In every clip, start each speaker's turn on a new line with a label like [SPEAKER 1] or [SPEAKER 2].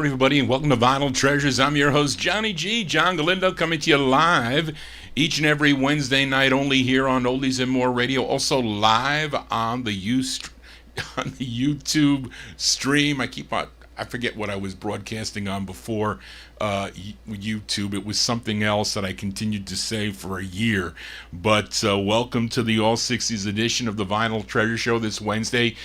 [SPEAKER 1] everybody, and welcome to Vinyl Treasures. I'm your host, Johnny G, John Galindo, coming to you live each and every Wednesday night, only here on Oldies and More Radio. Also live on the YouTube stream. I forget what I was broadcasting on before YouTube. It was something else that I continued to say for a year. But welcome to the All 60s edition of the Vinyl Treasure Show this Wednesday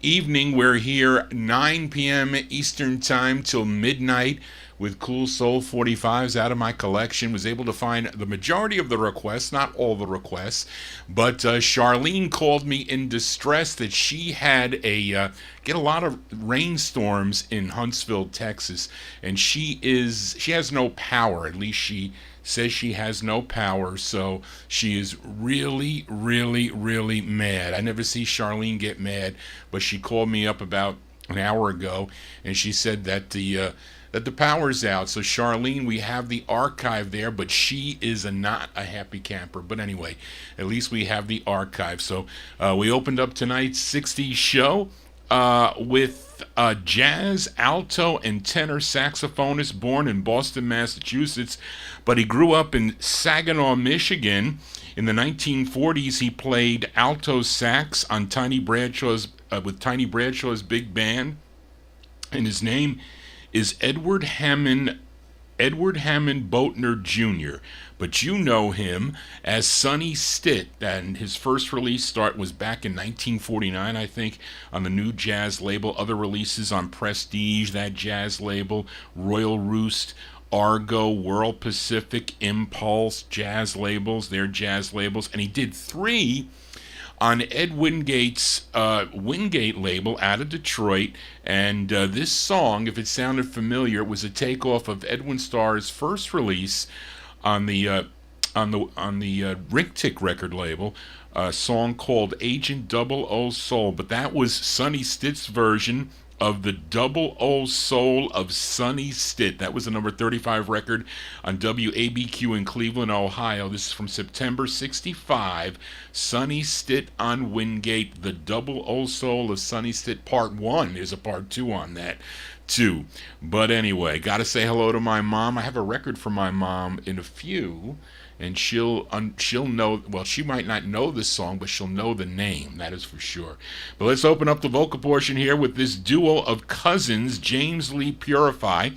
[SPEAKER 1] evening. We're here 9 p.m. Eastern Time till midnight with Cool Soul 45's out of my collection. Was able to find the majority of the requests, not all the requests, but Charlene called me in distress that she had get a lot of rainstorms in Huntsville, Texas, and she has no power. At least she says she has no power, so she is really, really, really mad. I never see Charlene get mad, but she called me up about an hour ago, and she said that the power's out. So Charlene, we have the archive there, but she is not a happy camper. But anyway, at least we have the archive. So we opened up tonight's 60s show with jazz, alto, and tenor saxophonist born in Boston, Massachusetts, but he grew up in Saginaw, Michigan. In the 1940s, he played alto sax on Tiny Bradshaw's with Tiny Bradshaw's big band, and his name is Edward Hammond Boatner Jr., but you know him as Sonny Stitt, and his first release was back in 1949, I think, on the New Jazz label. Other releases on Prestige, that jazz label, Royal Roost, Argo, World Pacific, Impulse, jazz labels, their jazz labels, and he did 3 on Ed Wingate's Wingate label out of Detroit. And this song, if it sounded familiar, it was a takeoff of Edwin Starr's first release on the Rick Tick record label, a song called Agent Double O Soul. But that was Sonny Stitt's version of the Double O Soul of Sonny Stitt. That was the number 35 record on WABQ in Cleveland, Ohio. This is from September 65. Sonny Stitt on Wingate, the Double O Soul of Sonny Stitt, Part 1. There's a Part 2 on that, too. But anyway, gotta say hello to my mom. I have a record from my mom in a few, and she'll know, well, she might not know this song, but she'll know the name, that is for sure. But let's open up the vocal portion here with this duo of cousins, James Lee Purify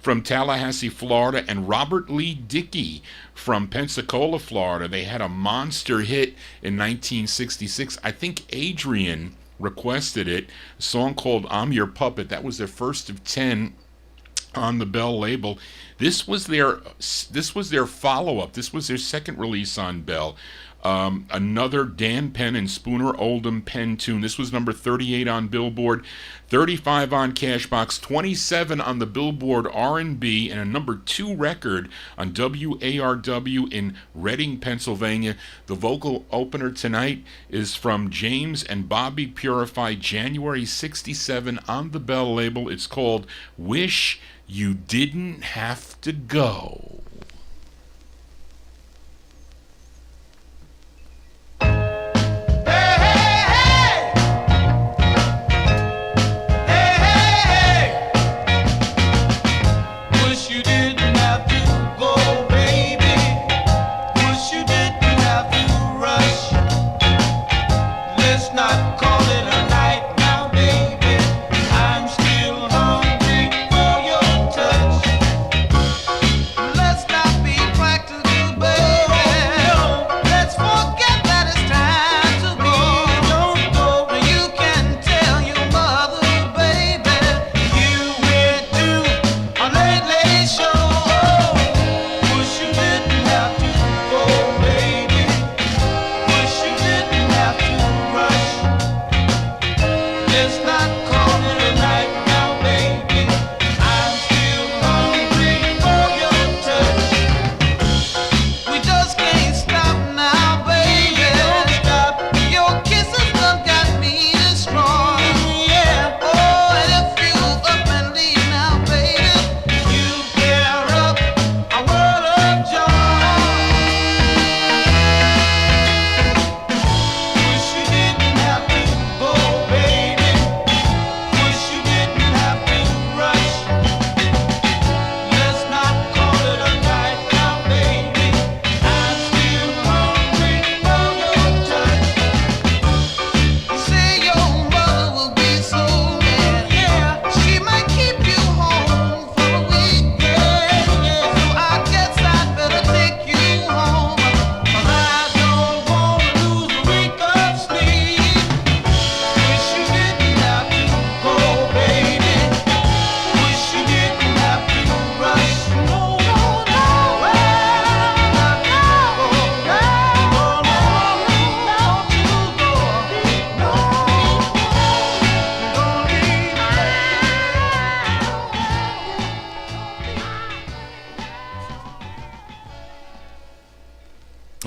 [SPEAKER 1] from Tallahassee, Florida, and Robert Lee Dickey from Pensacola, Florida. They had a monster hit in 1966. I think Adrian requested it, a song called I'm Your Puppet. That was their first of 10 on the Bell label. This was their follow-up. This was their second release on Bell. Another Dan Penn and Spooner Oldham Penn tune. This was number 38 on Billboard, 35 on Cashbox, 27 on the Billboard R&B, and a number 2 record on WARW in Reading, Pennsylvania. The vocal opener tonight is from James and Bobby Purify, January 67 on the Bell label. It's called Wish You Didn't Have to Go.
[SPEAKER 2] Let's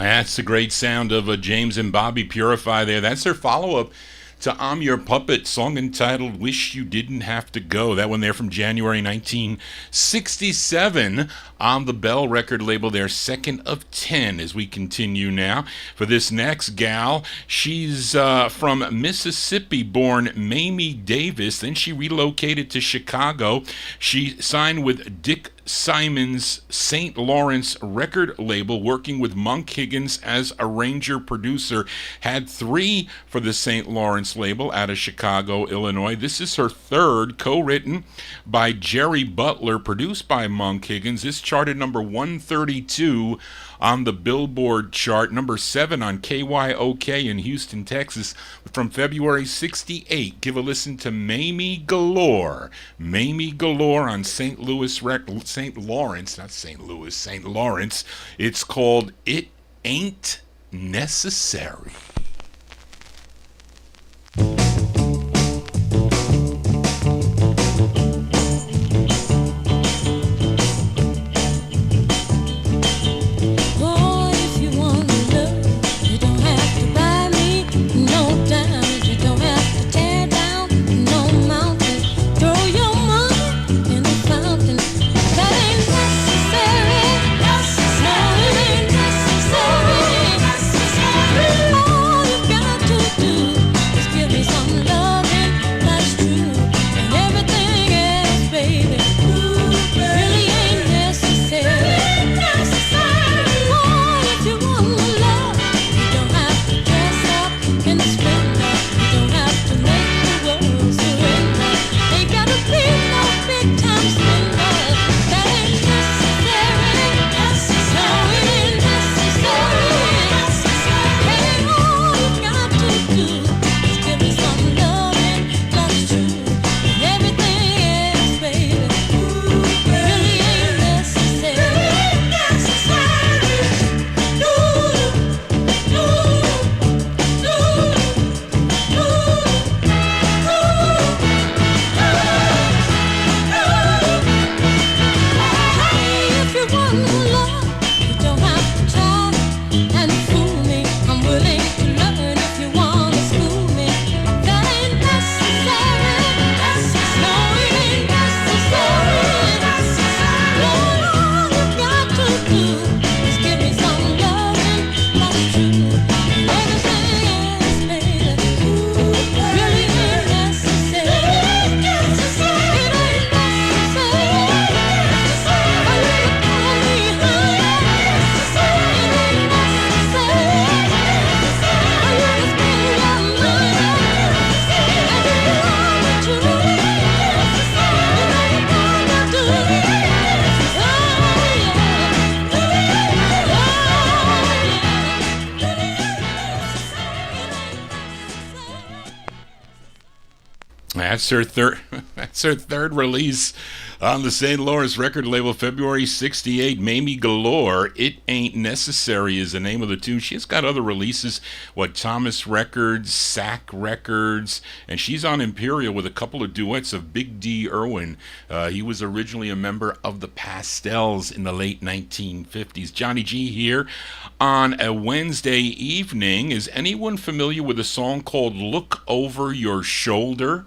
[SPEAKER 1] That's the great sound of James and Bobby Purify there. That's their follow-up to I'm Your Puppet, song entitled Wish You Didn't Have to Go. That one there from January 1967 on the Bell record label, their second of 10 as we continue now. For this next gal, she's from Mississippi born Mamie Davis. Then she relocated to Chicago. She signed with Dick Simon's St. Lawrence record label, working with Monk Higgins as arranger-producer. Had 3 for the St. Lawrence label out of Chicago, Illinois. This is her third, co-written by Jerry Butler, produced by Monk Higgins. This charted number 132 on the Billboard chart, number 7 on KYOK in Houston, Texas, from February 68. Give a listen to Mamie Galore. Mamie Galore on St. Lawrence. It's called It Ain't Necessary. That's her third release on the St. Lawrence record label, February 68. Mamie Galore, It Ain't Necessary is the name of the tune. She's got other releases, Thomas Records, Sack Records, and she's on Imperial with a couple of duets of Big D. Irwin. He was originally a member of the Pastels in the late 1950s. Johnny G here on a Wednesday evening. Is anyone familiar with a song called Look Over Your Shoulder?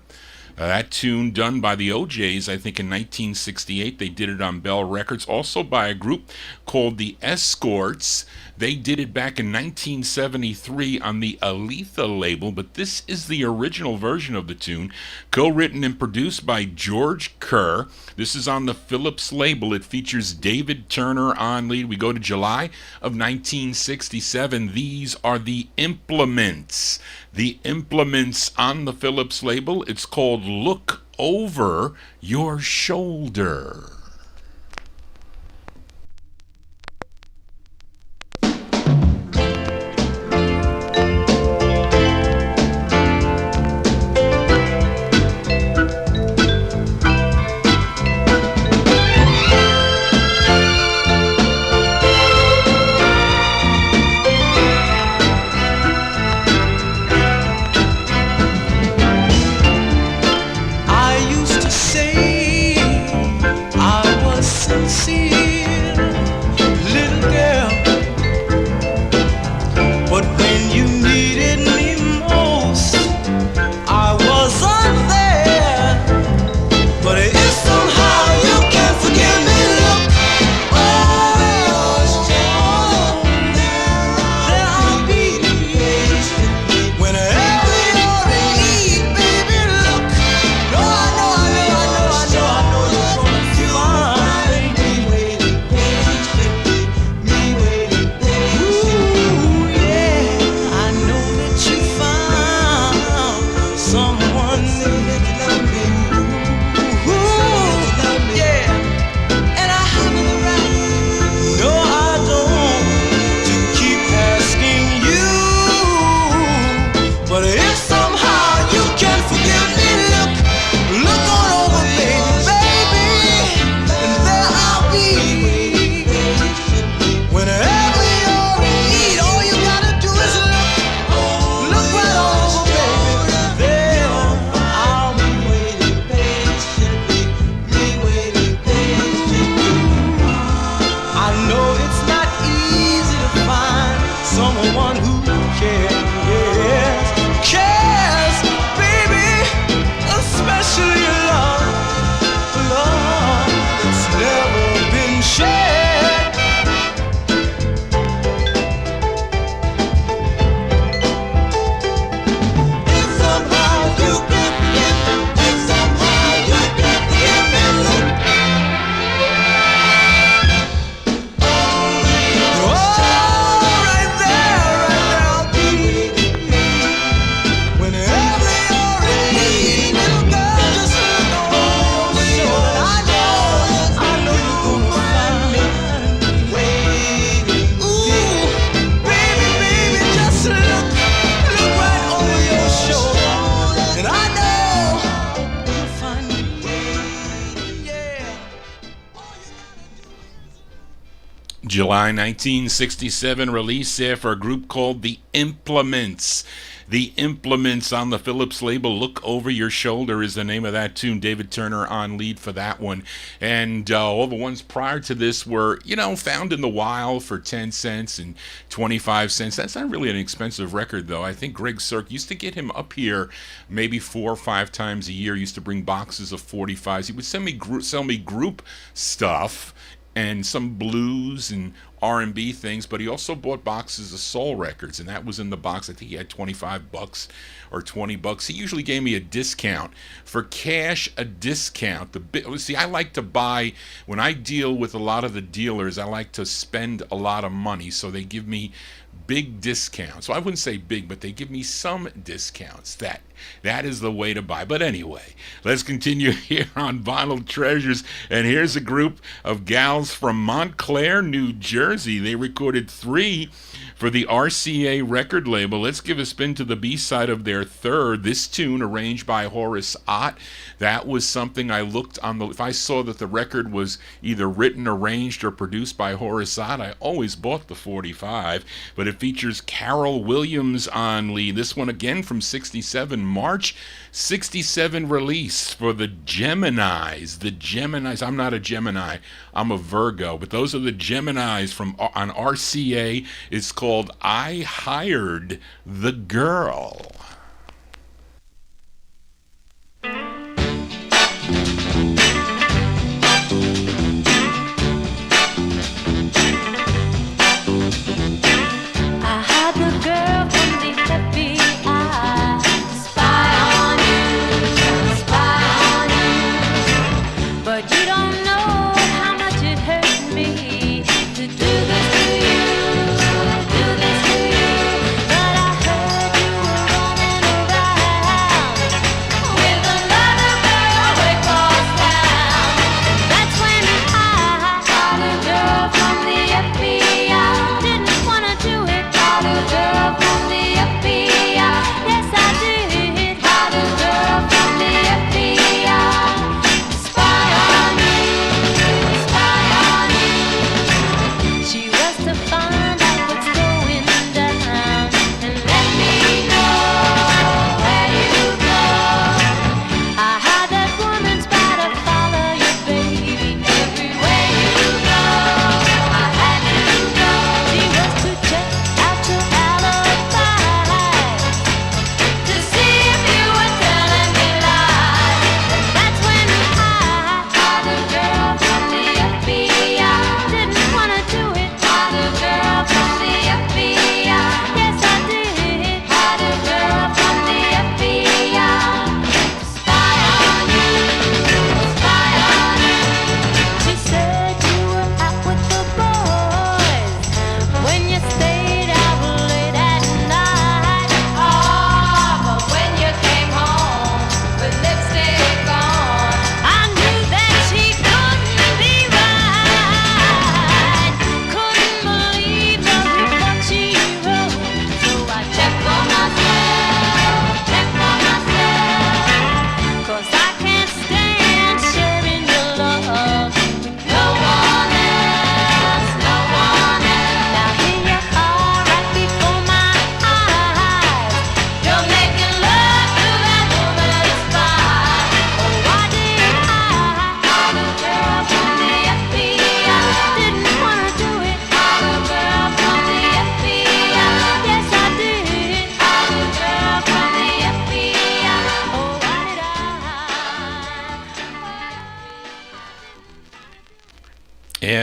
[SPEAKER 1] That tune done by the OJs, I think in 1968. They did it on Bell Records. Also by a group called the Escorts. They did it back in 1973 on the Aletha label, but this is the original version of the tune, co-written and produced by George Kerr. This is on the Phillips label. It features David Turner on lead. We go to July of 1967. These are the Implements. The Implements on the Phillips label. It's called Look Over Your Shoulder.
[SPEAKER 2] I used to say
[SPEAKER 1] July 1967 release there for a group called The Implements. The Implements on the Phillips label. Look Over Your Shoulder is the name of that tune. David Turner on lead for that one. And all the ones prior to this were, found in the wild for 10 cents and 25 cents. That's not really an expensive record, though. I think Greg Cirque used to get him up here maybe 4 or 5 times a year. He used to bring boxes of 45s. He would sell me group stuff and some blues and R&B things, but he also bought boxes of soul records, and that was in the box. I think he had $25 or $20. He usually gave me a discount. For cash, a discount. See, I like to buy, when I deal with a lot of the dealers, I like to spend a lot of money, so they give me big discounts. So I wouldn't say big, but they give me some discounts. That is the way to buy. But anyway, let's continue here on Vinyl Treasures. And here's a group of gals from Montclair, New Jersey. They recorded 3 for the RCA record label. Let's give a spin to the B-side of their third. This tune, arranged by Horace Ott. That was something I looked on if I saw that the record was either written, arranged, or produced by Horace Ott, I always bought the 45. But it features Carol Williams on lead. This one again from 67, March 67 release for the Geminis. The Geminis. I'm not a Gemini. I'm a Virgo. But those are the Geminis on RCA. It's called I Hired the Girl.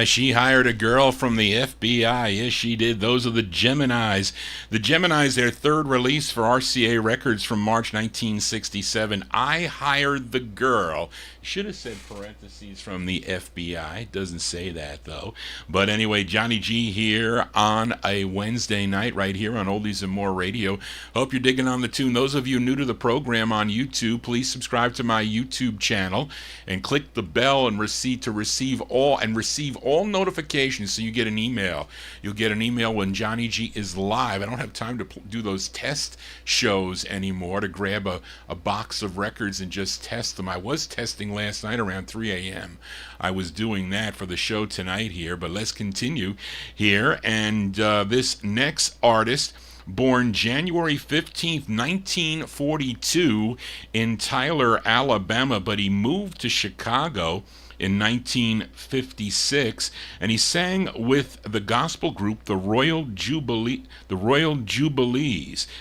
[SPEAKER 1] Yeah, she hired a girl from the FBI. Yes, she did. Those are the Geminis. The Geminis, their third release for RCA Records from March 1967. I Hired the Girl. Should have said parentheses from the FBI. It doesn't say that, though. But anyway, Johnny G here on a Wednesday night right here on Oldies and More Radio. Hope you're digging on the tune. Those of you new to the program on YouTube, please subscribe to my YouTube channel and click the bell and receive receive all notifications, so you get an email. You'll get an email when Johnny G is live. I don't have time to do those test shows anymore, to grab a box of records and just test them. I was testing last night around 3 a.m. I was doing that for the show tonight here, but let's continue here. And this next artist, born January 15th, 1942 in Tyler, Alabama, but he moved to Chicago in 1956, and he sang with the gospel group the Royal Jubilees.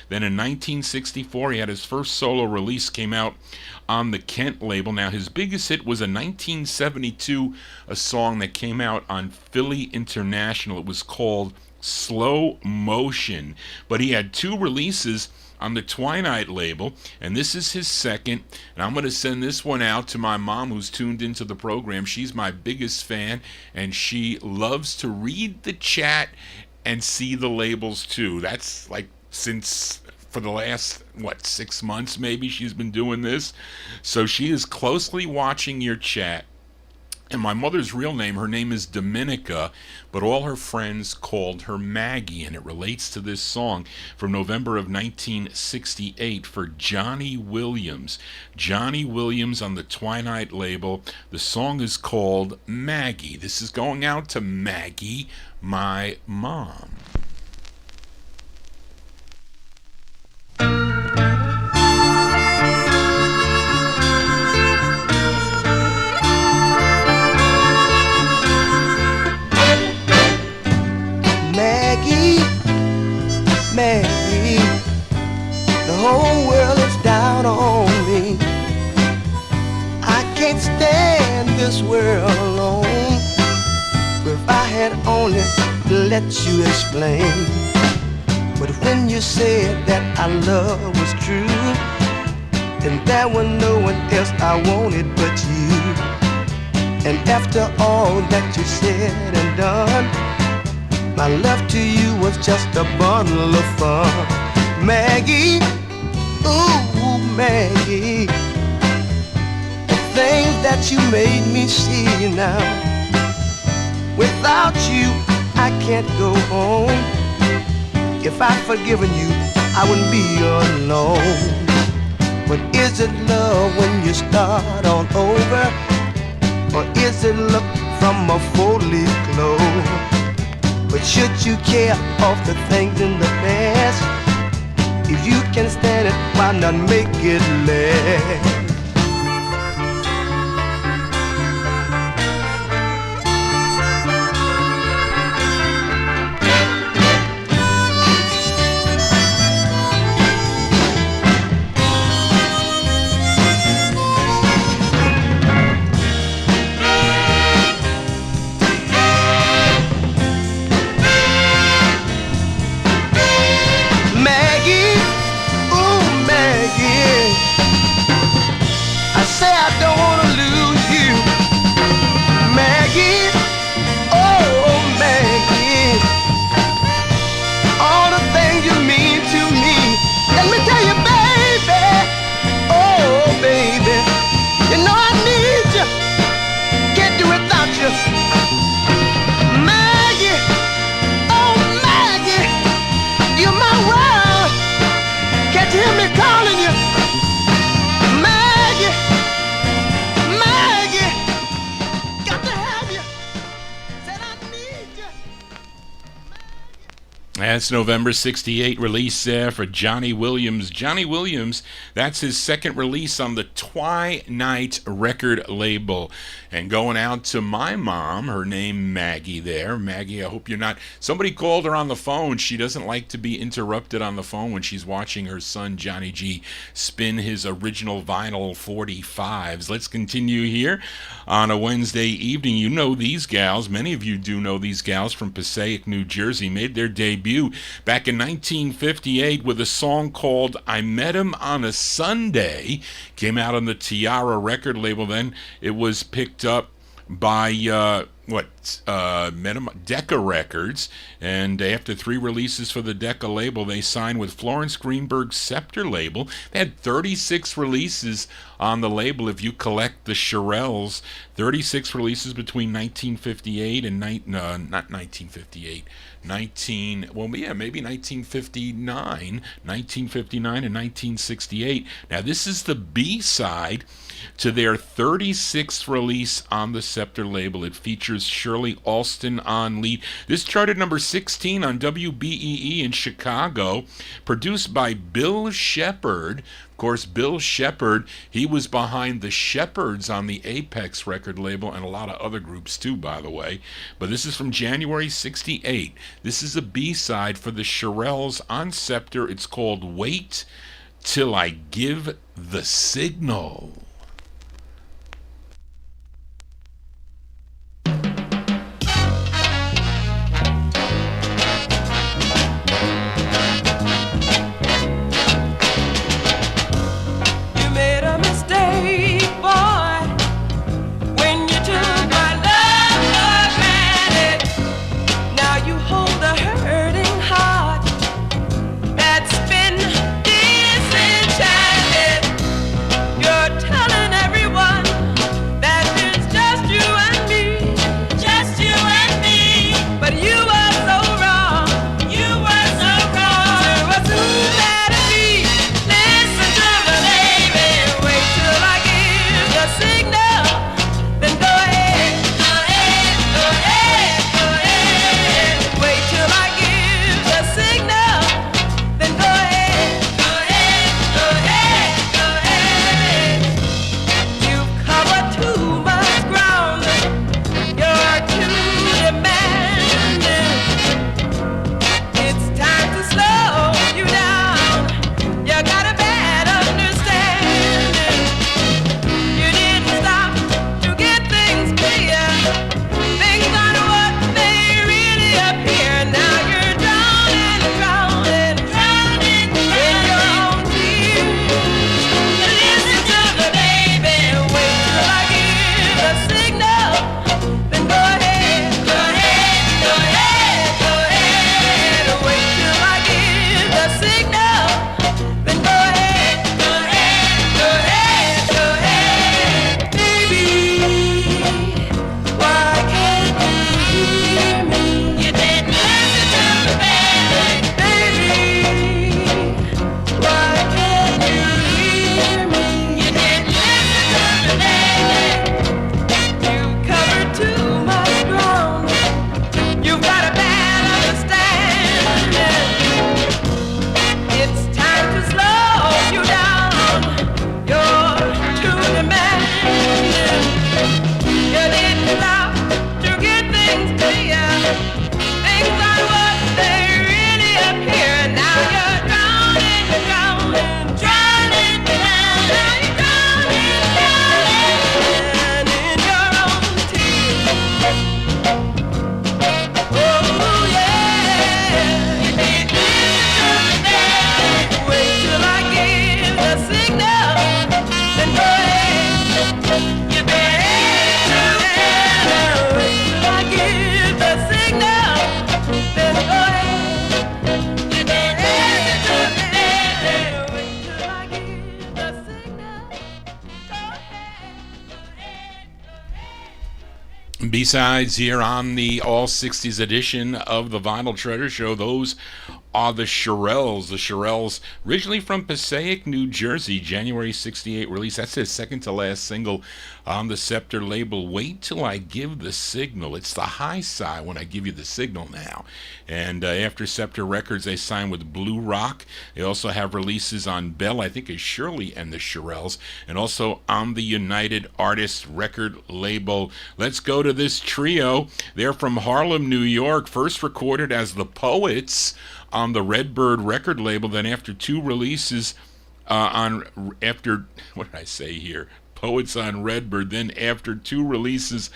[SPEAKER 1] Then in 1964, he had his first solo release, came out on the Kent label. Now, his biggest hit was in 1972, a song that came out on Philly International. It was called Slow Motion, but he had two releases on the Twilight label, and this is his second. And I'm going to send this one out to my mom, who's tuned into the program. She's my biggest fan, and she loves to read the chat and see the labels too. That's like since for the last 6 months maybe she's been doing this, so she is closely watching your chat. And my mother's real name, her name is Dominica, but all her friends called her Maggie, and it relates to this song from November of 1968 for Johnny Williams. Johnny Williams on the Twilight label. The song is called Maggie. This is going out to Maggie, my mom.
[SPEAKER 2] Maggie, the whole world is down on me. I can't stand this world alone. If I had only let you explain. But when you said that our love was true, then there was no one else I wanted but you. And after all that you said and done, my love to you was just a bundle of fun. Maggie, ooh, Maggie, the things that you made me see now. Without you, I can't go home. If I'd forgiven you, I wouldn't be alone. But is it love when you start all over? Or is it look from a four-leaf clover? But should you care of the things in the past? If you can stand it, why not make it last?
[SPEAKER 1] That's November 68 release there for Johnny Williams. Johnny Williams, that's his second release on the Twilight record label. And going out to my mom, her name Maggie there. Maggie, I hope you're not... Somebody called her on the phone. She doesn't like to be interrupted on the phone when she's watching her son Johnny G spin his original vinyl 45's. Let's continue here on a Wednesday evening. You know these gals. Many of you do know these gals from Passaic, New Jersey. Made their debut back in 1958 with a song called I Met Him on a Sunday. Came out on the Tiara record label. Then it was picked up by Decca Records, and after 3 releases for the Decca label, they signed with Florence Greenberg's Scepter label. They had 36 releases on the label. If you collect the Shirelles, 36 releases between 1958 and maybe 1959 and 1968. Now, this is the B-side to their 36th release on the Scepter label. It features Shirley Alston on lead. This charted number 16 on WBEE in Chicago, produced by Bill Shepard. Of course, Bill Shepard, he was behind the Shepherds on the Apex record label and a lot of other groups too, by the way. But this is from January 68. This is a B-side for the Shirelles on Scepter. It's called Wait Till I Give the Signal. B-sides here on the All 60s edition of the Vinyl Treasure Show. Those are the Shirelles. The Shirelles, originally from Passaic, New Jersey, January 68 release. That's their second to last single on the Scepter label. Wait Till I Give the Signal. It's the high side when I give you the signal now. And after Scepter Records, they signed with Blue Rock. They also have releases on Bell, I think is Shirley and the Shirelles, and also on the United Artists record label. Let's go to this trio. They're from Harlem, New York, first recorded as the Poets on the Redbird record label. Then after 2 releases what did I say here? Poets on Redbird. Then after 2 releases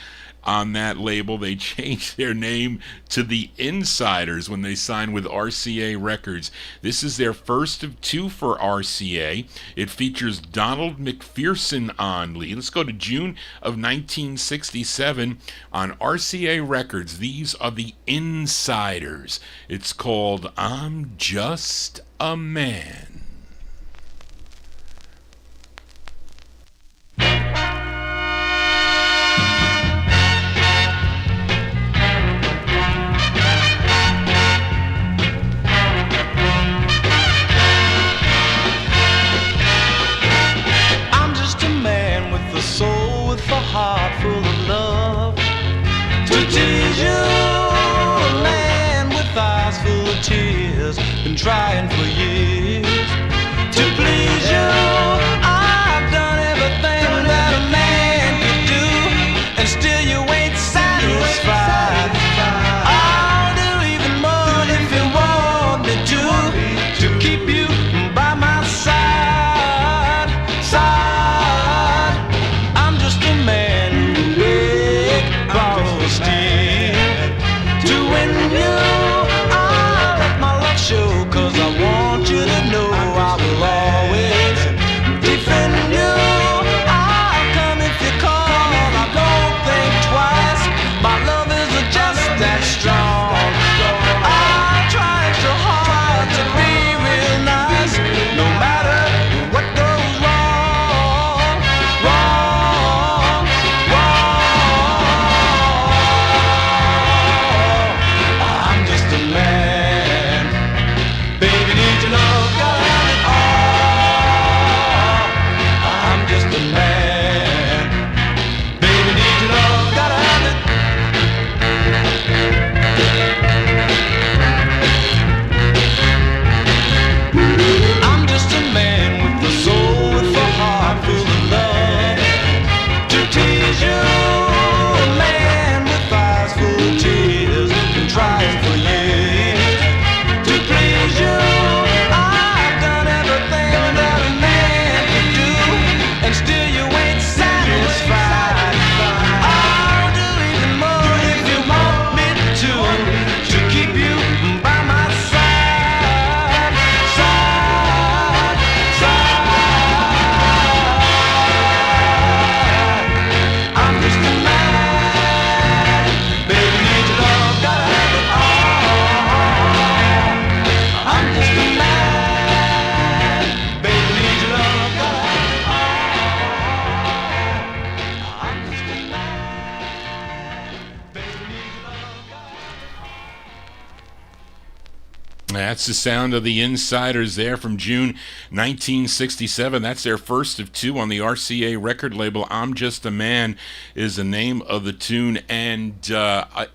[SPEAKER 1] on that label. They changed their name to the Insiders when they signed with RCA Records. This is their first of two for RCA. It features Donald McPherson on lead. Let's go to June of 1967 on RCA Records. These are the Insiders. It's called I'm Just a Man.
[SPEAKER 2] Soul with a heart full of love to tease you, a man with eyes full of tears, been trying for years to please you. I've done everything that a man could do, and still you ain't satisfied. I'll do even more if you want me to keep you by my side. Cause I want you to know I will always defend you. I'll come if you call, I don't think twice. My love is just that strong. I try so hard to be real nice, no matter what goes wrong, wrong, wrong. I'm just a man.
[SPEAKER 1] That's the sound of the Insiders there from June 1967. That's their first of two on the RCA record label. I'm Just a Man is the name of the tune. And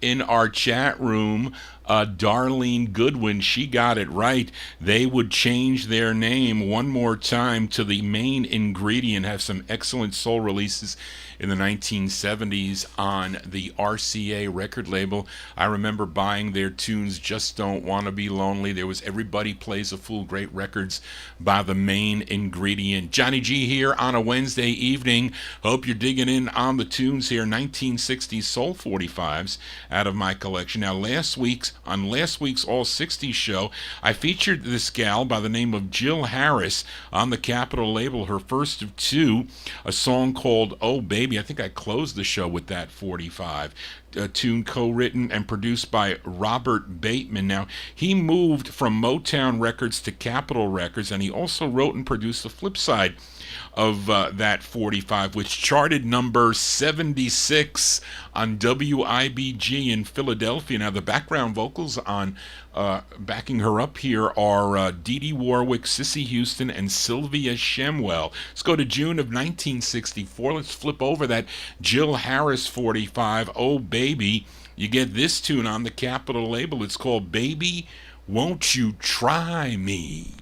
[SPEAKER 1] in our chat room, Darlene Goodwin, she got it right. They would change their name one more time to the Main Ingredient, have some excellent soul releases in the 1970s on the RCA record label. I remember buying their tunes, Just Don't Wanna Be Lonely. There was Everybody Plays a Fool, great records by the Main Ingredient. Johnny G here on a Wednesday evening. Hope you're digging in on the tunes here. 1960s Soul 45's out of my collection. Now, last week's All 60s show, I featured this gal by the name of Jill Harris on the Capitol label, her first of two, a song called Oh Baby. I think I closed the show with that 45. A tune co-written and produced by Robert Bateman. Now, he moved from Motown Records to Capitol Records, and he also wrote and produced the flip side of that 45, which charted number 76 on WIBG in Philadelphia. Now, the background vocals on backing her up here are Dee Dee Warwick, Cissy Houston, and Sylvia Shemwell. Let's go to June of 1964. Let's flip over that Jill Harris 45, Oh Baby. You get this tune on the Capitol label. It's called Baby, Won't You Try Me?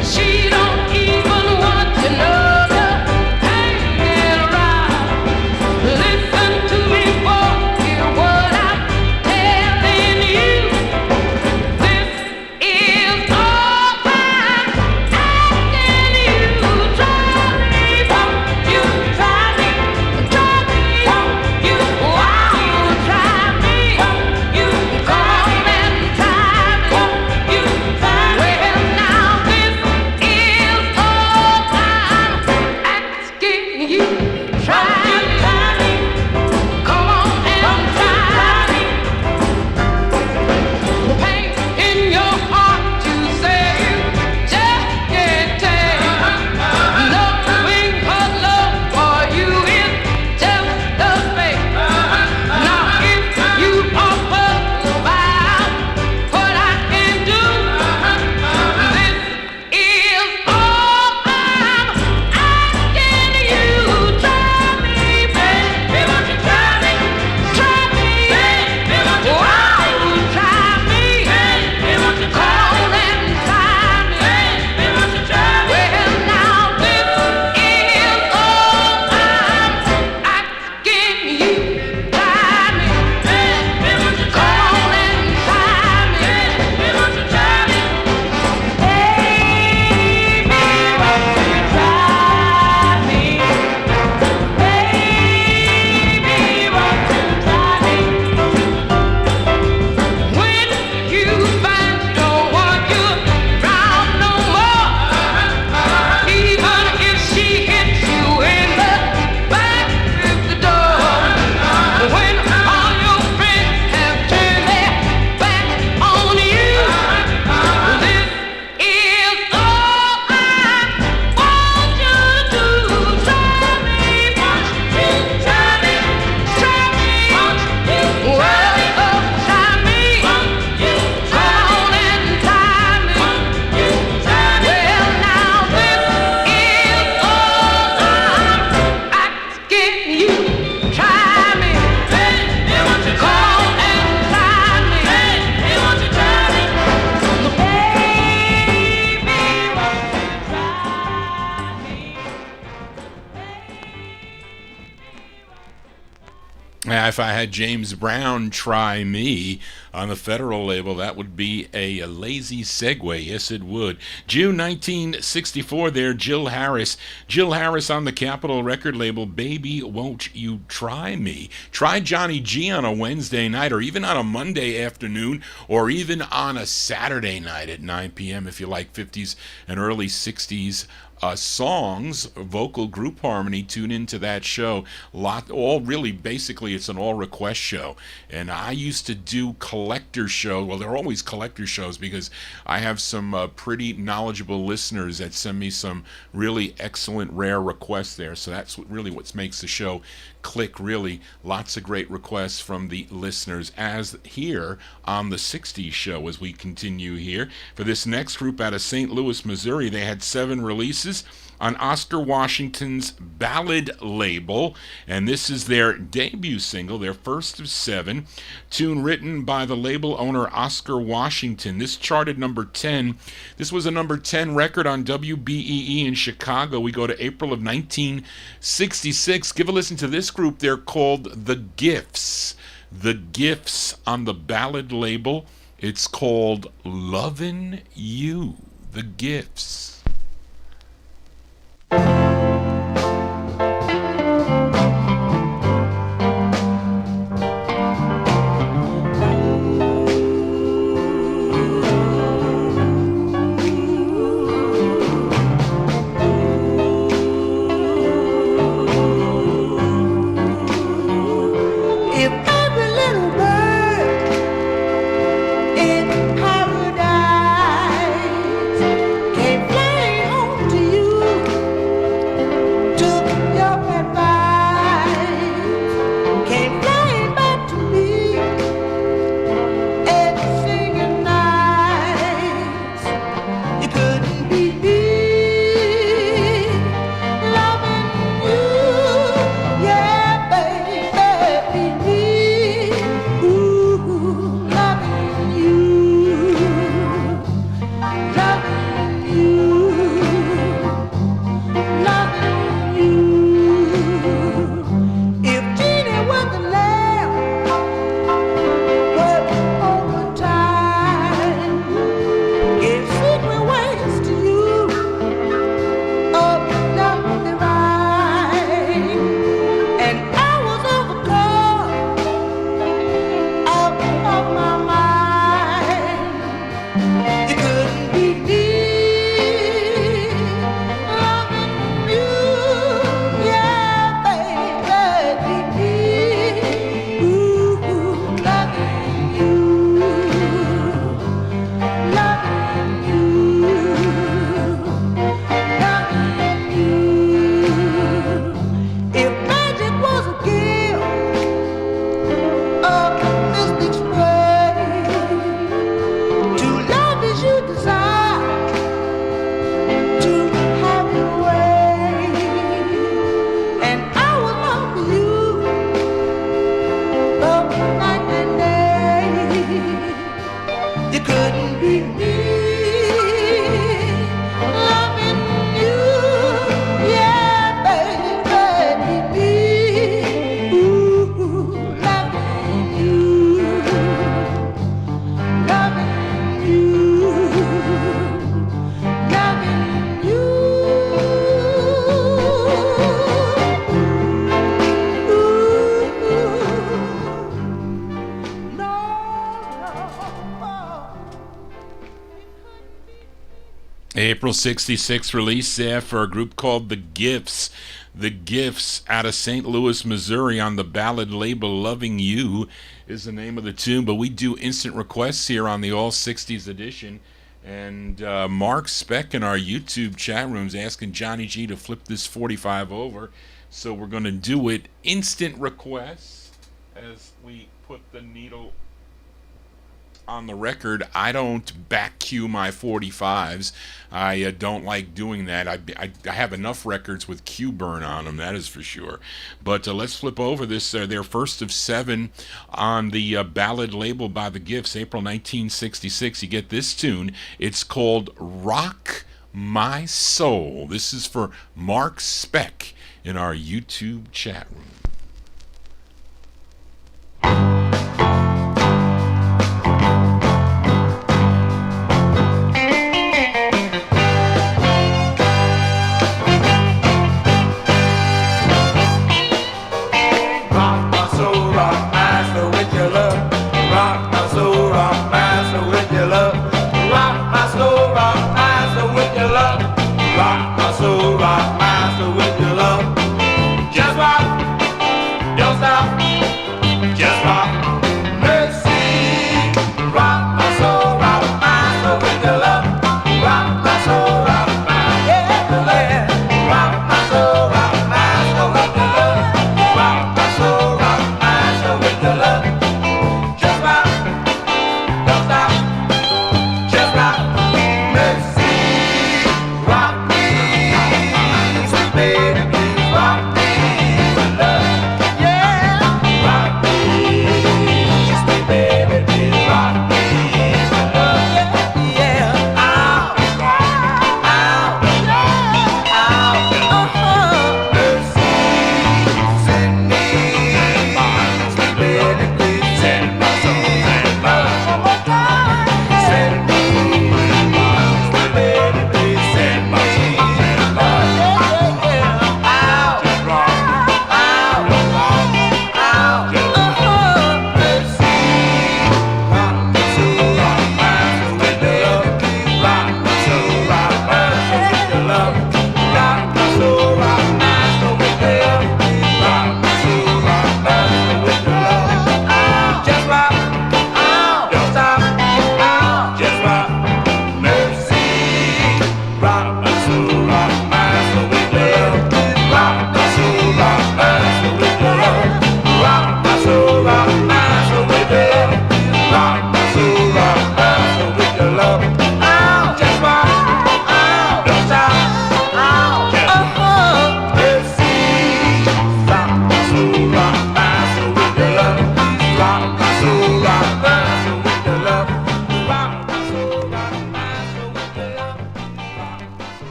[SPEAKER 3] She don't even want to know.
[SPEAKER 1] If I had James Brown try me on the federal label, that would be a lazy segue. Yes, it would. June 1964 there, Jill Harris. Jill Harris on the Capitol record label, Baby Won't You Try Me. Try Johnny G on a Wednesday night, or even on a Monday afternoon, or even on a Saturday night at 9 p.m. if you like 50s and early 60s songs, vocal group harmony. Tune into that show. Basically it's an all request show, and I used to do collector shows. Well, they're always collector shows because I have some pretty knowledgeable listeners that send me some really excellent rare requests there, so that's what makes the show click. Really lots of great requests from the listeners, as here on the 60s show. As we continue here for this next group out of St. Louis, Missouri, they had 7 releases on Oscar Washington's Ballad label, and this is their debut single, their first of 7, tune written by the label owner Oscar Washington. This charted number 10. This was a number 10 record on WBEE in Chicago. We go to April of 1966. Give a listen to this group. They're called The Gifts. The Gifts on the Ballad label. It's called Lovin' You. The Gifts. April 66 release there for a group called The Gifts. The Gifts out of St. Louis, Missouri on the Ballad label. Loving You is the name of the tune, but we do instant requests here on the All 60s edition. And Mark Speck in our YouTube chat room's asking Johnny G to flip this 45 over. So we're going to do it. Instant requests as we put the needle on the record. I don't back cue my 45s. I don't like doing that. I have enough records with cue burn on them, that is for sure. But let's flip over this. Their first of 7 on the Ballad label by The Gifts, April 1966. You get this tune. It's called Rock My Soul. This is for Mark Speck in our YouTube chat room.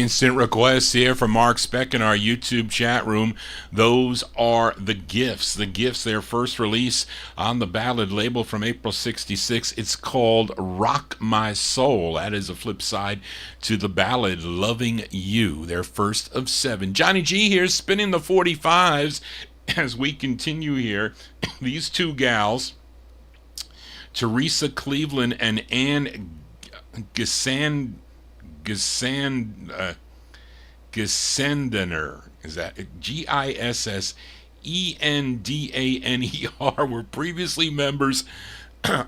[SPEAKER 1] Instant requests here from Mark Speck in our YouTube chat room. Those are The Gifts. The Gifts, their first release on the Ballad label from April 66. It's called Rock My Soul. That is a flip side to the ballad Loving You, their first of 7. Johnny G here spinning the 45s as we continue here. These two gals, Teresa Cleveland and Ann Gissandener, is that Gissendaner, were previously members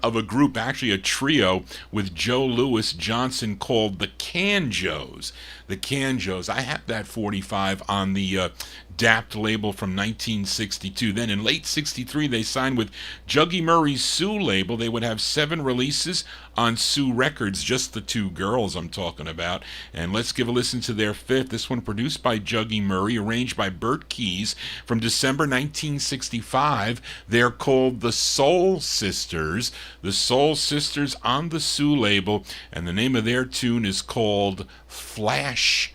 [SPEAKER 1] of a group, actually a trio, with Joe Louis Johnson called the Canjos. The Canjos. I have that 45 on the Dapt label from 1962. Then in late 63, they signed with Juggy Murray's Sue label. They would have 7 releases on Sue Records, just the two girls I'm talking about. And let's give a listen to their 5th. This one produced by Juggy Murray, arranged by Bert Keys, from December 1965. They're called the Soul Sisters. The Soul Sisters on the Sue label, and the name of their tune is called Flashback.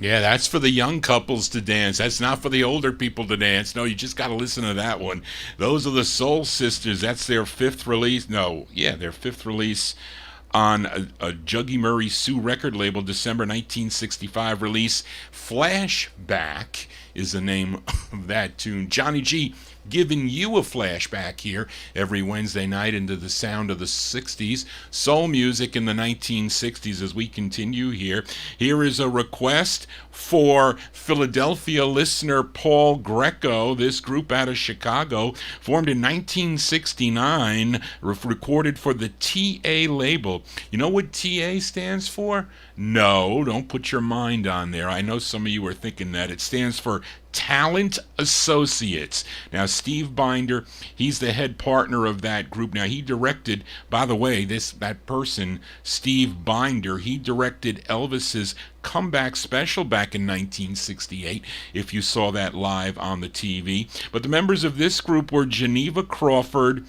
[SPEAKER 1] Yeah, that's for the young couples to dance. That's not for the older people to dance. No, you just got to listen to that one. Those are the Soul Sisters. That's their 5th release. Their 5th release on a Juggy Murray Sue record label, December 1965 release. Flashback is the name of that tune. Johnny G giving you a flashback here every Wednesday night into the sound of the 60s, soul music in the 1960s as we continue here. Here is a request for Philadelphia listener Paul Greco. This group out of Chicago, formed in 1969, recorded for the TA label. You know what TA stands for? No, don't put your mind on there. I know some of you are thinking that. It stands for Talent Associates. Now, Steve Binder, he's the head partner of that group. Now, he directed, by the way, that person, Steve Binder, he directed Elvis's comeback special back in 1968, if you saw that live on the TV. But the members of this group were Geneva Crawford,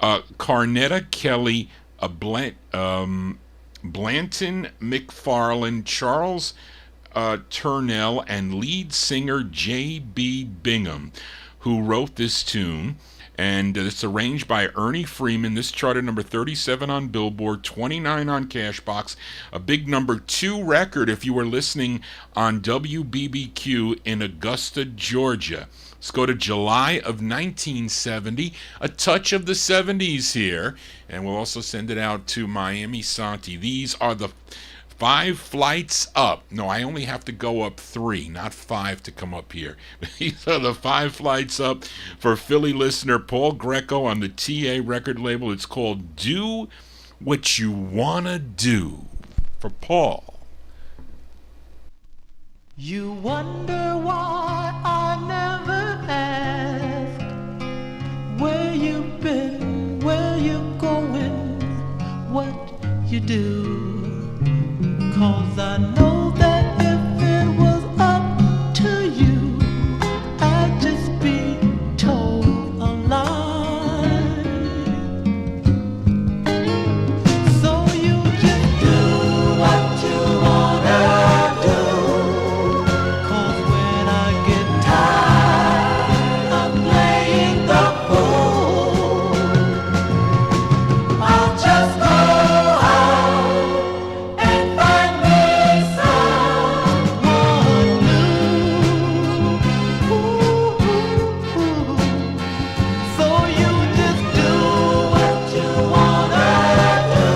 [SPEAKER 1] Carnetta Kelly, Blanton McFarland, Charles Turnell, and lead singer J.B. Bingham, who wrote this tune. and it's arranged by Ernie Freeman. This charted number 37 on Billboard, 29 on Cashbox, a big number 2 record if you were listening on WBBQ in Augusta, Georgia. Let's go to July of 1970, a touch of the 70s here, and we'll also send it out to Miami Santi. These are the 5 flights up. No, I only have to go up 3, not 5 to come up here. These are the 5 flights up for Philly listener Paul Greco on the TA record label. It's called Do What You Wanna Do for Paul.
[SPEAKER 2] You wonder why I never asked where you've been, where you're going, what you do. 'Cause I know that if it was up to you, I'd just be told a lie. So you just do what you wanna do. 'Cause when I get tired of playing the fool, I'll just go out and find me someone new. So you just do what you wanna do.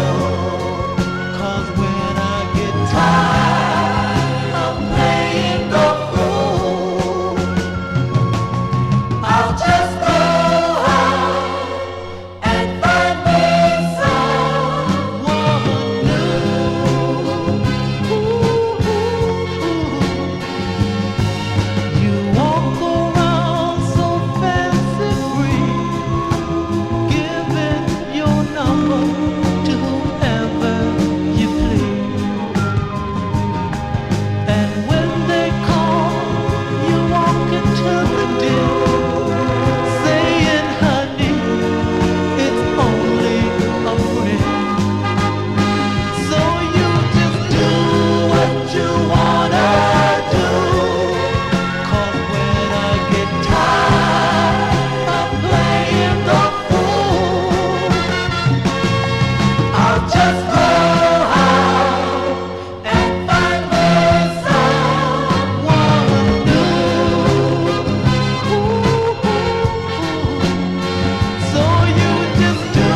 [SPEAKER 2] 'Cause when I get tired of playing the fool, I'll just go out and find me someone new. You walk around so fancy free, giving your number to whoever you please. And when they call, you walk into the den, saying, honey, it's only a friend. So you just do what you wanna do. 'Cause when I get tired of playing the fool, I'll just go out and find me someone new. So you just do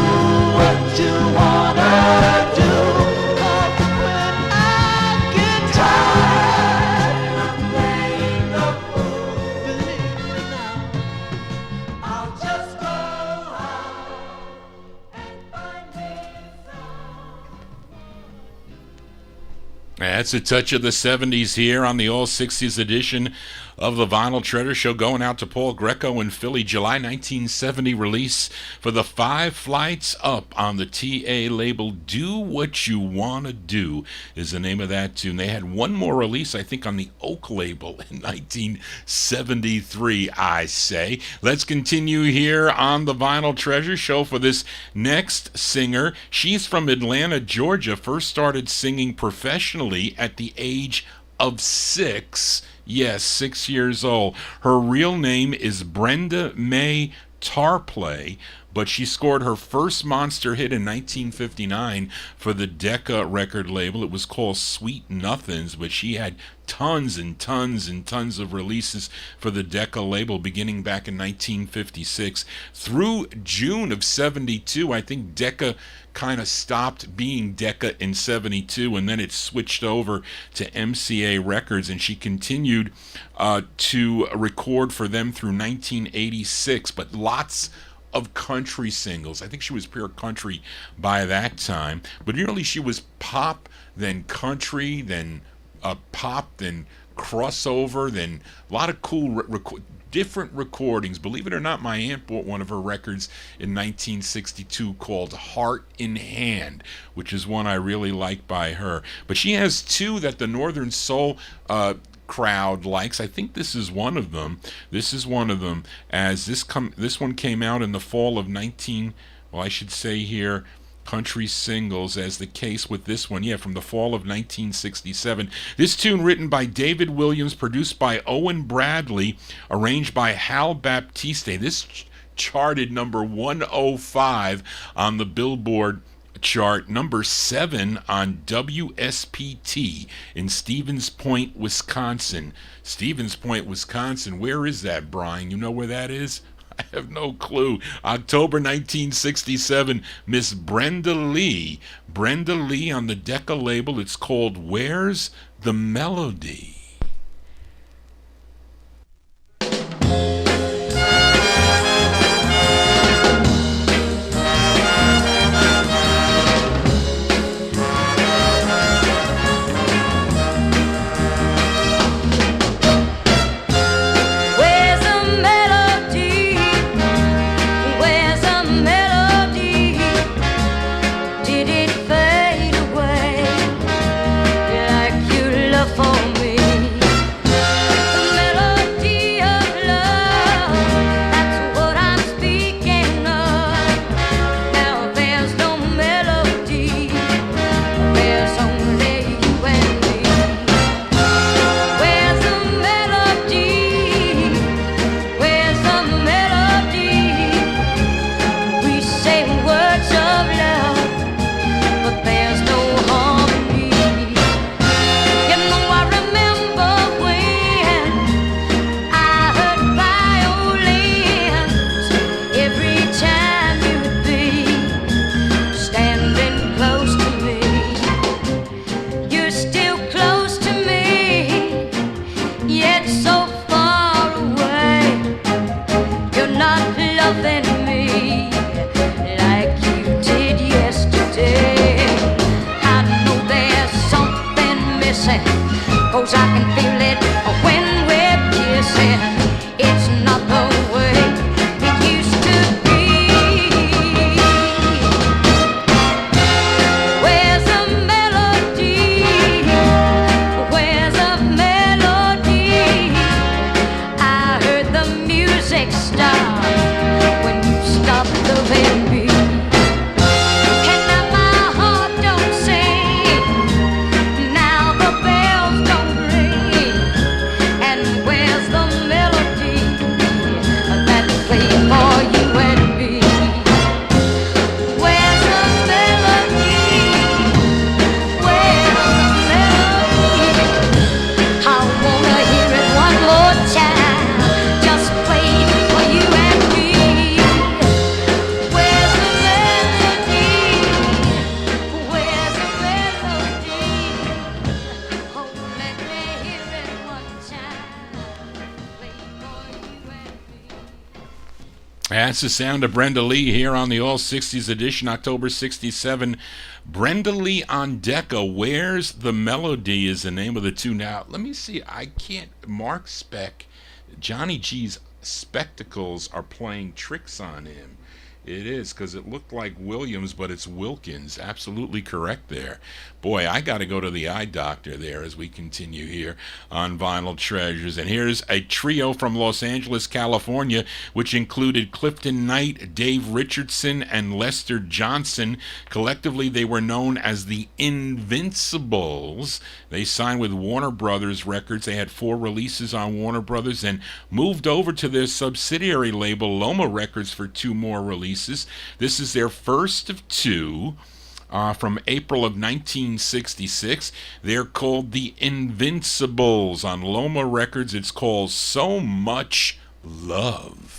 [SPEAKER 2] what you wanna do. 'Cause when I get tired of playing the fool, believe me now, I'll just go out and find me
[SPEAKER 1] That's a touch of the 70s here on the All 60s edition of the Vinyl Treasure Show, going out to Paul Greco in Philly. July 1970 release for the 5 flights up on the TA label. Do What You Wanna Do is the name of that tune. They had one more release, I think, on the Oak label in 1973, I say. Let's continue here on the Vinyl Treasure Show for this next singer. She's from Atlanta, Georgia. First started singing professionally at the age of 6. Yes, 6 years old. Her real name is Brenda Mae Tarplay, but she scored her first monster hit in 1959 for the Decca record label. It was called Sweet Nothings, but she had tons and tons and tons of releases for the Decca label beginning back in 1956 through June of 72. I think Decca kind of stopped being Decca in 72, and then it switched over to MCA Records, and she continued to record for them through 1986, but lots of country singles. I think she was pure country by that time, but really she was pop, then country, then pop, then crossover, then a lot of cool different recordings. Believe it or not, my aunt bought one of her records in 1962 called Heart in Hand, which is one I really like by her. But she has two that the Northern Soul crowd likes. I think this is one of them. This is one of them, as this one came out in the fall of country singles, as the case with this one, from the fall of 1967. This tune written by David Williams, produced by Owen Bradley, arranged by Hal Baptiste. This charted number 105 on the Billboard chart, number 7 on WSPT in Stevens Point, Wisconsin. Stevens Point, Wisconsin. Where is that, Brian? You know where that is? I have no clue. October 1967, Miss Brenda Lee. Brenda Lee on the Decca label. It's called Where's the Melody? That's the sound of Brenda Lee here on the All 60s edition, October 67. Brenda Lee on Decca. Where's the Melody is the name of the tune. Now, let me see. I can't. Mark Speck, JohnnyG's spectacles are playing tricks on him. It is, because it looked like Williams, but it's Wilkins. Absolutely correct there. Boy, I got to go to the eye doctor there as we continue here on Vinyl Treasures. And here's a trio from Los Angeles, California, which included Clifton Knight, Dave Richardson, and Lester Johnson. Collectively, they were known as the Invincibles. They signed with Warner Brothers Records. They had 4 releases on Warner Brothers and moved over to their subsidiary label, Loma Records, for 2 more releases. This is their first of 2. From April of 1966. They're called the Invincibles. On Loma Records, it's called So Much Love.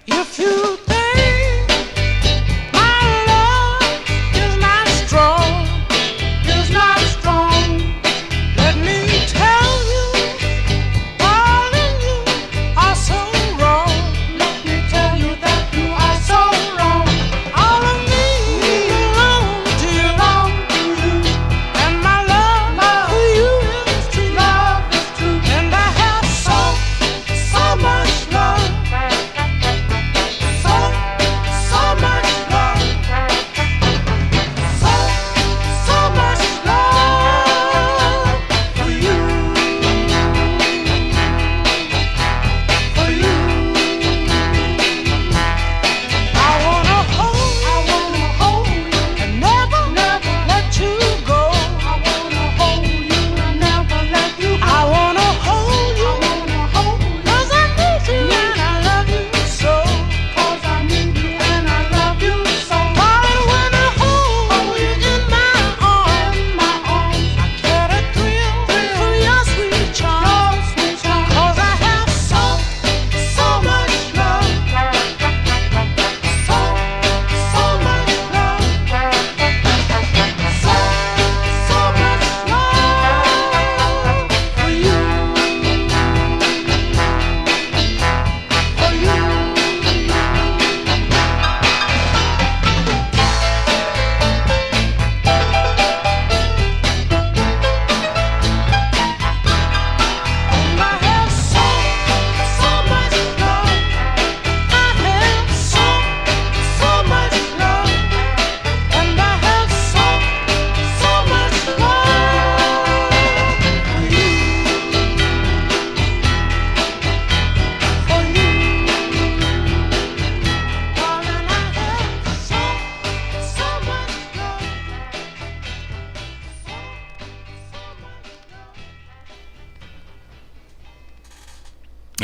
[SPEAKER 2] If you think my love is not strong, let me tell you, darling, you are so wrong.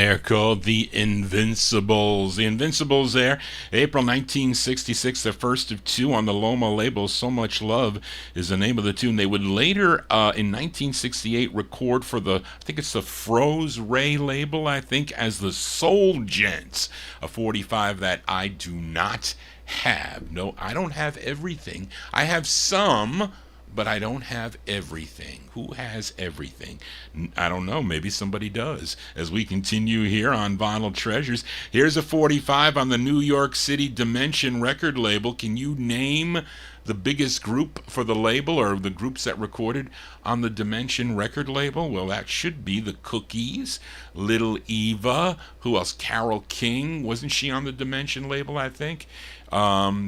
[SPEAKER 1] They're called the Invincibles. The Invincibles there, April 1966, the first of two on the Loma label. So Much Love is the name of the tune. They would later, in 1968, record for the, I think it's the Froze Ray label, I think, as the Soul Gents, a 45 that I do not have. No, I don't have everything. I have some, but I don't have everything. Who has everything? I don't know. Maybe somebody does. As we continue here on Vinyl Treasures, here's a 45 on the New York City Dimension record label. Can you name the biggest group for the label, or the groups that recorded on the Dimension record label? Well, that should be the Cookies, Little Eva. Who else? Carole King. Wasn't she on the Dimension label, I think?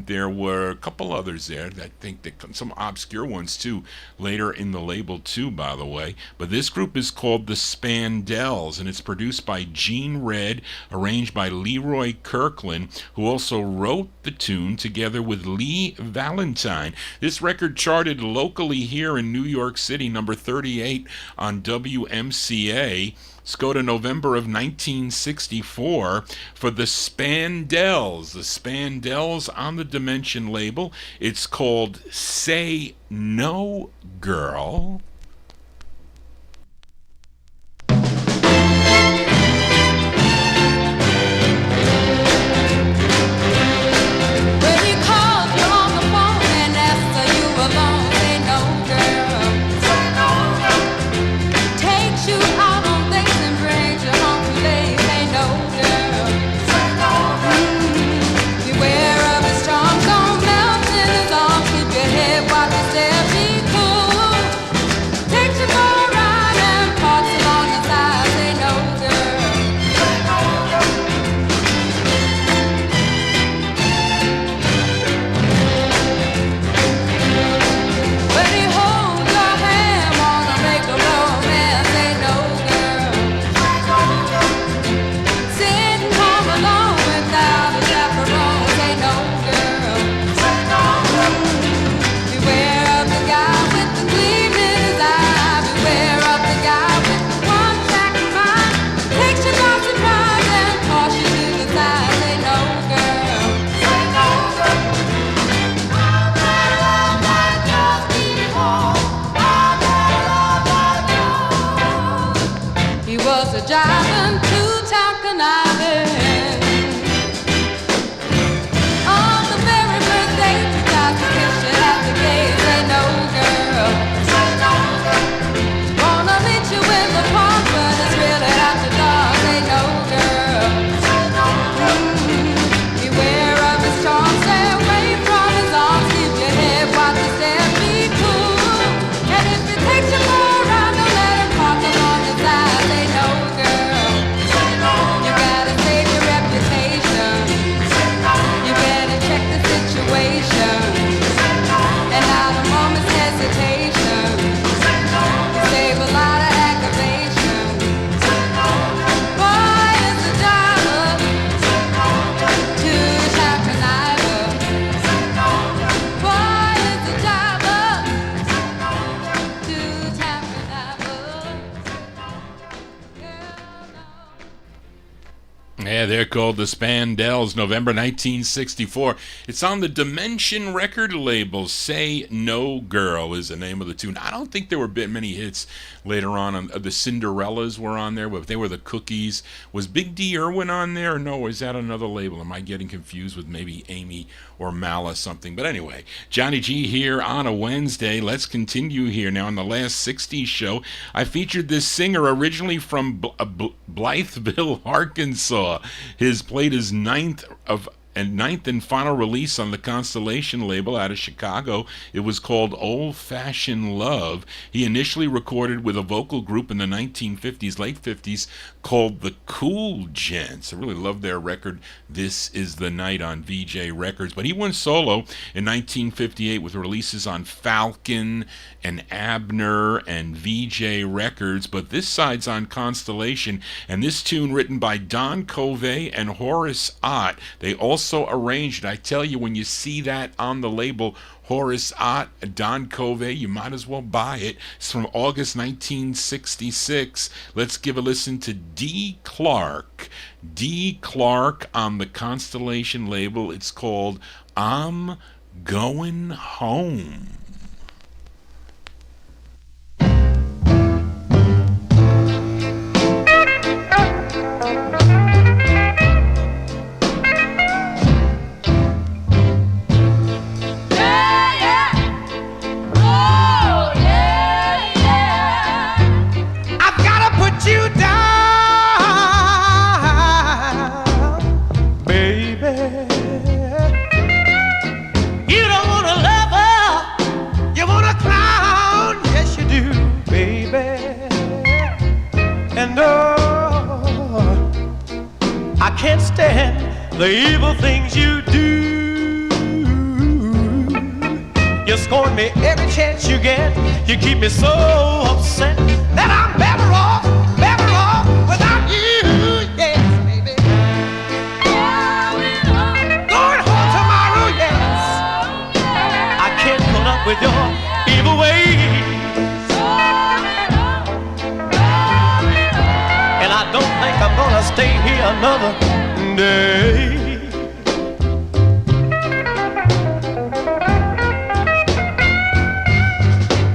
[SPEAKER 1] There were a couple others there. I think that some obscure ones too, later in the label too, by the way. But this group is called the Spandels, and it's produced by Gene Red, arranged by Leroy Kirkland, who also wrote the tune together with Lee Valentine. This record charted locally here in New York City, number 38 on WMCA. Let's go to November of 1964 for the Spandels. The Spandels on the Dimension label. It's called Say No Girl. They're called the Spandels, November 1964. It's on the Dimension record label. Say No Girl is the name of the tune. I don't think there were many hits later on. The Cinderellas were on there, but they were the Cookies. Was Big D Irwin on there? Or no, is that another label? Am I getting confused with maybe Amy or Mala something? But anyway, Johnny G here on a Wednesday. Let's continue here. Now, on the last 60s show, I featured this singer originally from Blytheville, Arkansas. His played his ninth and final release on the Constellation label out of Chicago. It was called Old Fashioned Love. He initially recorded with a vocal group in the 1950s, late 50s, called the Cool Gents. I really love their record, This Is the Night, on VJ Records. But he went solo in 1958 with releases on Falcon and Abner and VJ Records. But this side's on Constellation, and this tune written by Don Covey and Horace Ott. They also also arranged it. I tell you, when you see that on the label, Horace Ott, Don Covey, you might as well buy it. It's from August 1966. Let's give a listen to Dede Clark. Dede Clark on the Constellation label. It's called I'm Going Home.
[SPEAKER 2] I can't stand the evil things you do. You scorn me every chance you get. You keep me so upset that I'm better off without you. Yes, baby. Going home tomorrow, yes. I can't put up with your evil ways. And I don't think I'm gonna stay here another day.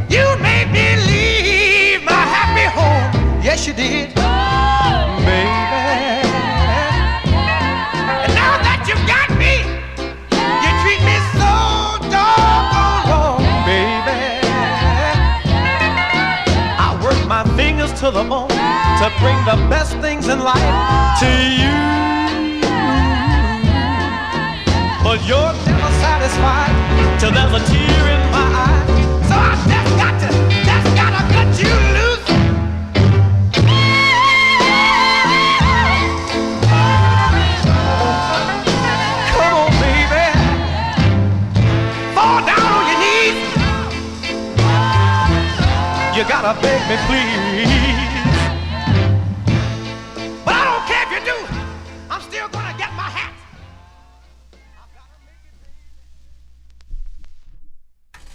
[SPEAKER 2] You made me leave my happy home. Yes, you did, baby. And now that you've got me, you treat me so doggone wrong, baby. I work my fingers to the bone to bring the best things in life to you. But you're never satisfied till there's a tear in my eye. So I just gotta cut you loose. Come on, baby. Fall down on your knees. You gotta beg me, please.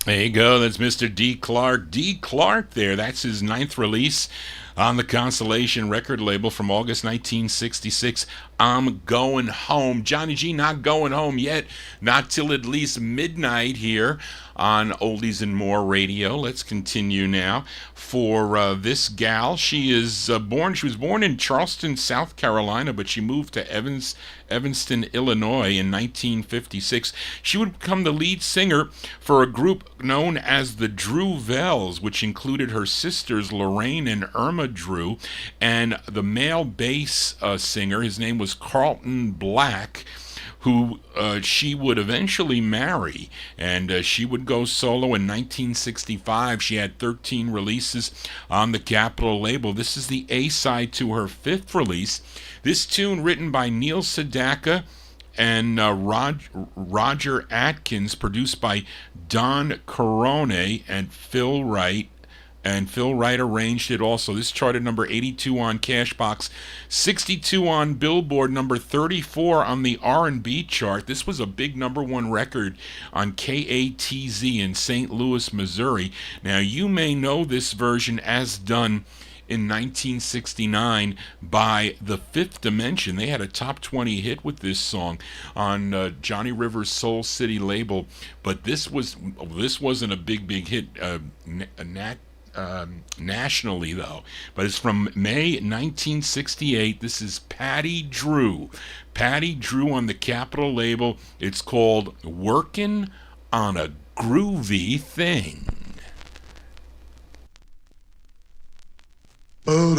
[SPEAKER 1] There you go. That's Mr. Dede Clark. Dede Clark there. That's his 9th release on the Constellation record label from August 1966. I'm Going Home. Johnny G not going home yet. Not till at least midnight here on Oldies and More Radio. Let's continue now. For this gal, she was born in Charleston, South Carolina, but she moved to Evanston, Illinois in 1956. She would become the lead singer for a group known as the Drew Vells, which included her sisters Lorraine and Irma Drew, and the male bass singer, his name was Carlton Black, who she would eventually marry, and she would go solo in 1965. She had 13 releases on the Capitol label. This is the A-side to her 5th release. This tune, written by Neil Sedaka and Roger Atkins, produced by Don Corone and Phil Wright. And Phil Wright arranged it also. This charted number 82 on Cashbox, 62 on Billboard, number 34 on the R&B chart. This was a big #1 record on KATZ in St. Louis, Missouri. Now, you may know this version as done in 1969 by The Fifth Dimension. They had a top 20 hit with this song on Johnny Rivers' Soul City label, but this wasn't a big hit nationally, though. But it's from May 1968. This is Patty Drew. Patty Drew on the Capitol label. It's called Workin' on a Groovy Thing.
[SPEAKER 3] When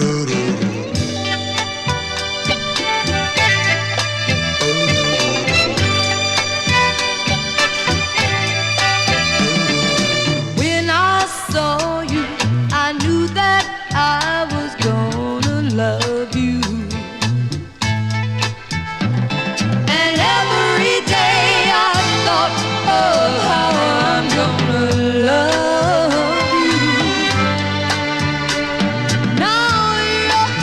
[SPEAKER 3] I saw you, I knew that I was gonna love you. And every day I thought, oh, how I'm gonna love you. Now you're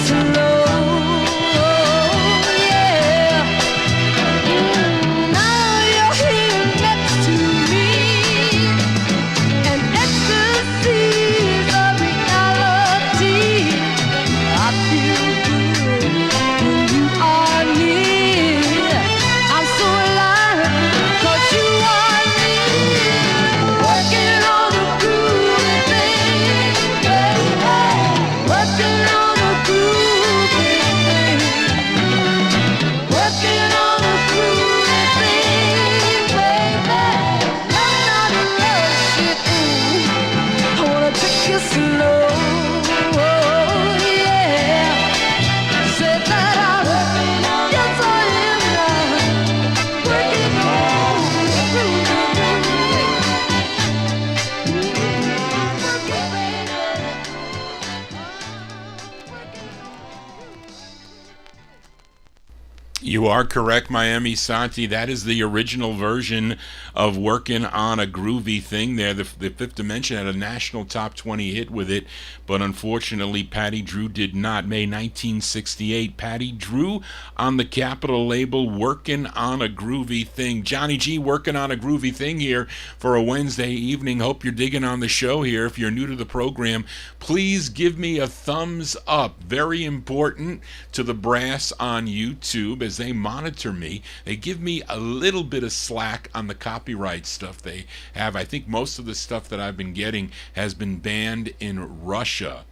[SPEAKER 3] slow. Yeah. Now you're here next to me, and ecstasy is a reality. I feel good when you are near. I'm so alive 'cause you are near. Working on a groovy thing, baby. Working on a groovy thing. Working on a groovy thing, baby. Love not a love shit. I wanna take you slow. Yeah. Said that I'm yes I am now. Working on a groovy thing. Working, baby.
[SPEAKER 1] You are correct, Miami Santi. That is the original version of Working on a Groovy Thing there. The Fifth Dimension had a national top 20 hit with it, but unfortunately Patty Drew did not. May 1968, Patty Drew on the Capitol label, Working on a Groovy Thing. Johnny G working on a groovy thing here for a Wednesday evening. Hope you're digging on the show here. If you're new to the program, please give me a thumbs up. Very important to the brass on YouTube as they monitor me. They give me a little bit of slack on the copyright stuff they have. I think most of the stuff that I've been getting has been banned in Russia.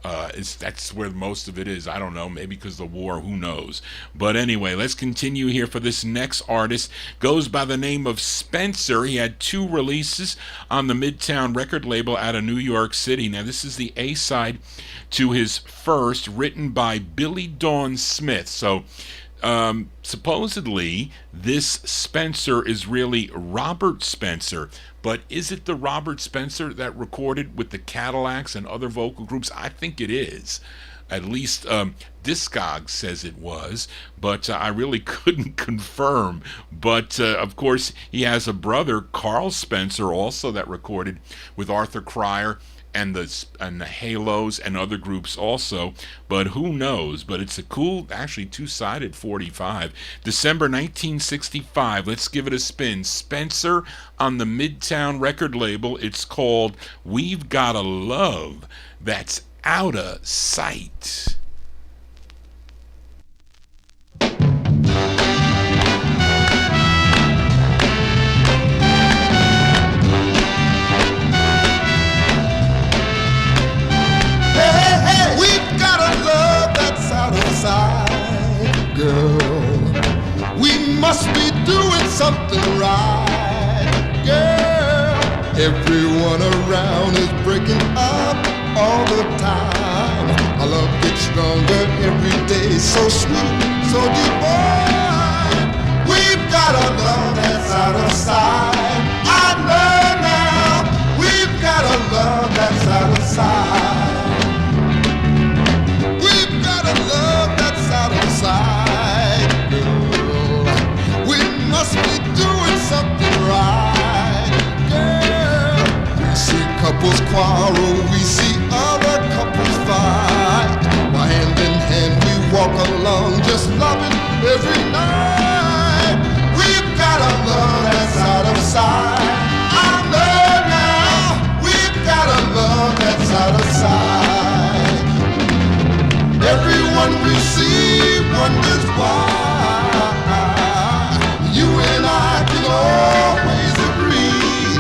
[SPEAKER 1] That's where most of it is. I don't know, maybe because of the war, who knows. But anyway, let's continue here for this next artist. Goes by the name of Spencer. He had 2 releases on the Midtown record label out of New York City. Now, this is the A-side to his first, written by Billy Dawn Smith. So, supposedly, this Spencer is really Robert Spencer. But is it the Robert Spencer that recorded with the Cadillacs and other vocal groups? I think it is. At least Discogs says it was, but I really couldn't confirm. But of course, he has a brother, Carl Spencer, also that recorded with Arthur Cryer and the Halos and other groups also, but who knows? But it's a cool, actually 2-sided 45. December 1965. Let's give it a spin. Spencer on the Midtown record label. It's called We've Got a Love That's Outta Sight.
[SPEAKER 2] Girl, we must be doing something right, girl. Everyone around is breaking up all the time. Our love gets stronger every day, so sweet, so divine. We've got a love that's out of sight. I know now. We've got a love that's out of sight. We've got a love that's out of sight. Must be doing something right, girl. We see couples quarrel, we see other couples fight. While hand in hand we walk along, just loving every night. We've got a love that's out of sight. I know now. We've got a love that's out of sight. Everyone we see wonders why. You and I can always agree.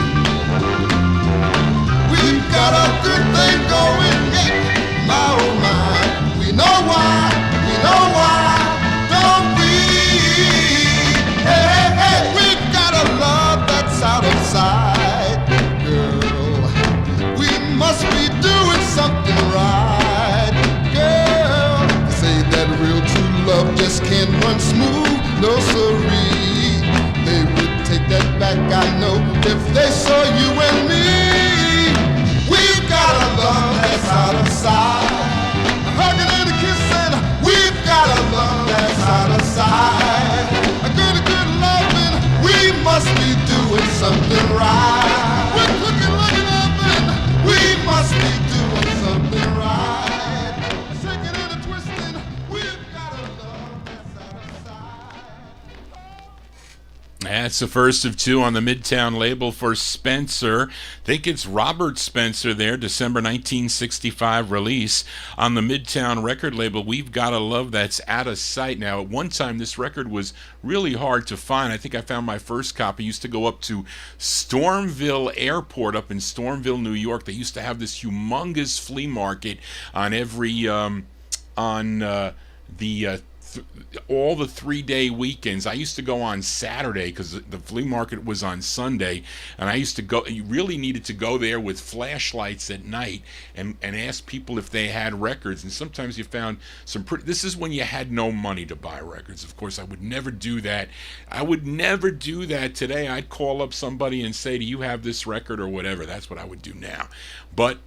[SPEAKER 2] We've got a good thing going, yeah, my oh my. We know why, don't we? Hey, hey, hey, we've got a love that's out of sight, girl. We must be doing something right, girl. They say that real true love just can't run smooth, no siree. They would take that back, I know, if they saw you and me. We've got a love that's out of sight. A hugging and a kissing. We've got a love that's out of sight. A good loving. We must be doing something right. We're cooking, looking up, and we must be doing something right. Shaking and a twisting.
[SPEAKER 1] That's the first of two on the Midtown label for Spencer. I think it's Robert Spencer there, December 1965 release on the Midtown record label. We've Gotta Love That's Out of Sight. Now, at one time, this record was really hard to find. I think I found my first copy. I used to go up to Stormville Airport up in Stormville, New York. They used to have this humongous flea market on every, all the 3-day weekends. I used to go on Saturday because the flea market was on Sunday, and I used to go. You really needed to go there with flashlights at night and ask people if they had records, and sometimes you found some pretty. This is when you had no money to buy records. Of course, I would never do that. I would never do that today. I'd call up somebody and say, do you have this record or whatever? That's what I would do now. But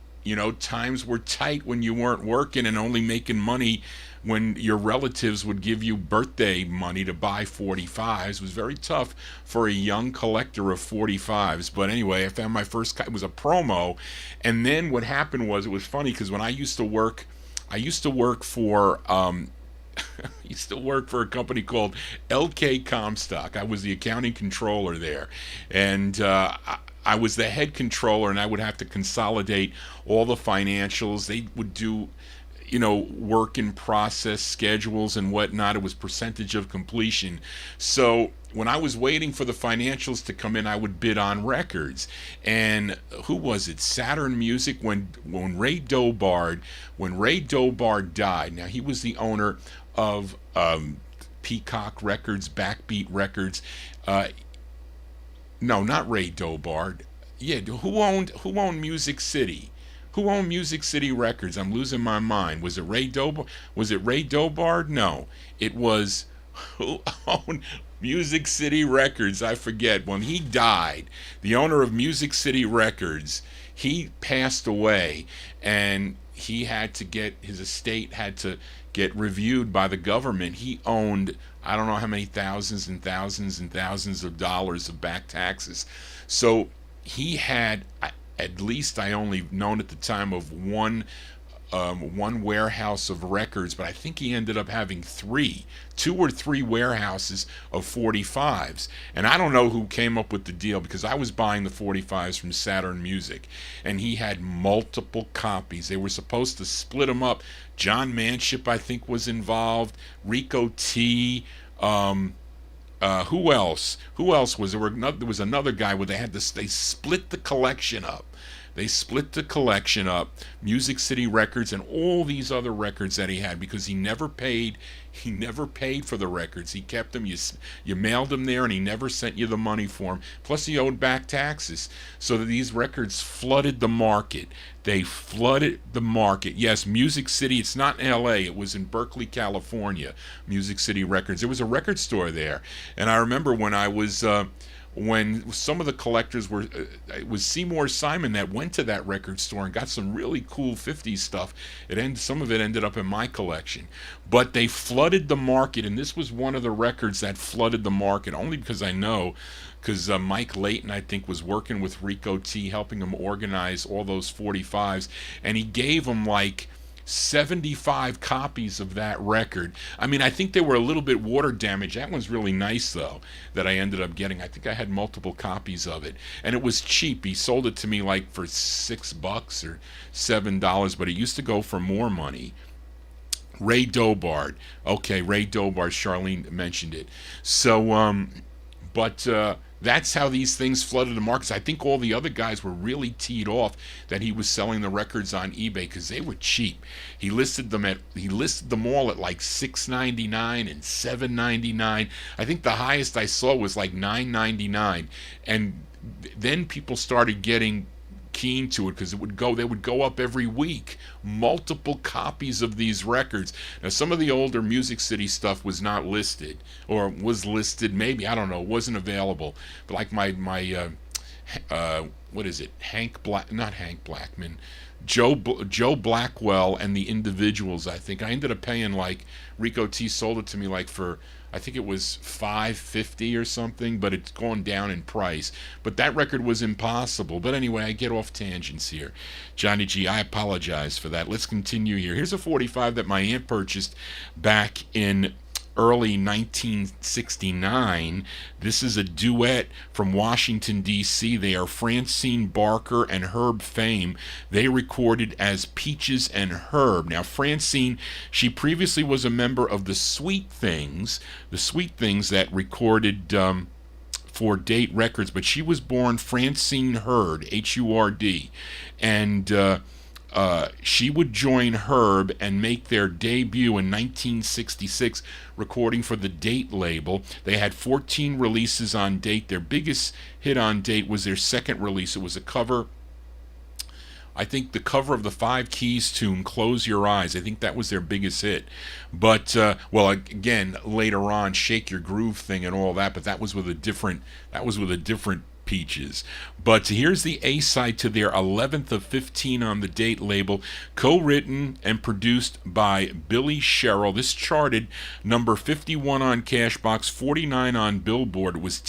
[SPEAKER 1] times were tight when you weren't working and only making money when your relatives would give you birthday money to buy 45s. It was very tough for a young collector of 45s. But anyway, I found my first, it was a promo. And then what happened was, it was funny because when I used to work for, I used to work for a company called LK Comstock. I was the accounting controller there. And, I was the head controller, and I would have to consolidate all the financials. They would do, work in process schedules and whatnot. It was percentage of completion. So when I was waiting for the financials to come in, I would bid on records. And who was it? Saturn Music. When Ray Dobard died. Now, he was the owner of Peacock Records, Backbeat Records. No, not Ray Dobard. Yeah, who owned Music City? Who owned Music City Records? I'm losing my mind. Was it Ray Dobard? No. It was, who owned Music City Records? I forget. When he died, the owner of Music City Records, he passed away, and he had to get, his estate had to get reviewed by the government. He owned, I don't know how many thousands and thousands and thousands of dollars of back taxes. So he had, at least I only known at the time of one warehouse of records, but I think he ended up having two or three warehouses of 45s. And I don't know who came up with the deal, because I was buying the 45s from Saturn Music, and he had multiple copies. They were supposed to split them up. John Manship, I think, was involved. Rico T. Who else? Was there? There was another guy where they split the collection up. Music City Records and all these other records that he had, because he never paid for the records. He kept them. You mailed them there, and he never sent you the money for them. Plus, he owed back taxes. So that these records flooded the market. They flooded the market. Yes, Music City. It's not in L.A. It was in Berkeley, California. Music City Records. There was a record store there, and I remember when I was. When some of the collectors were, it was Seymour Simon that went to that record store and got some really cool 50s stuff. Some of it ended up in my collection. But they flooded the market, and this was one of the records that flooded the market, only because I know, because Mike Layton, I think, was working with Rico T, helping him organize all those 45s, and he gave him like 75 copies of that record. I mean, I think they were a little bit water damaged. That one's really nice, though, that I ended up getting. I think I had multiple copies of it, and it was cheap. He sold it to me like for $6 or $7, but it used to go for more money. Ray Dobard. Okay, Ray Dobard. Charlene mentioned it. So, that's how these things flooded the markets. I think all the other guys were really teed off that he was selling the records on eBay, because they were cheap. He listed them all at like $6.99 and $7.99. I think the highest I saw was like $9.99, and then people started getting keen to it, because they would go up every week. Multiple copies of these records. Now, some of the older Music City stuff was not listed, or was listed maybe, I don't know, wasn't available. But like my what is it? Not Hank Blackman. Joe Blackwell and the Individuals, I think. I ended up paying, like, Rico T sold it to me like for, I think it was $5.50 or something, but it's gone down in price. But that record was impossible. But anyway, I get off tangents here. Johnny G, I apologize for that. Let's continue here. Here's a 45 that my aunt purchased back in early 1969. This is a duet from Washington, D.C. They are Francine Barker and Herb Fame. They recorded as Peaches and Herb. Now, Francine, she previously was a member of the Sweet Things that recorded for Date Records, but she was born Francine Hurd, H-U-R-D, and she would join Herb and make their debut in 1966, recording for the Date label. They had 14 releases on Date. Their biggest hit on Date was their second release. It was a cover, I think the cover of the Five Keys tune, Close Your Eyes. I think that was their biggest hit. But, well, again, later on, Shake Your Groove thing and all that, but that was with a different Peaches. But here's the A-side to their 11th of 15 on the Date label, co-written and produced by Billy Sherrill. This charted number 51 on Cashbox, 49 on Billboard. It was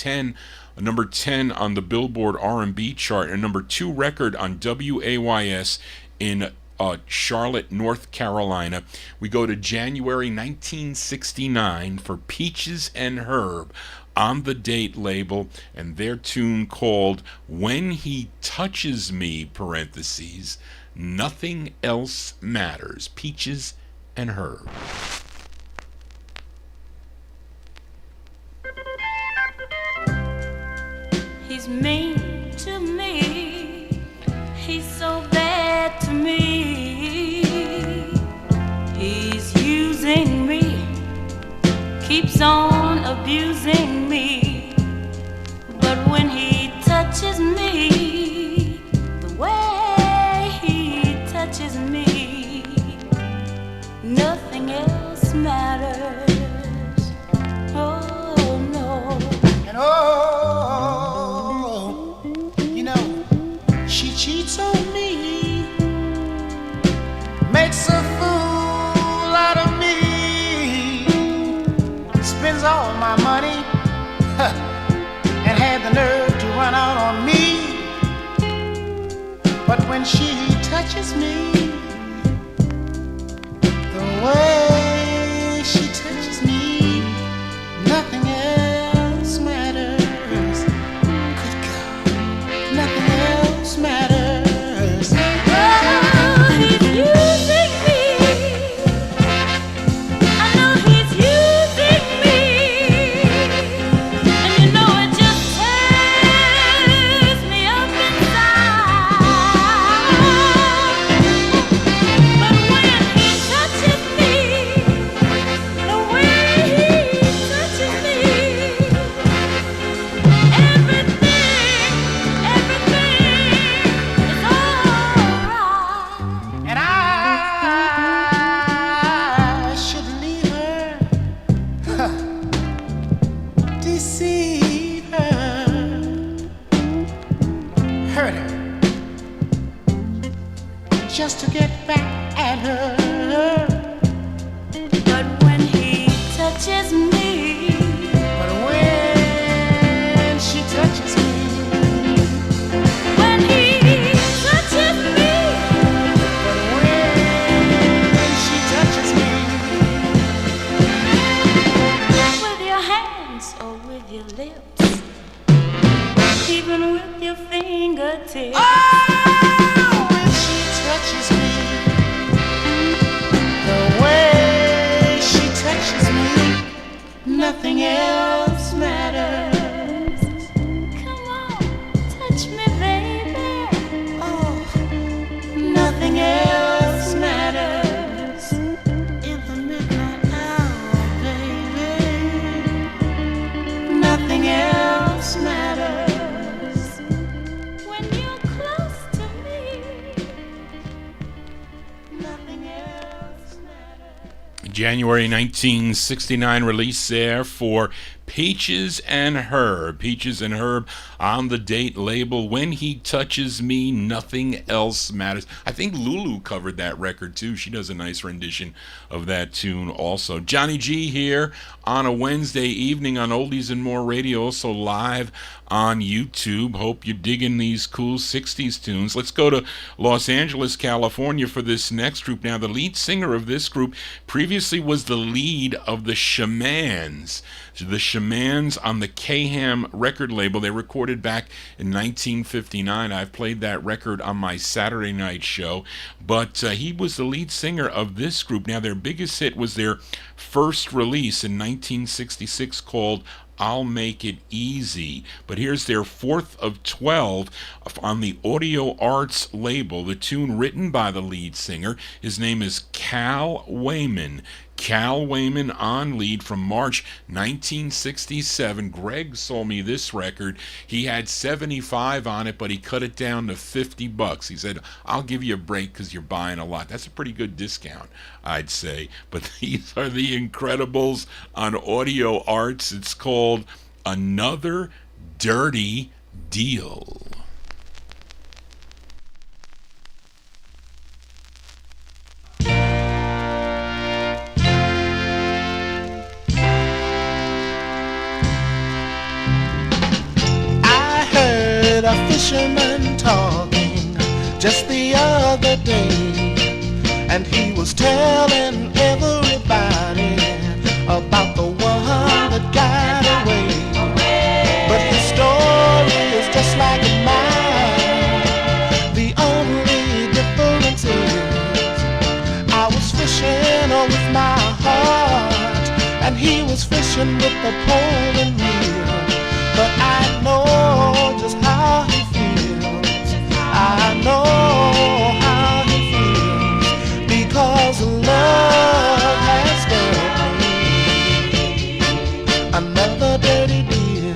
[SPEAKER 1] number 10 on the Billboard R&B chart, and number 2 record on WAYS in Charlotte, North Carolina. We go to January 1969 for Peaches and Herb on the Date label, and their tune called When He Touches Me, parentheses, Nothing Else Matters. Peaches and Herb.
[SPEAKER 4] He's mean to me, he's so bad to me, he's using me, keeps on abusing me, but when he touches me, the way he touches me, nothing else matters. Oh no.
[SPEAKER 2] And she cheats on me, makes a fool out of me, spends all my money, and had the nerve to run out on me. But when she touches me, the way she touches me, nothing else matters. Good God, nothing else matters.
[SPEAKER 4] Oh, he's using me. I know he's using me. And you know it just tears me up inside. But when he touches me, the way he touches me, everything is alright.
[SPEAKER 2] And I should leave her, deceive her, hurt her, just to get back at her.
[SPEAKER 4] But when he touches me,
[SPEAKER 2] But when she touches me,
[SPEAKER 4] when he touches me,
[SPEAKER 2] but when she touches me,
[SPEAKER 4] with your hands or with your lips, even with your fingertips,
[SPEAKER 2] oh, when she touches me, the way she touches me, nothing else matters.
[SPEAKER 4] come on, touch me, baby.
[SPEAKER 2] Oh, nothing else matters. In the midnight hour, baby, nothing else matters.
[SPEAKER 4] When you're close to me,
[SPEAKER 2] Nothing else matters.
[SPEAKER 1] January 1969 release there for Peaches and Herb. Peaches and Herb on the Date label. When He Touches Me, Nothing Else Matters. I think Lulu covered that record too. She does a nice rendition of that tune also. Johnny G here on a Wednesday evening on Oldies and More Radio, also live on YouTube. Hope you're digging these cool 60s tunes. Let's go to Los Angeles, California for this next group. Now, the lead singer of this group previously was the lead of the Shamans. The Shamans on the K-Ham record label. They recorded back in 1959. I've played that record on my Saturday night show. But he was the lead singer of this group. Now, their biggest hit was their first release in 1966 called I'll Make It Easy. But here's their fourth of 12 on the Audio Arts label. The tune written by the lead singer. His name is Cal Wayman. Cal Wayman on lead from March 1967. Greg sold me this record. He had 75 on it, but he cut it down to $50. He said, I'll give you a break because you're buying a lot. That's a pretty good discount, I'd say. But these are the Incredibles on Audio Arts. It's called Another Dirty Deal.
[SPEAKER 2] A fisherman talking just the other day, and he was telling everybody about the one that got away. But his story is just like mine. The only difference is I was fishing with my heart, and he was fishing with the pole and reel. But I know just how he feels. I know how he feels, because love has done me another dirty deal.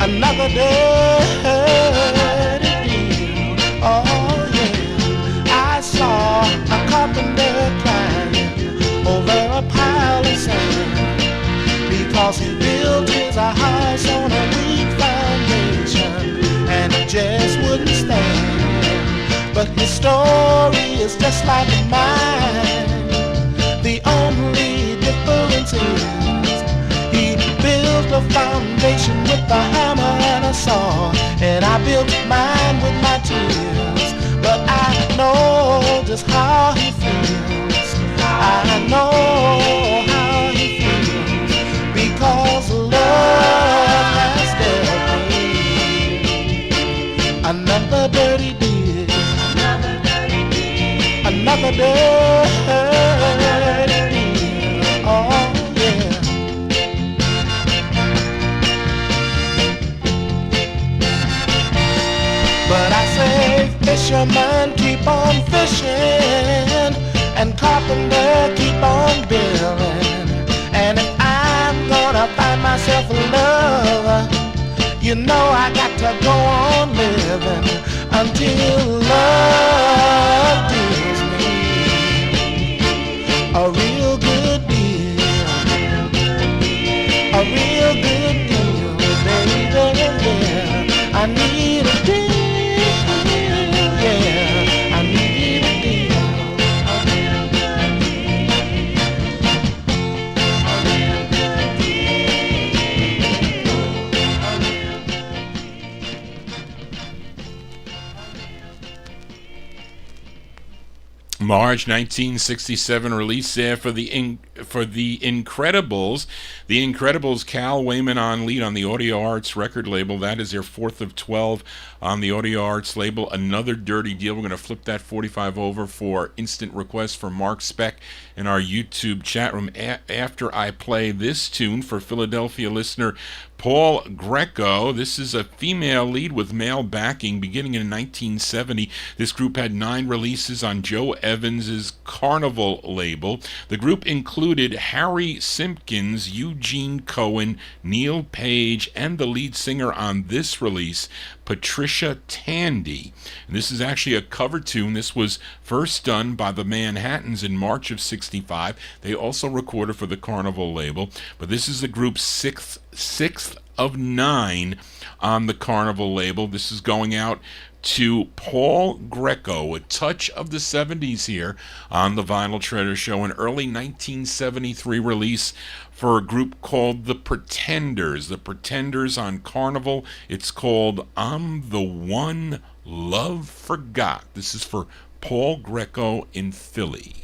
[SPEAKER 2] Another dirty deal. Oh yeah. I saw a carpenter climbing over a pile of sand, because he built his house on a weak foundation, and it just wouldn't stand. But his story is just like mine. The only difference is he built a foundation with a hammer and a saw, and I built mine with my tears. But I know just how he feels. I know how he feels, because love has dealt me another dirty deal. Another dirty deal. Oh yeah. But I say, fisherman, keep on fishing, and carpenter, keep on building. And if I'm gonna find myself a lover, you know I got to go on living until love deals me a real good deal. A real good deal, baby, yeah. I need a deal, yeah. I need a deal.
[SPEAKER 1] March 1967 release there for the Incredibles. The Incredibles, Cal Wayman on lead on the Audio Arts record label. That is their fourth of 12 on the Audio Arts label. Another dirty deal. We're going to flip that 45 over for instant requests from Mark Speck in our YouTube chat room after I play this tune for Philadelphia listener Paul Greco. This is a female lead with male backing beginning in 1970. This group had 9 releases on Joe Evans's Carnival label. The group included Harry Simpkins, Eugene Cohen, Neil Page, and the lead singer on this release, Patricia Tandy. And this is actually a cover tune. This was first done by the Manhattans in March of '65. They also recorded for the Carnival label, but this is the group's sixth of 9 on the Carnival label. This is going out to Paul Greco, a touch of the 70s here on the Vinyl Treasure Show, an early 1973 release for a group called The Pretenders. The Pretenders on Carnival. It's called I'm the One Love Forgot. This is for Paul Greco in Philly.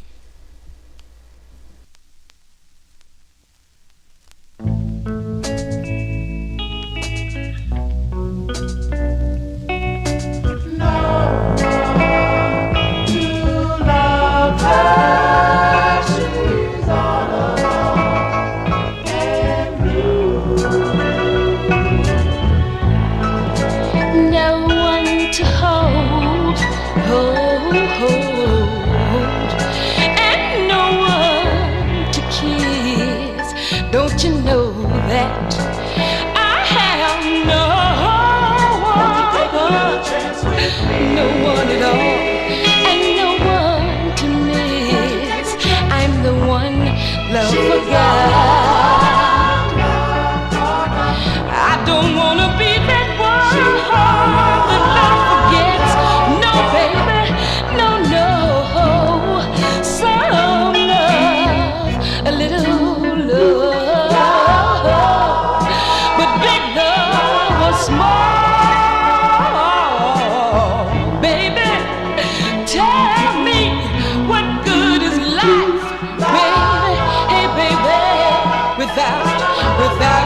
[SPEAKER 4] Don't you know that I have no one at all, and no one to miss? I'm the one love forgot. I don't wanna be that one that love forgets. No, baby, no, no. Some love, a little love, but big love was small. Baby, tell me what good is life, baby? Hey, baby, without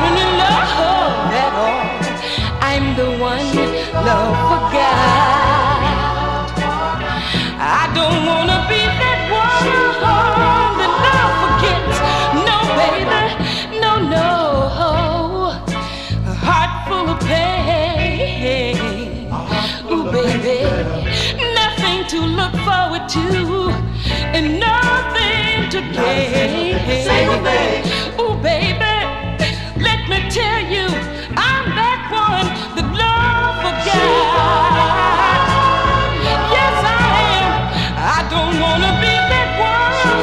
[SPEAKER 4] any love at all. I'm the one love forgot. I don't wanna be that one that love forgets. No, baby, no, no. A heart full of pain. Ooh, baby, nothing to look forward to and nothing to gain. Ooh, baby, let me tell you, I'm that one that love forgot. Yes, I am. I don't wanna be that one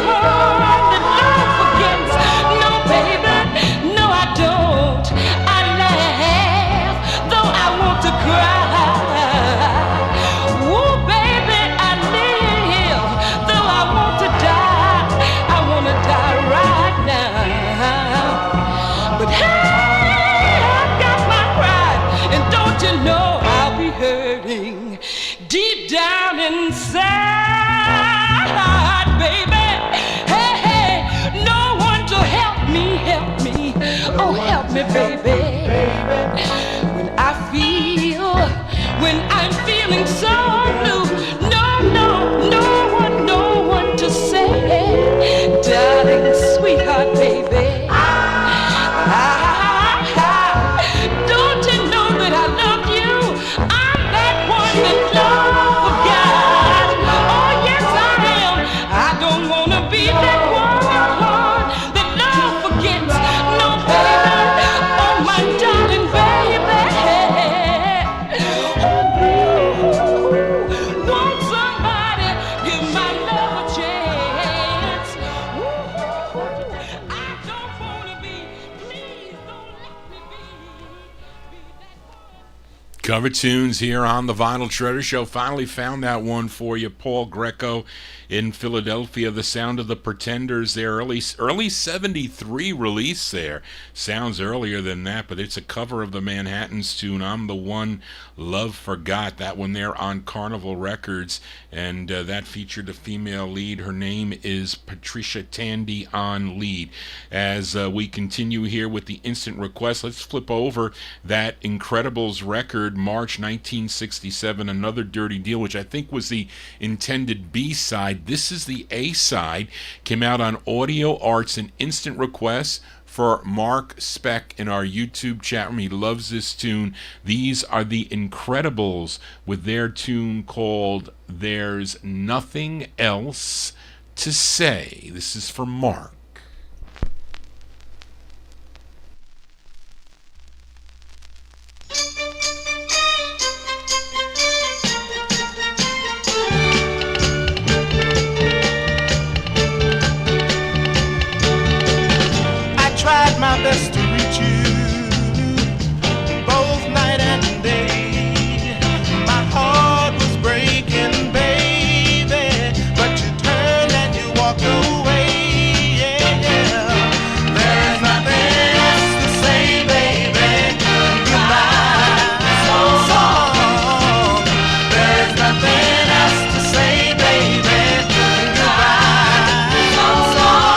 [SPEAKER 4] that love forgets. No, baby, no, I don't. I laugh, though I want to cry. Ooh, baby, I live, though I want to die. I wanna die right now. But hey, I've got my pride, and don't you know I'll be hurting deep down inside, baby. Hey, hey, no one to help me. Oh, help me, baby. When I'm feeling so blue, no one to say, darling, sweetheart, baby. Don't you know that I love you? I'm that one that love forgot. Oh, yes, I am. I don't wanna be that one that love forgets. No, baby, oh, my darling baby. Ooh, want somebody give my love a chance. Ooh, I don't wanna be, please don't let me be that one.
[SPEAKER 1] Cover tunes here on the Vinyl Treasure Show. Finally found that one for you. Paul Greco in Philadelphia. The sound of the Pretenders, their early 73 release there. Sounds earlier than that, but it's a cover of the Manhattans tune, I'm the One Love Forgot. That one there on Carnival Records, and that featured a female lead. Her name is Patricia Tandy on lead. As we continue here with the instant request, let's flip over that Incredibles record, March 1967, Another Dirty Deal, which I think was the intended B-side. This is the A-side. Came out on Audio Arts and Instant Requests for Mark Speck in our YouTube chat room. He loves this tune. These are the Incredibles with their tune called There's Nothing Else to Say. This is for Mark.
[SPEAKER 2] My best to reach you both night and day. My heart was breaking, baby, but you turned and you walked away. Yeah. There's nothing else to say, baby. Goodbye, so long. There's nothing else to say, baby. Goodbye, so long.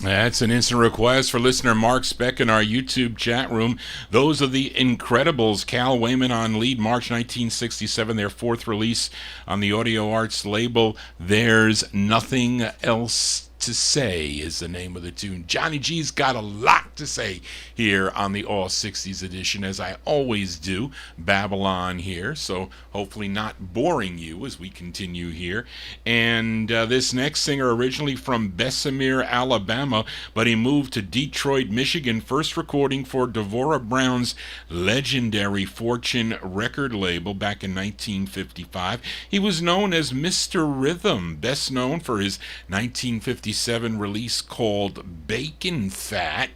[SPEAKER 1] That's an instant request for listener Mark Speck in our YouTube chat room. Those are the Incredibles. Cal Wayman on lead, March 1967, their fourth release on the Audio Arts label. There's Nothing Else to Say is the name of the tune. Johnny G's got a lot to say here on the All 60s edition, as I always do. Babylon here, so hopefully not boring you as we continue here. And this next singer, originally from Bessemer, Alabama, but he moved to Detroit, Michigan, first recording for Devorah Brown's legendary Fortune record label back in 1955. He was known as Mr. Rhythm, best known for his 1957 release called Bacon Fat.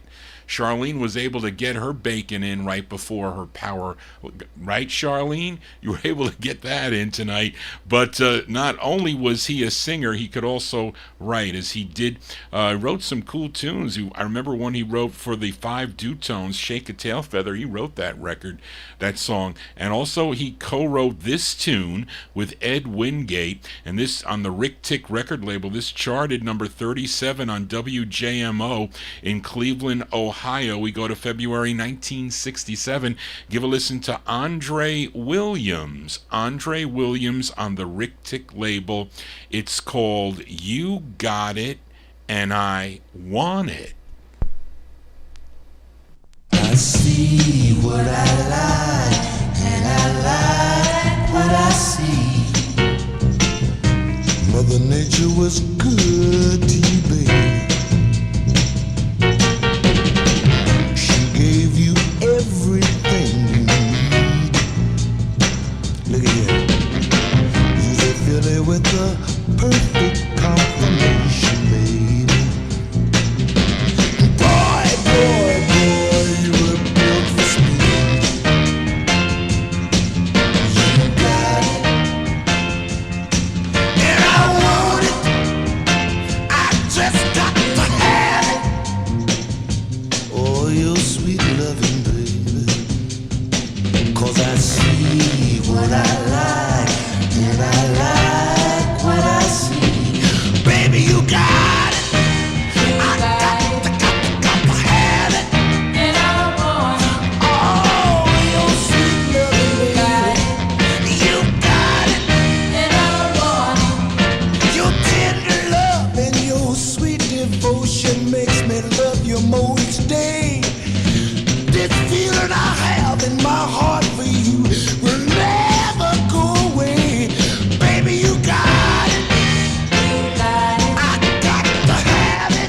[SPEAKER 1] Charlene was able to get her bacon in right before her power. Right, Charlene? You were able to get that in tonight. But not only was he a singer, he could also write, as he did. Wrote some cool tunes. I remember one he wrote for the Five Dutones, Shake a Tail Feather. He wrote that record, that song. And also he co-wrote this tune with Ed Wingate. And this, on the Rick Tick record label, this charted number 37 on WJMO in Cleveland, Ohio. We go to February 1967. Give a listen to Andre Williams. Andre Williams on the Rick Tick label. It's called You Got It and I Want It.
[SPEAKER 2] I see what I like and I like what I see. Mother Nature was good to you, baby. Gave you everything you need. Look at here. You should fill it with the perfect confirmation, baby. Boy, boy, boy, you were built for speed. devotion makes me love you more each day. This feeling I have in my heart for you will never go away. Baby, you got it. You got it. I got to have it.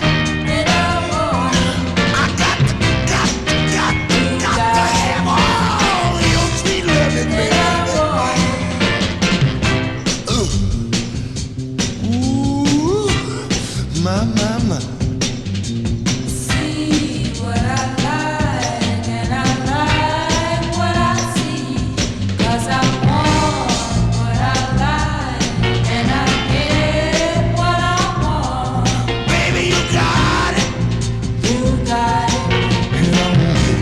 [SPEAKER 2] And I want it. I got to have all your sweet loving, baby. Ooh, my, my, my.
[SPEAKER 3] See what I like, and I like what I see. 'Cause I want what I like, and I get what I want.
[SPEAKER 2] Baby, you got it.
[SPEAKER 3] You got it,
[SPEAKER 2] And I want it.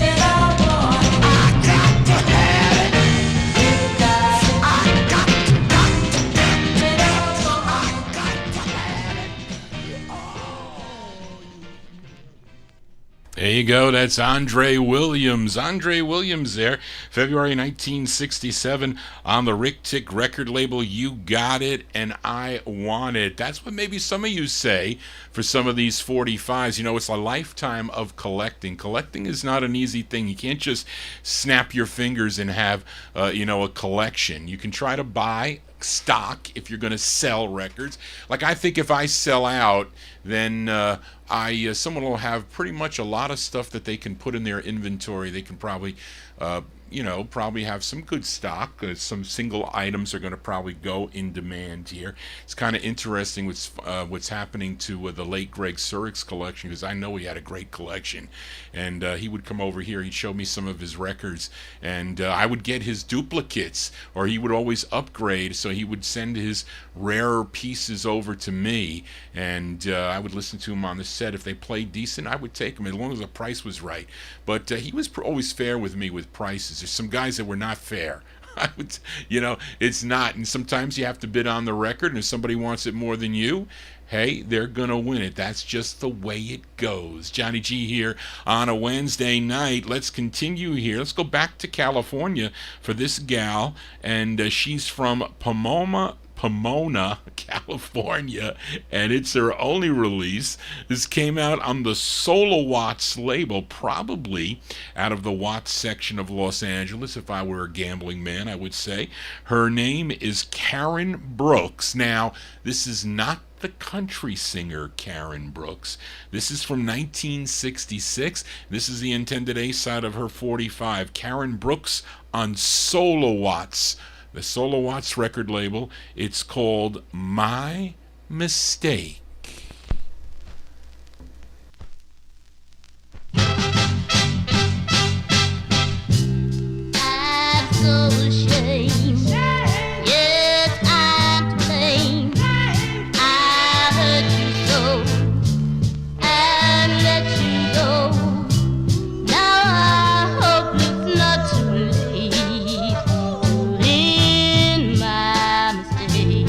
[SPEAKER 3] and I want it.
[SPEAKER 2] I got to have it.
[SPEAKER 3] You got it,
[SPEAKER 2] I got to
[SPEAKER 3] and I want it.
[SPEAKER 1] There you go. That's Andre Williams. Andre Williams there, February 1967 on the Rick Tick record label. You got it, and I want it. That's what maybe some of you say for some of these 45s. You know, it's a lifetime of collecting. Collecting is not an easy thing. You can't just snap your fingers and have, a collection. You can try to buy stock if you're going to sell records. Like, I think if I sell out, then someone will have pretty much a lot of stuff that they can put in their inventory. They can probably probably have some good stock. Some single items are going to probably go in demand here. It's kind of interesting what's happening to the late Greg Surik's collection, because I know he had a great collection, and he would come over here. He'd show me some of his records, and I would get his duplicates, or he would always upgrade, so he would send his rarer pieces over to me, and I would listen to him on the set. If they played decent, I would take them as long as the price was right. But he was always fair with me with prices. There's some guys that were not fair. I would, it's not. And sometimes you have to bid on the record, and if somebody wants it more than you, hey, they're going to win it. That's just the way it goes. Johnny G here on a Wednesday night. Let's continue here. Let's go back to California for this gal, and she's from Pomona, California, and it's her only release. This came out on the Solo Watts label, probably out of the Watts section of Los Angeles. If I were a gambling man, I would say. Her name is Karen Brooks. Now, this is not the country singer Karen Brooks. This is from 1966. This is the intended A-side of her 45. Karen Brooks on Solo Watts, the Solo Watts record label. It's called My Mistake.
[SPEAKER 5] I'm so ashamed. Yes, I'm to blame. I hurt you so and let you go. Now I hope it's not too late. In my mistake.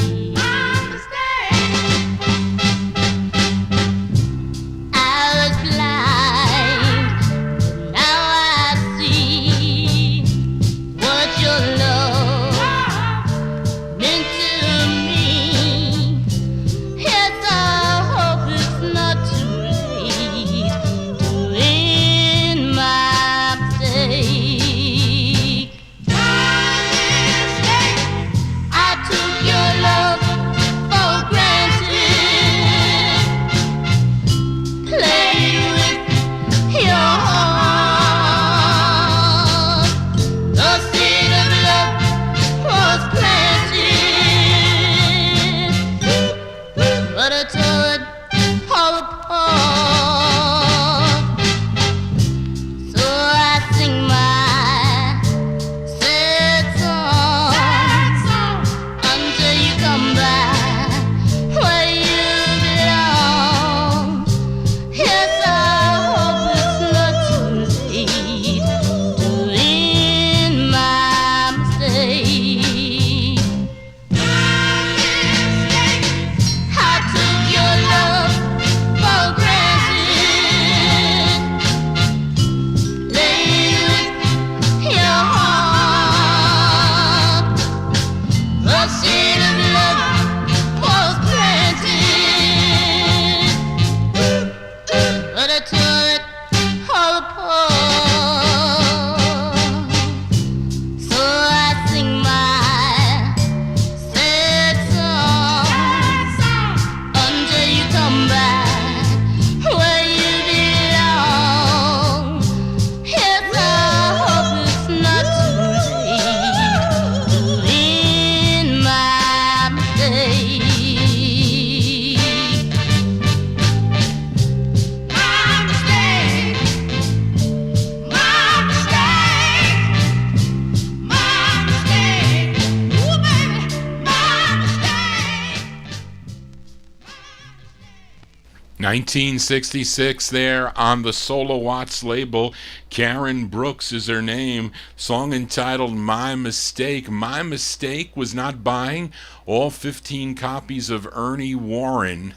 [SPEAKER 1] 1966 there on the Solo Watts label. Karen Brooks is her name. Song entitled My Mistake. My mistake was not buying all 15 copies of Ernie Warren.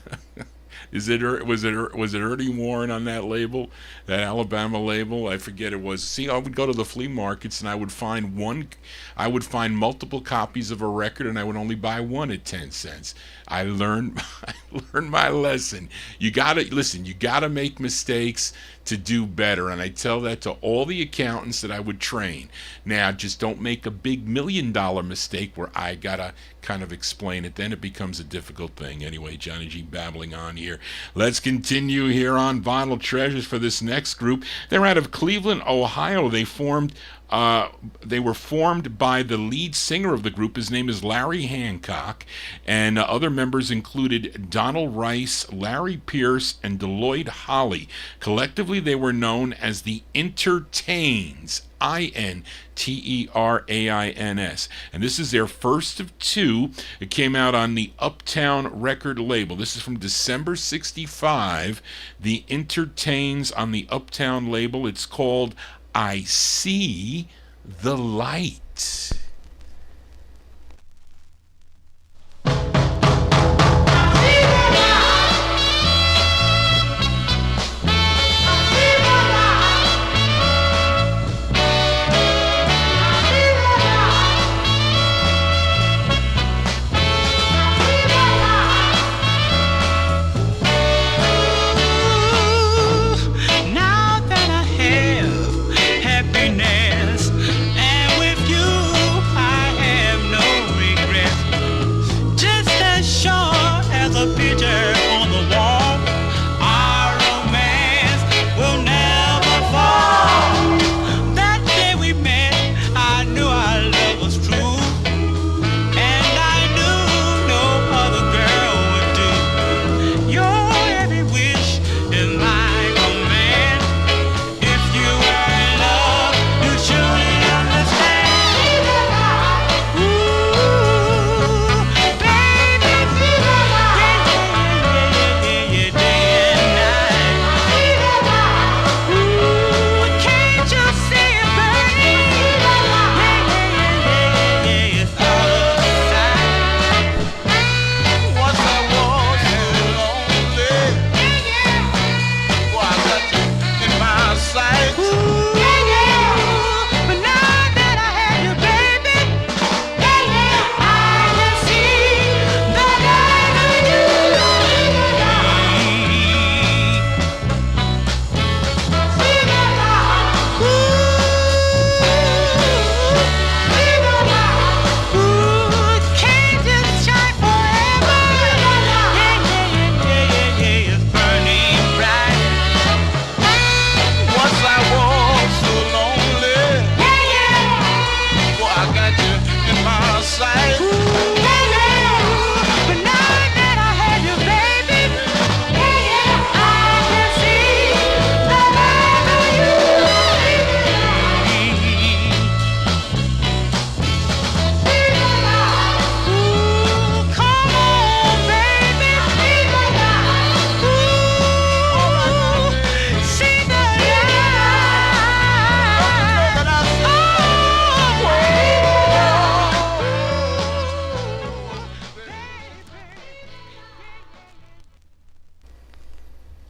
[SPEAKER 1] Was it Ernie Warren on that label, that Alabama label? I forget it was. See, I would go to the flea markets and I would find multiple copies of a record, and I would only buy one at 10 cents. I learned my lesson. You gotta listen. You gotta make mistakes to do better, and I tell that to all the accountants that I would train. Now, just don't make a big $1 million mistake where I gotta kind of explain it. Then it becomes a difficult thing. Anyway, Johnny G babbling on here. Let's continue here on Vinyl Treasures for this next group. They're out of Cleveland, Ohio. They were formed by the lead singer of the group. His name is Larry Hancock, and other members included Donald Rice, Larry Pierce, and Deloitte Holly. Collectively, they were known as the Intertains, Interains, and this is their first of two. It came out on the Uptown record label. This is from December 65. The Intertains on the Uptown label. It's called I See the Light.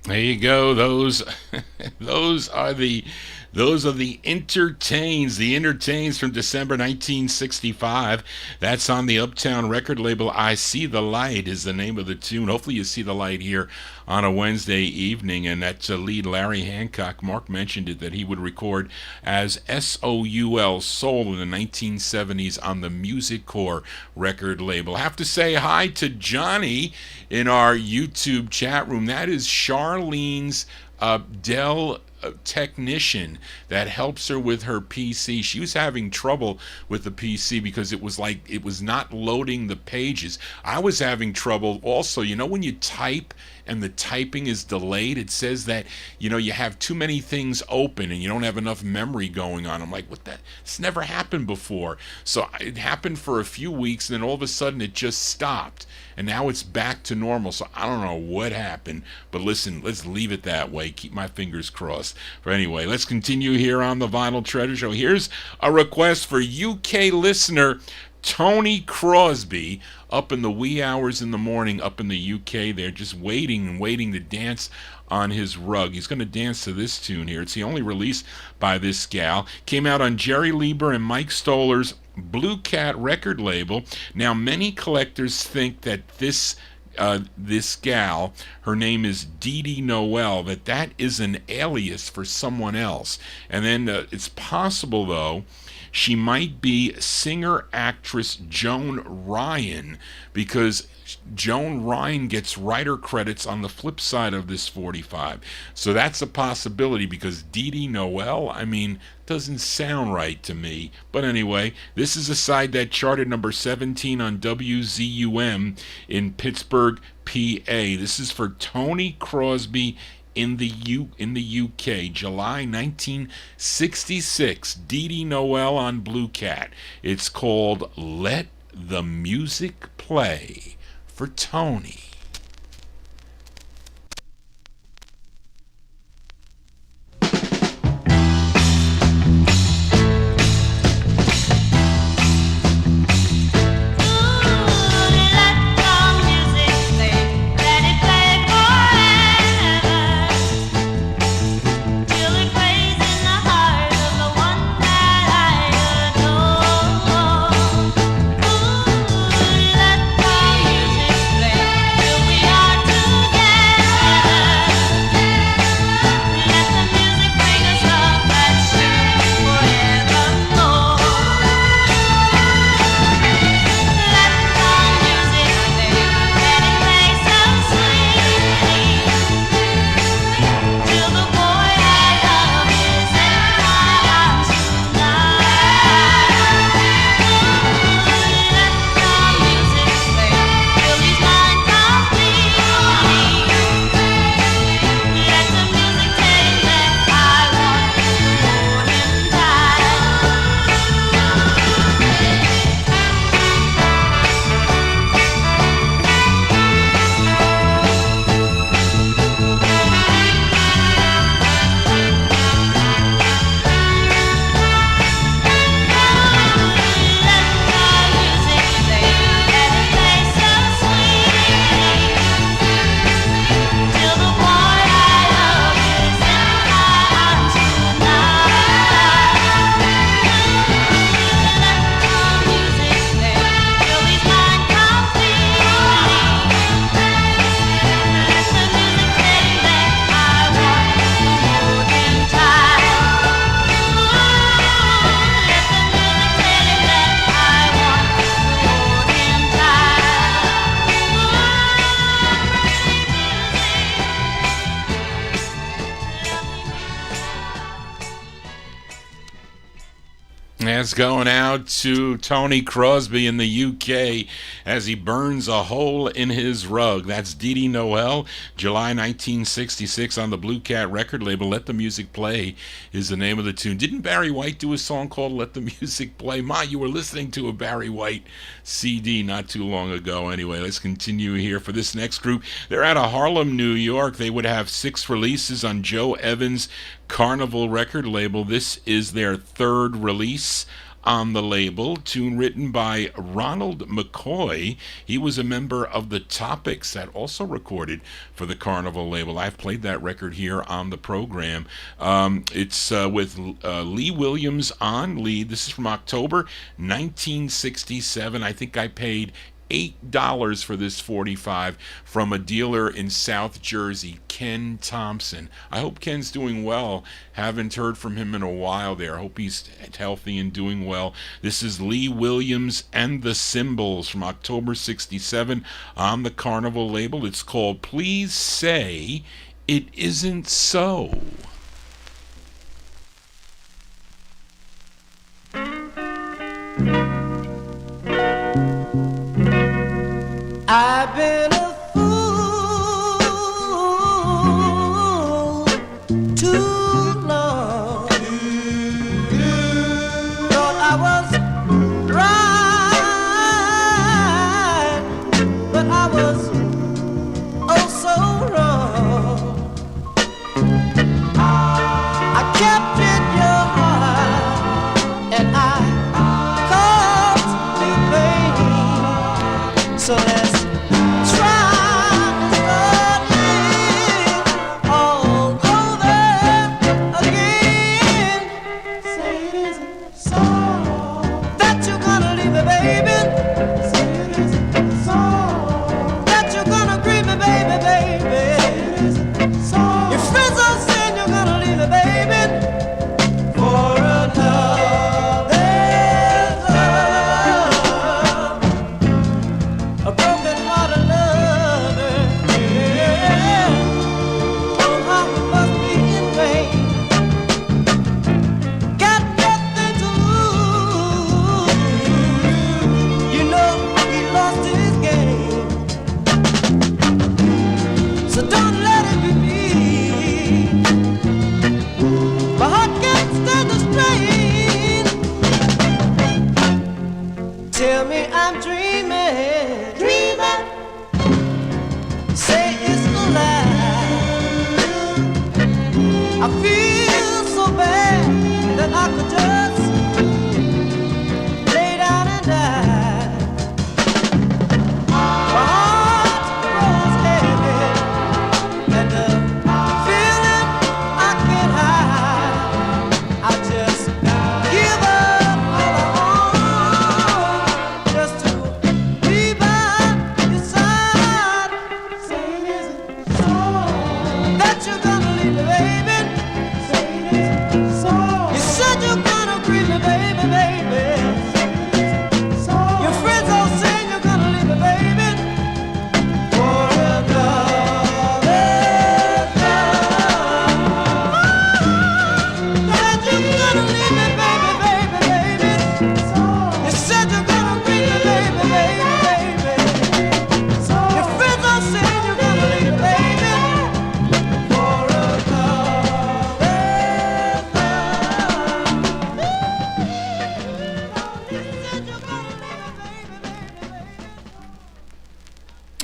[SPEAKER 1] There you go. Those are the Intertains. The Intertains from December 1965. That's on the Uptown record label. I See the Light is the name of the tune. Hopefully you see the light here on a Wednesday evening. And that's lead Larry Hancock. Mark mentioned it, that he would record as SOUL, Soul, in the 1970s on the Music Core record label. I have to say hi to Johnny in our YouTube chat room. That is Charlene's Dell technician that helps her with her PC. She was having trouble with the PC because it was not loading the pages. I was having trouble also. You know when you type and the typing is delayed. It says that, you have too many things open and you don't have enough memory going on. I'm like, what the? It's never happened before. So it happened for a few weeks, and then all of a sudden it just stopped. And now it's back to normal. So I don't know what happened. But listen, let's leave it that way. Keep my fingers crossed. But anyway, let's continue here on the Vinyl Treasure Show. Here's a request for UK listener Tony Crosby, up in the wee hours in the morning, up in the UK. They're just waiting to dance on his rug. He's going to dance to this tune here. It's the only release by this gal. Came out on Jerry Lieber and Mike Stoller's Blue Cat record label. Now, many collectors think that this gal, her name is Dede Noel, that is an alias for someone else. And then it's possible, though, she might be singer-actress Joan Ryan, because Joan Ryan gets writer credits on the flip side of this 45. So that's a possibility, because Dede Noel, doesn't sound right to me. But anyway, this is a side that charted number 17 on WZUM in Pittsburgh, PA. This is for Tony Crosby in the UK, July 1966. Dede Noel on Blue Cat. It's called Let the Music Play for Tony. That's going out to Tony Crosby in the UK as he burns a hole in his rug. That's Dede Noel, July 1966 on the Blue Cat record label. Let the Music Play is the name of the tune. Didn't Barry White do a song called Let the Music Play? Ma, you were listening to a Barry White CD not too long ago. Anyway, let's continue here for this next group. They're out of Harlem, New York. They would have 6 releases on Joe Evans' Carnival record label. This is their 3rd release on the label. Tune written by Ronald McCoy. He was a member of the Topics that also recorded for the Carnival label. I've played that record here on the program. It's with Lee Williams on lead. This is from October 1967. I think I paid $8 for this 45 from a dealer in South Jersey, Ken Thompson. I hope Ken's doing well. Haven't heard from him in a while there. I hope he's healthy and doing well. This is Lee Williams and the Symbols from October 67 on the Carnival label. It's called Please Say It Isn't So.
[SPEAKER 2] I've been a fool feel so bad that I could just lay down and die. My heart grows heavy and the feeling I can't hide. I just give up all I want just to be by your side. Saying is it so that you're gonna leave me, baby? Saying is it so? You said you're gonna grieve me, baby, baby. Your friends all saying you're gonna leave me, baby. For another said you're gonna leave me, baby, baby, baby. You said you're gonna grieve me, baby, baby, baby. Your friends all saying you're gonna leave me, baby. For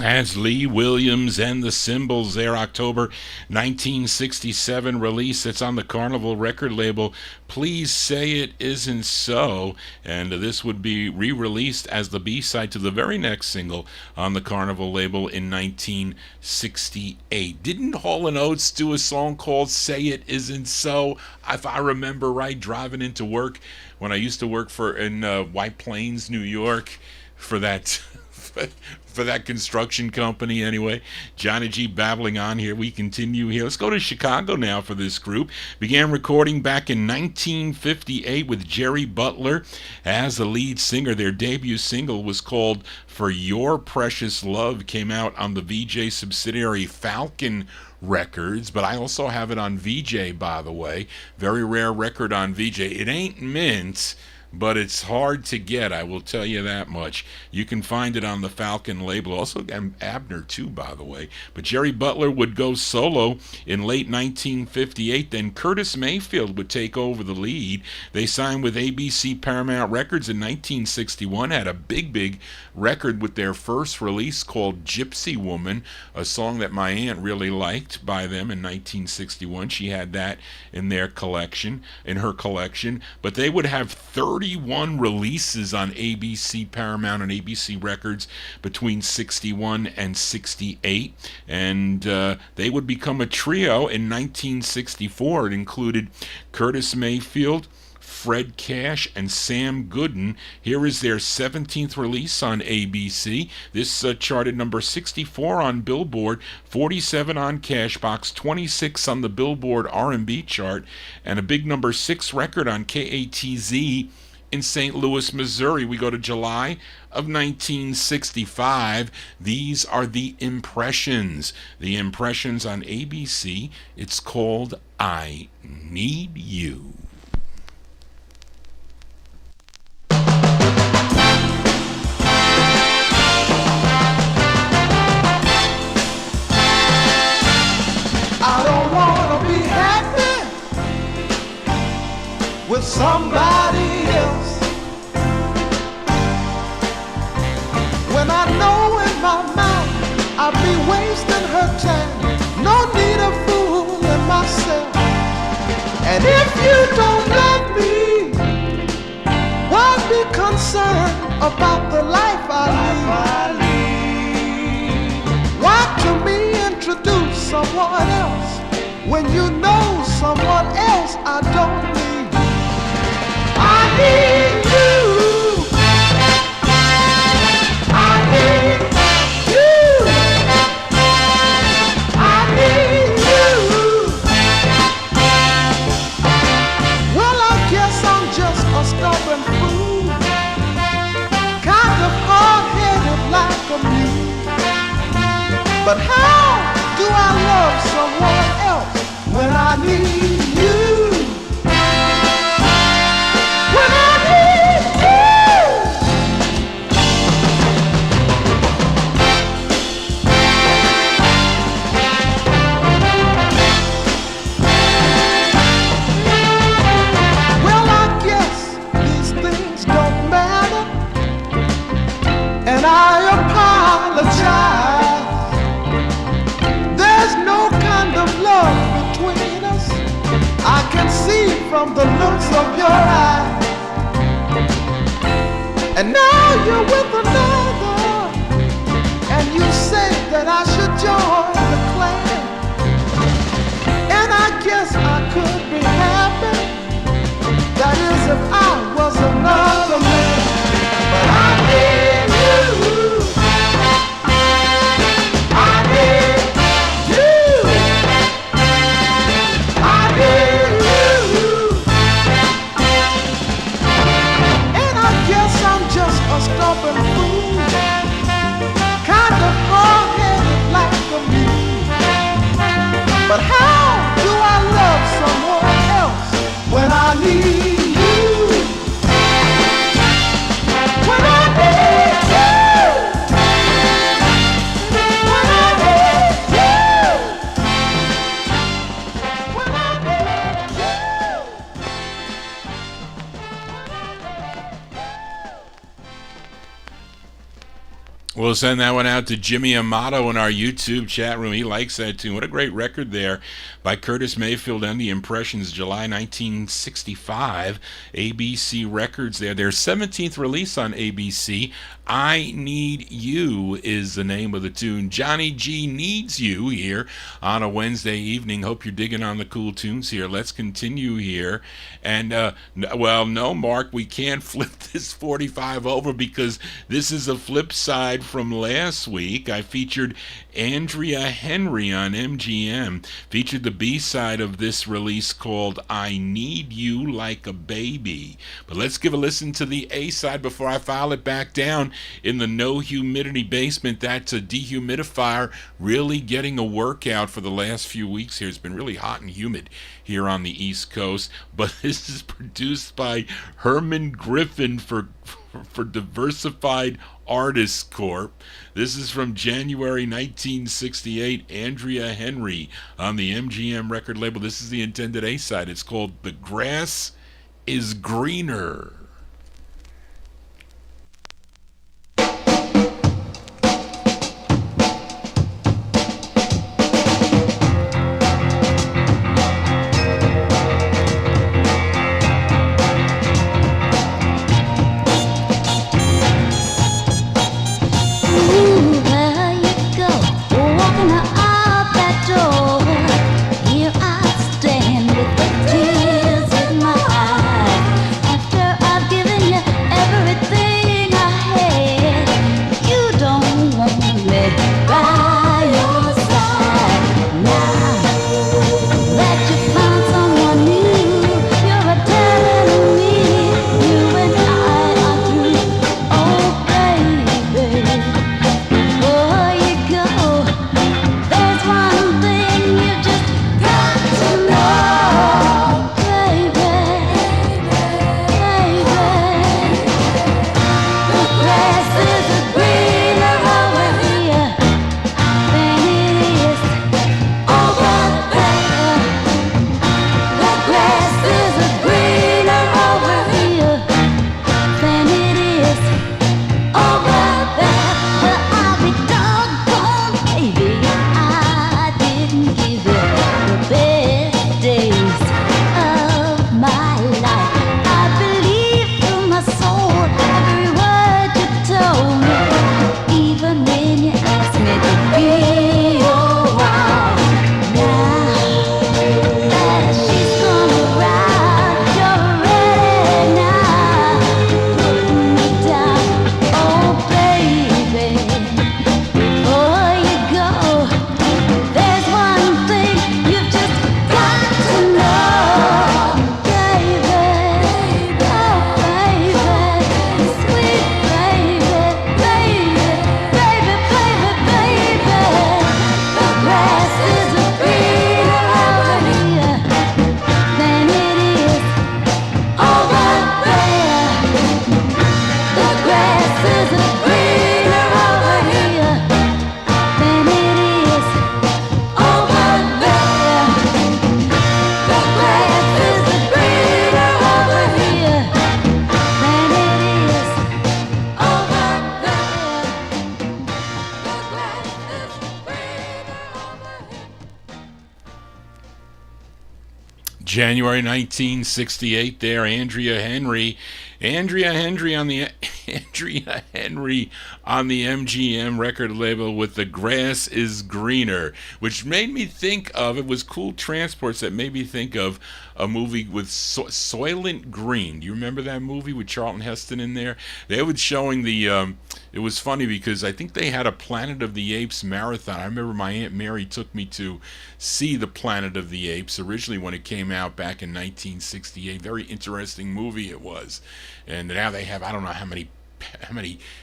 [SPEAKER 1] As Lee Williams and the Symbols, their October 1967 release that's on the Carnival record label, Please Say It Isn't So, and this would be re-released as the B-side to the very next single on the Carnival label in 1968. Didn't Hall & Oates do a song called Say It Isn't So, if I remember right, driving into work when I used to work in White Plains, New York, for that for that construction company anyway. Johnny G babbling on here. We continue here. Let's go to Chicago now for this group. Began recording back in 1958 with Jerry Butler as the lead singer. Their debut single was called For Your Precious Love. Came out on the VJ subsidiary Falcon Records, but I also have it on VJ, by the way. Very rare record on VJ. It ain't mint, but it's hard to get, I will tell you that much. You can find it on the Falcon label. Also Abner too, by the way. But Jerry Butler would go solo in late 1958. Then Curtis Mayfield would take over the lead. They signed with ABC Paramount Records in 1961. Had a big record with their first release called Gypsy Woman, a song that my aunt really liked by them in 1961. She had that in her collection. But they would have 31 releases on ABC Paramount and ABC Records between 61 and 68, and they would become a trio in 1964. It included Curtis Mayfield, Fred Cash, and Sam Gooden. Here is their 17th release on ABC. This charted number 64 on Billboard, 47 on Cashbox, 26 on the Billboard R&B chart, and a big number 6 record on KATZ in St. Louis, Missouri. We go to July of 1965. These are the Impressions. The Impressions on ABC. It's called I Need You.
[SPEAKER 2] I don't wanna be happy with somebody else when I know in my mind I'll be wasting her time. No need of fooling myself. And if you don't love me, why be concerned about the life I lead? Why to me introduce someone else when you know someone else I don't need? I need you. I need you. I need you. Well, I guess I'm just a stubborn fool, kind of hard-headed like a mule. But how do I love someone else when I need you? When I need you. Well, I guess these things don't matter, and I apologize. There's no kind of love between us. from the looks of your eye. And now you're with another, and you say that I should join the clan. And I guess I could be happy, that is if I was another man. But I need you, I need you, I need you. And I guess I'm just a stubborn fool, kind of hard-headed like a mule. But how do I love someone else when I need you? When I need you, when I need you, when I need you.
[SPEAKER 1] We'll send that one out to Jimmy Amato in our YouTube chat room. He likes that tune. What a great record there by Curtis Mayfield and the Impressions, July 1965. ABC Records there. Their 17th release on ABC. I Need You is the name of the tune. Johnny G Needs You here on a Wednesday evening. Hope you're digging on the cool tunes here. Let's continue here. And, well, no, Mark, we can't flip this 45 over because this is a flip side from last week. I featured Andrea Henry on MGM. Featured the B-side of this release called I Need You Like a Baby. But let's give a listen to the A-side before I file it back down in the no humidity basement. That's a dehumidifier really getting a workout for the last few weeks here. It's been really hot and humid here on the East Coast. But this is produced by Herman Griffin for Diversified Artists Corp. This is from January 1968. Andrea Henry on the MGM record label. This is the intended A-side. It's called The Grass is Greener.
[SPEAKER 5] Here I stand with the tears in my eyes after I
[SPEAKER 1] January 1968 there, Andrea Henry. Andrea Henry on the MGM record label with The Grass is Greener, which made me think of, it was Cool Transports that made me think of a movie with Soylent Green. Do you remember that movie with Charlton Heston in there? They were showing it was funny because I think they had a Planet of the Apes marathon. I remember my Aunt Mary took me to see the Planet of the Apes originally when it came out back in 1968. Very interesting movie it was. And now they have, I don't know how many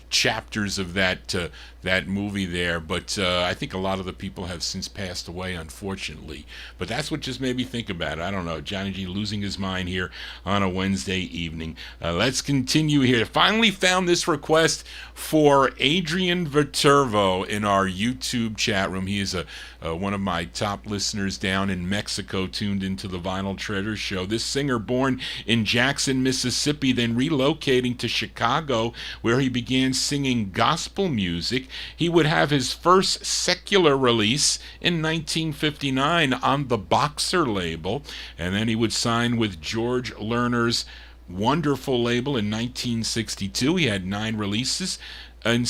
[SPEAKER 1] chapters of that movie there, but I think a lot of the people have since passed away, unfortunately. But that's what just made me think about it. I don't know, Johnny G losing his mind here on a Wednesday evening. Let's continue here. Finally found this request for Adrian Viterbo in our YouTube chat room. He is one of my top listeners down in Mexico, tuned into the Vinyltreasure show. This singer, born in Jackson, Mississippi, then relocating to Chicago, where he began singing gospel music. He would have his first secular release in 1959 on the Boxer label, and then he would sign with George Lerner's wonderful label in 1962. He had 9 releases in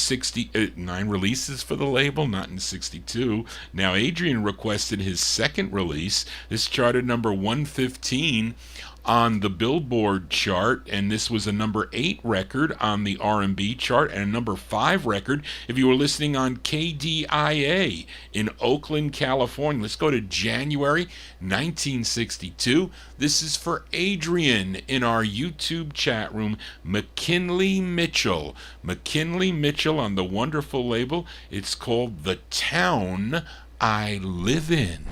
[SPEAKER 1] 9 releases for the label, not in 62. Now Adrian requested his second release. This charted number 115 on the Billboard chart, and this was a number 8 record on the R&B chart and a number 5 record if you were listening on KDIA in Oakland, California. Let's go to January 1962. This is for Adrian in our YouTube chat room, McKinley Mitchell. McKinley Mitchell on the wonderful label. It's called The Town I Live In.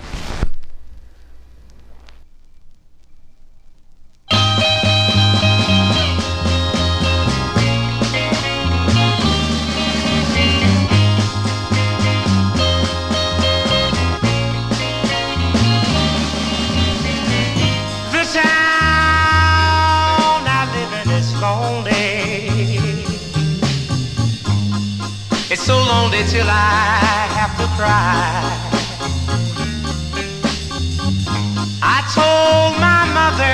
[SPEAKER 2] It's so lonely till I have to cry. I told my mother,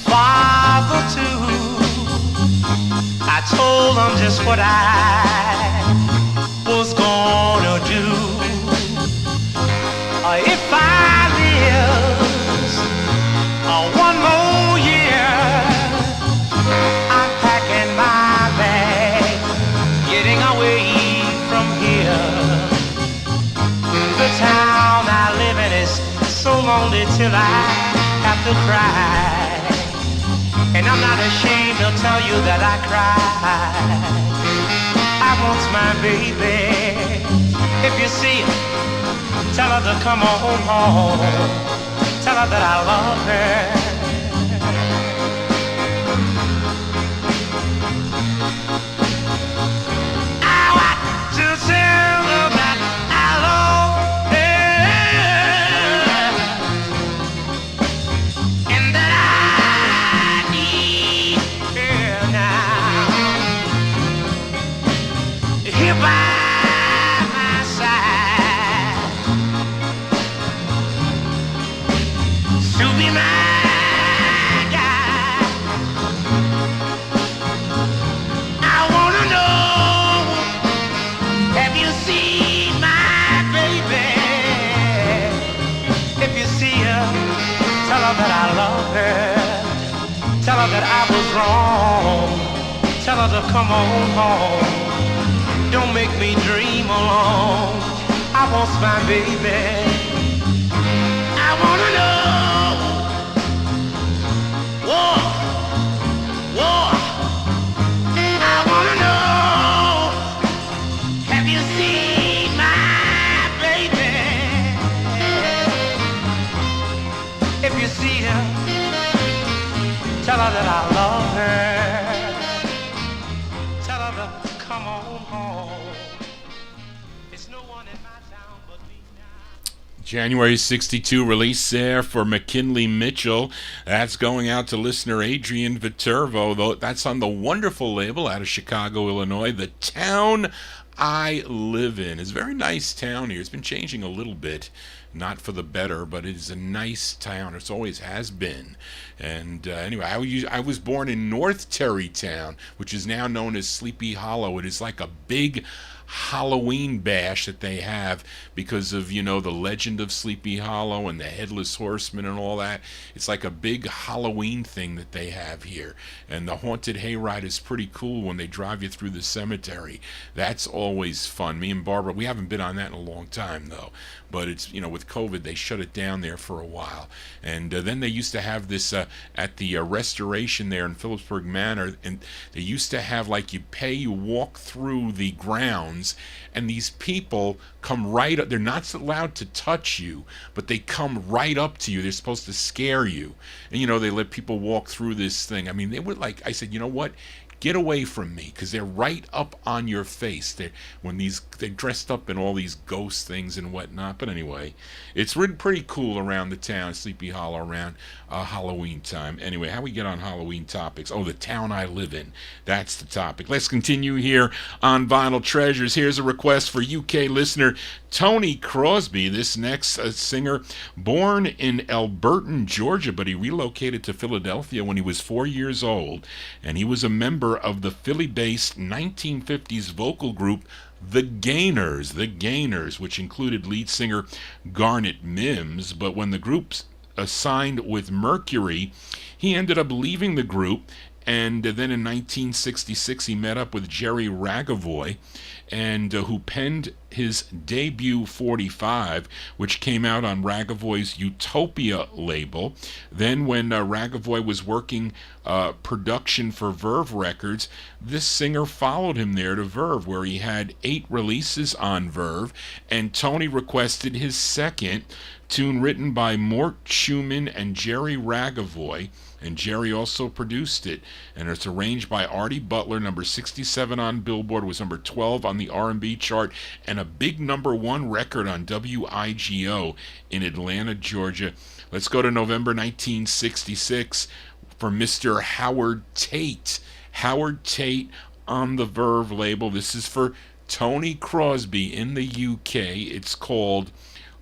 [SPEAKER 2] father too. I told them just what I was gonna do. If I live one more year, I'm packing my bag, getting away from here. The town I live in is so lonely till I have to cry. And I'm not ashamed to tell you that I cry. I want my baby. If you see her, tell her to come on home. Tell her that I love her. Tell her that I was wrong. Tell her to come on home. Don't make me dream alone. I want my baby. I wanna know. Whoa, whoa. I wanna know. Have you seen my baby? If you see her, tell her that I love her. Tell her to come on home. There's no one in my town but me now.
[SPEAKER 1] January 62 release there for McKinley Mitchell. That's going out to listener Adrian Viterbo, though. That's on the wonderful label out of Chicago, Illinois, The Town I Live In. It's a very nice town here. It's been changing a little bit not for the better, but it is a nice town. It always has been. And anyway, I was born in North Terrytown, which is now known as Sleepy Hollow. It is like a big Halloween bash that they have because of, the legend of Sleepy Hollow and the Headless Horseman and all that. It's like a big Halloween thing that they have here. And the haunted hayride is pretty cool when they drive you through the cemetery. That's always fun. Me and Barbara, we haven't been on that in a long time, though. But it's, with COVID, they shut it down there for a while. And then they used to have this at the restoration there in Phillipsburg Manor, and they used to have, like, you walk through the grounds, and these people come right up. They're not allowed to touch you, but they come right up to you. They're supposed to scare you. And, they let people walk through this thing. I mean, they would, like, I said, you know what? Get away from me, because they're right up on your face. They're dressed up in all these ghost things and whatnot. But anyway, it's pretty cool around the town, Sleepy Hollow, around Halloween time. Anyway, how we get on Halloween topics? Oh, the town I live in. That's the topic. Let's continue here on Vinyl Treasures. Here's a request for UK listener Tony Crosby. This next singer, born in Elberton, Georgia, but he relocated to Philadelphia when he was 4 years old, and he was a member of the Philly-based 1950s vocal group The Gainers, which included lead singer Garnet Mims. But when the group signed with Mercury, he ended up leaving the group, and then in 1966 he met up with Jerry Ragavoy, and who penned his debut 45, which came out on Ragavoy's Utopia label. Then when Ragavoy was working production for Verve Records, this singer followed him there to Verve, where he had 8 releases on Verve, and Tony requested his second tune, written by Mort Schumann and Jerry Ragavoy, and Jerry also produced it, and it's arranged by Artie Butler. Number 67 on Billboard, was number 12 on the R&B chart, and a big number 1 record on WIGO in Atlanta, Georgia. Let's go to November 1966 for Mr. Howard Tate. Howard Tate on the Verve label. This is for Tony Crosby in the UK. It's called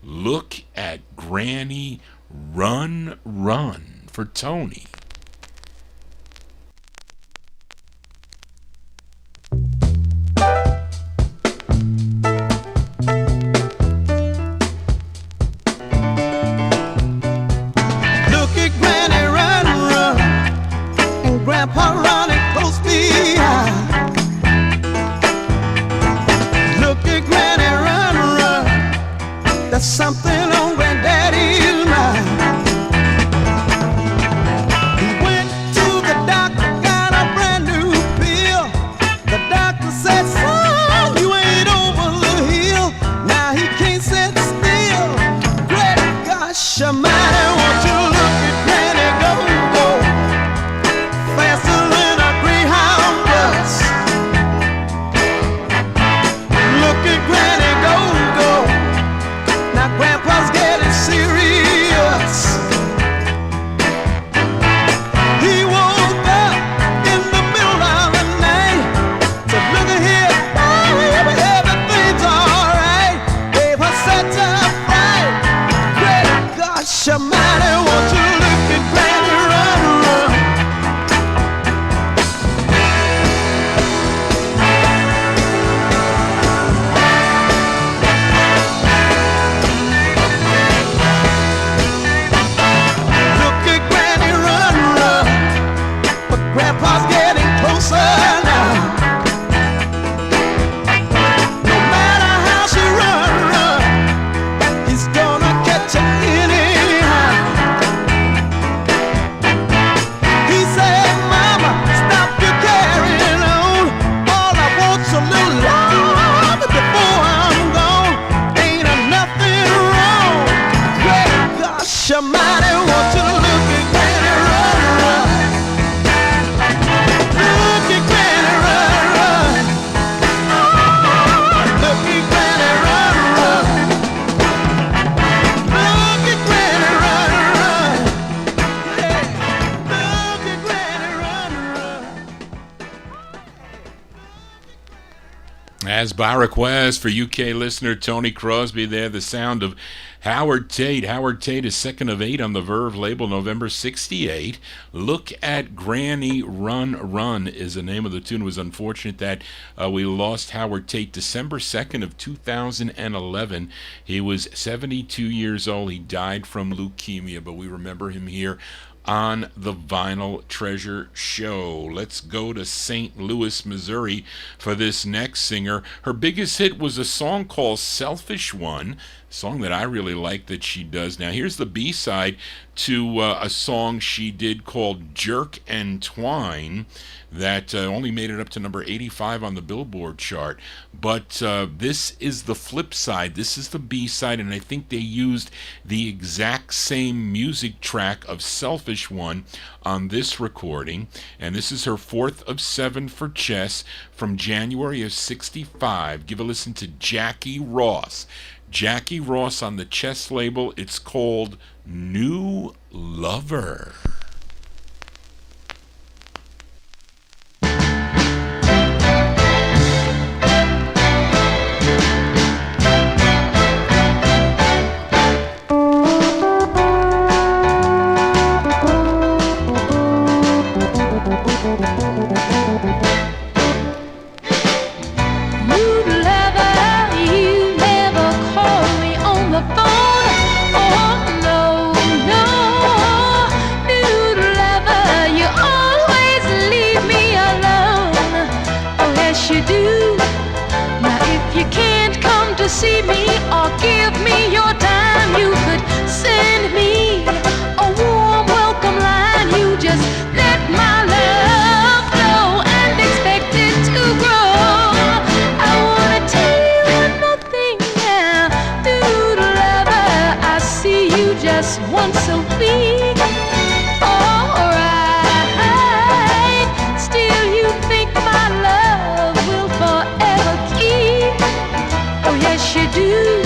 [SPEAKER 1] Look at Granny Run Run, for Tony.
[SPEAKER 2] Look at Granny run, run, and Grandpa running close behind. Look at Granny run, run, there's something on Granddaddy's mind. Your man, won't you look at Granny go, go, faster than a Greyhound bus. Look at Granny go, go, now Grandpa's getting serious. He woke up in the middle of the night, said, look at here, everything's alright. Gave her such a fright. Your man, won't you look at Granny run, run? Look at Granny run, run, but Grandpa's getting closer now. No matter how she run, he's gonna catch her in it. Your mighty want to look at Granny run, run. Look at Granny run, run. Look at Granny run, run. Look at Granny run, run. Yeah. Look at Granny run, run.
[SPEAKER 1] As by request for UK listener Tony Crosby there, the sound of Howard Tate. Howard Tate is second of 8 on the Verve label, November 68. Look at Granny Run Run is the name of the tune. It was unfortunate that we lost Howard Tate December 2nd of 2011. He was 72 years old. He died from leukemia, but we remember him here on the Vinyltreasure show. Let's go to St. Louis, Missouri for this next singer. Her biggest hit was a song called Selfish One, a song that I really like that she does. Now here's the B-side to a song she did called Jerk and Twine that only made it up to number 85 on the Billboard chart. But this is the flip side. This is the B-side, and I think they used the exact same music track of Selfish One on this recording. And this is her 4th of 7 for chess from January of 65. Give a listen to Jackie Ross. Jackie Ross on the chess label. It's called New Lover.
[SPEAKER 4] See me or give me your time, you could send me a warm welcome line. You just let my love flow and expect it to grow. I wanna tell you one more thing now, dude lover, I see you just once a week. Alright, still you think my love will forever keep. Oh yes you do.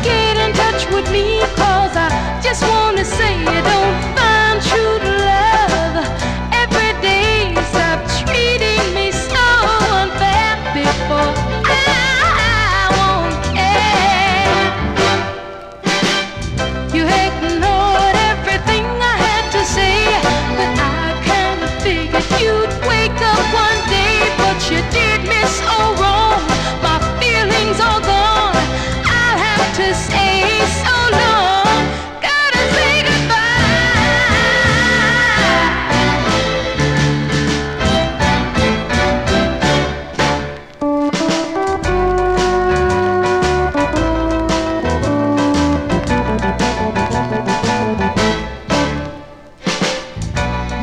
[SPEAKER 4] Get in touch with me, cause I just wanna say you don't find true love every day. Stop treating me so unfair before I won't care. You ignored everything I had to say, but I kinda figured you'd wake up one day, but you did me so wrong. My feelings are gone. I'll have to say so long. Gotta say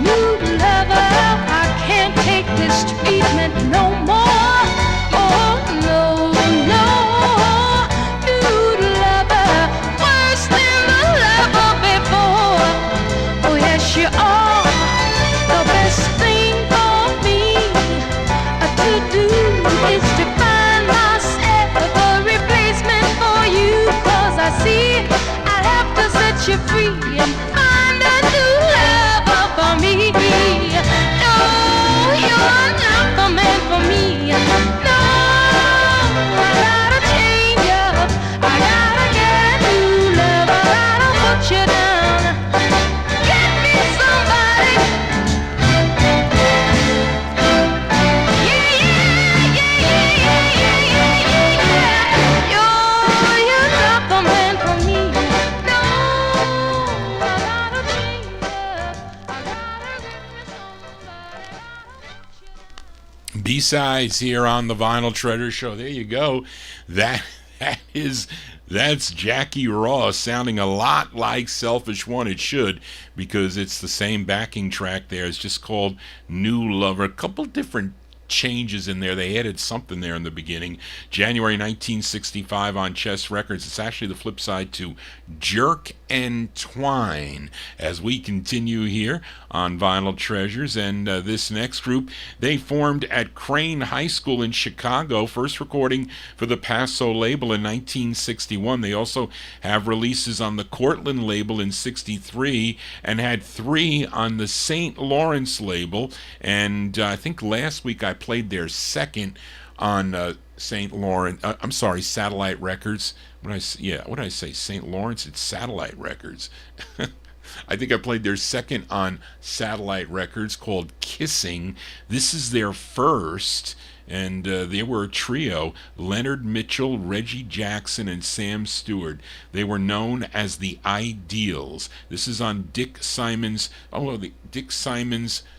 [SPEAKER 4] new lover, I can't take this treatment no more. Oh no, no, new lover, worse than the lover before. Oh yes you are. The best thing for me to do is to find myself a replacement for you, cause I see I have to set you free and find a new lover for me. No, you're not the man for me. No, I gotta change up. I gotta get a new lover. I don't put you down. Get me somebody. Yeah, yeah, yeah, yeah, yeah, yeah, yeah, yeah. You're not the man for me. No, I gotta change up. I gotta get me somebody.
[SPEAKER 1] B-sides here on the Vinyltreasure show. There you go. That's Jackie Ross sounding a lot like Selfish One. It should, because it's the same backing track there. It's just called New Lover. A couple different changes in there. They added something there in the beginning. January 1965 on Chess Records. It's actually the flip side to Jerk and Twine. As we continue here on Vinyltreasures, and this next group, they formed at Crane High School in Chicago. First recording for the Paso label in 1961. They also have releases on the Cortland label in 63 and had 3 on the St. Lawrence label. And I think last week I played their second on St. Lawrence. I'm sorry, Satellite Records. What did I say? St. Lawrence? It's Satellite Records. I think I played their second on Satellite Records called Kissing. This is their first, and they were a trio: Leonard Mitchell, Reggie Jackson, and Sam Stewart. They were known as the Ideals. This is on Dick Simon's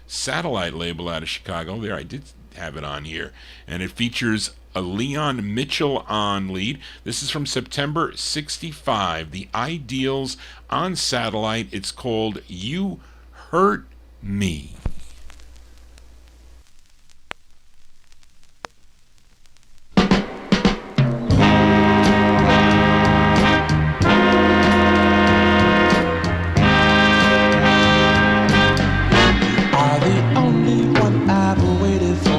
[SPEAKER 1] Satellite label out of Chicago. There, I did have it on here, and it features a Leon Mitchell on lead. This is from September '65. The Ideals on Satellite. It's called You Hurt Me.
[SPEAKER 2] Are the only one I've waited for.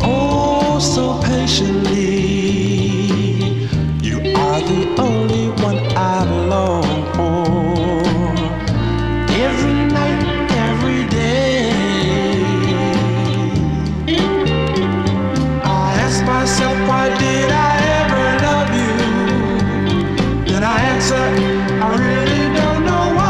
[SPEAKER 2] Oh, so patiently. You are the only one I've longed for. Every night, every day. I ask myself, why did I ever love you? Then I answer, I really don't know why.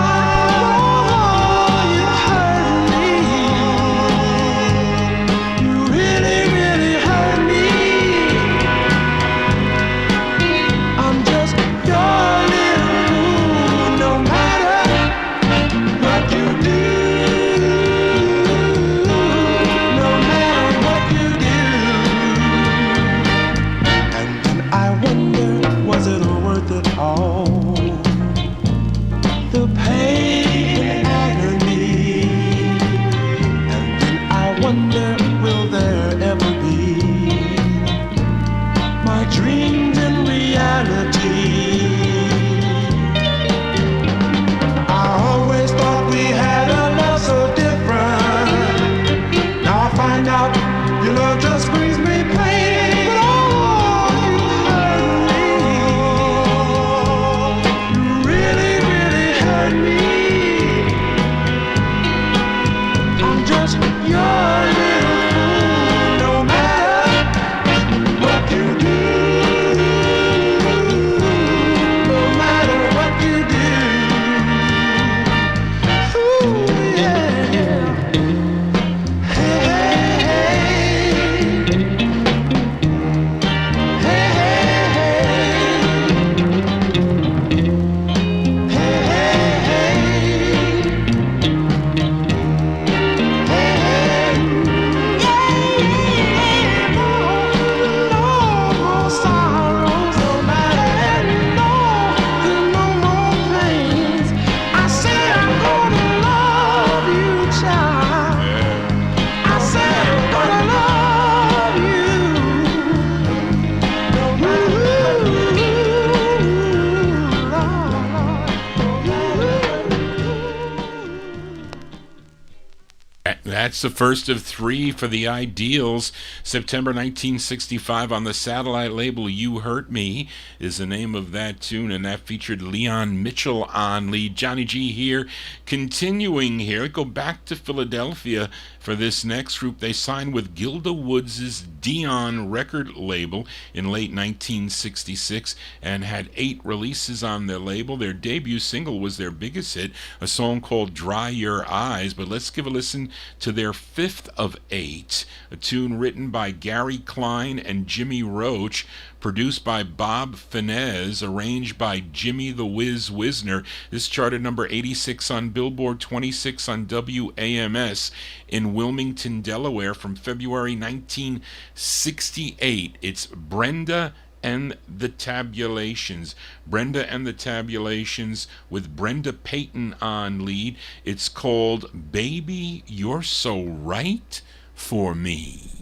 [SPEAKER 1] That's the first of three for the Ideals. September 1965 on the Satellite label. You Hurt Me is the name of that tune, and that featured Leon Mitchell on lead. Johnny G here. Continuing here, I go back to Philadelphia for this next group. They signed with Gilda Woods' Dion record label in late 1966 and had 8 releases on their label. Their debut single was their biggest hit, a song called Dry Your Eyes. But let's give a listen to their 5th of 8, a tune written by Gary Klein and Jimmy Roach, produced by Bob Finez, arranged by Jimmy the Whiz Wisner. This charted number 86 on Billboard, 26 on WAMS in Wilmington, Delaware from February 1968. It's Brenda and the Tabulations. Brenda and the Tabulations with Brenda Payton on lead. It's called Baby, You're So Right for Me.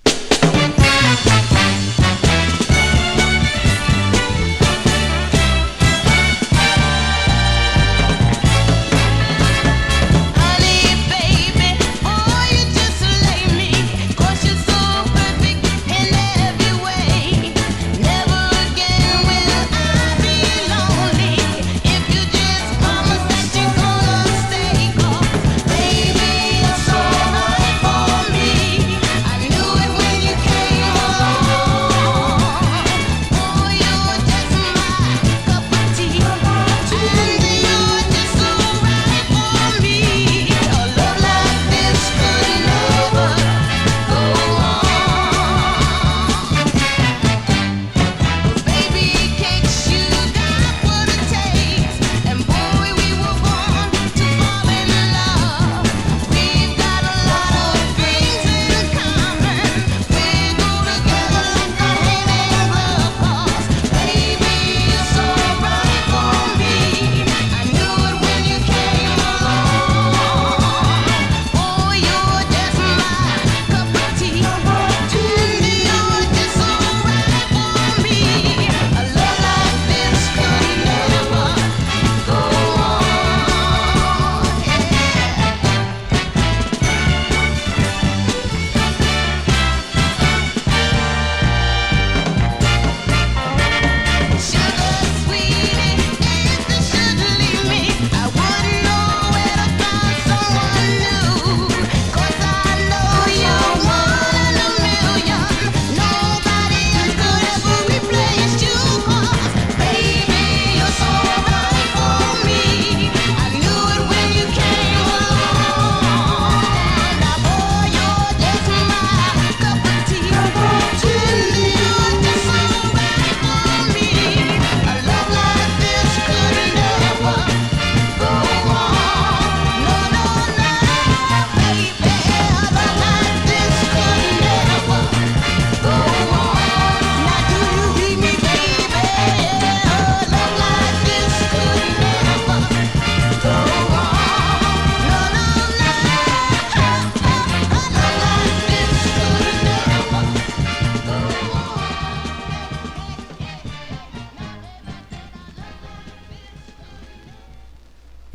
[SPEAKER 5] Baby,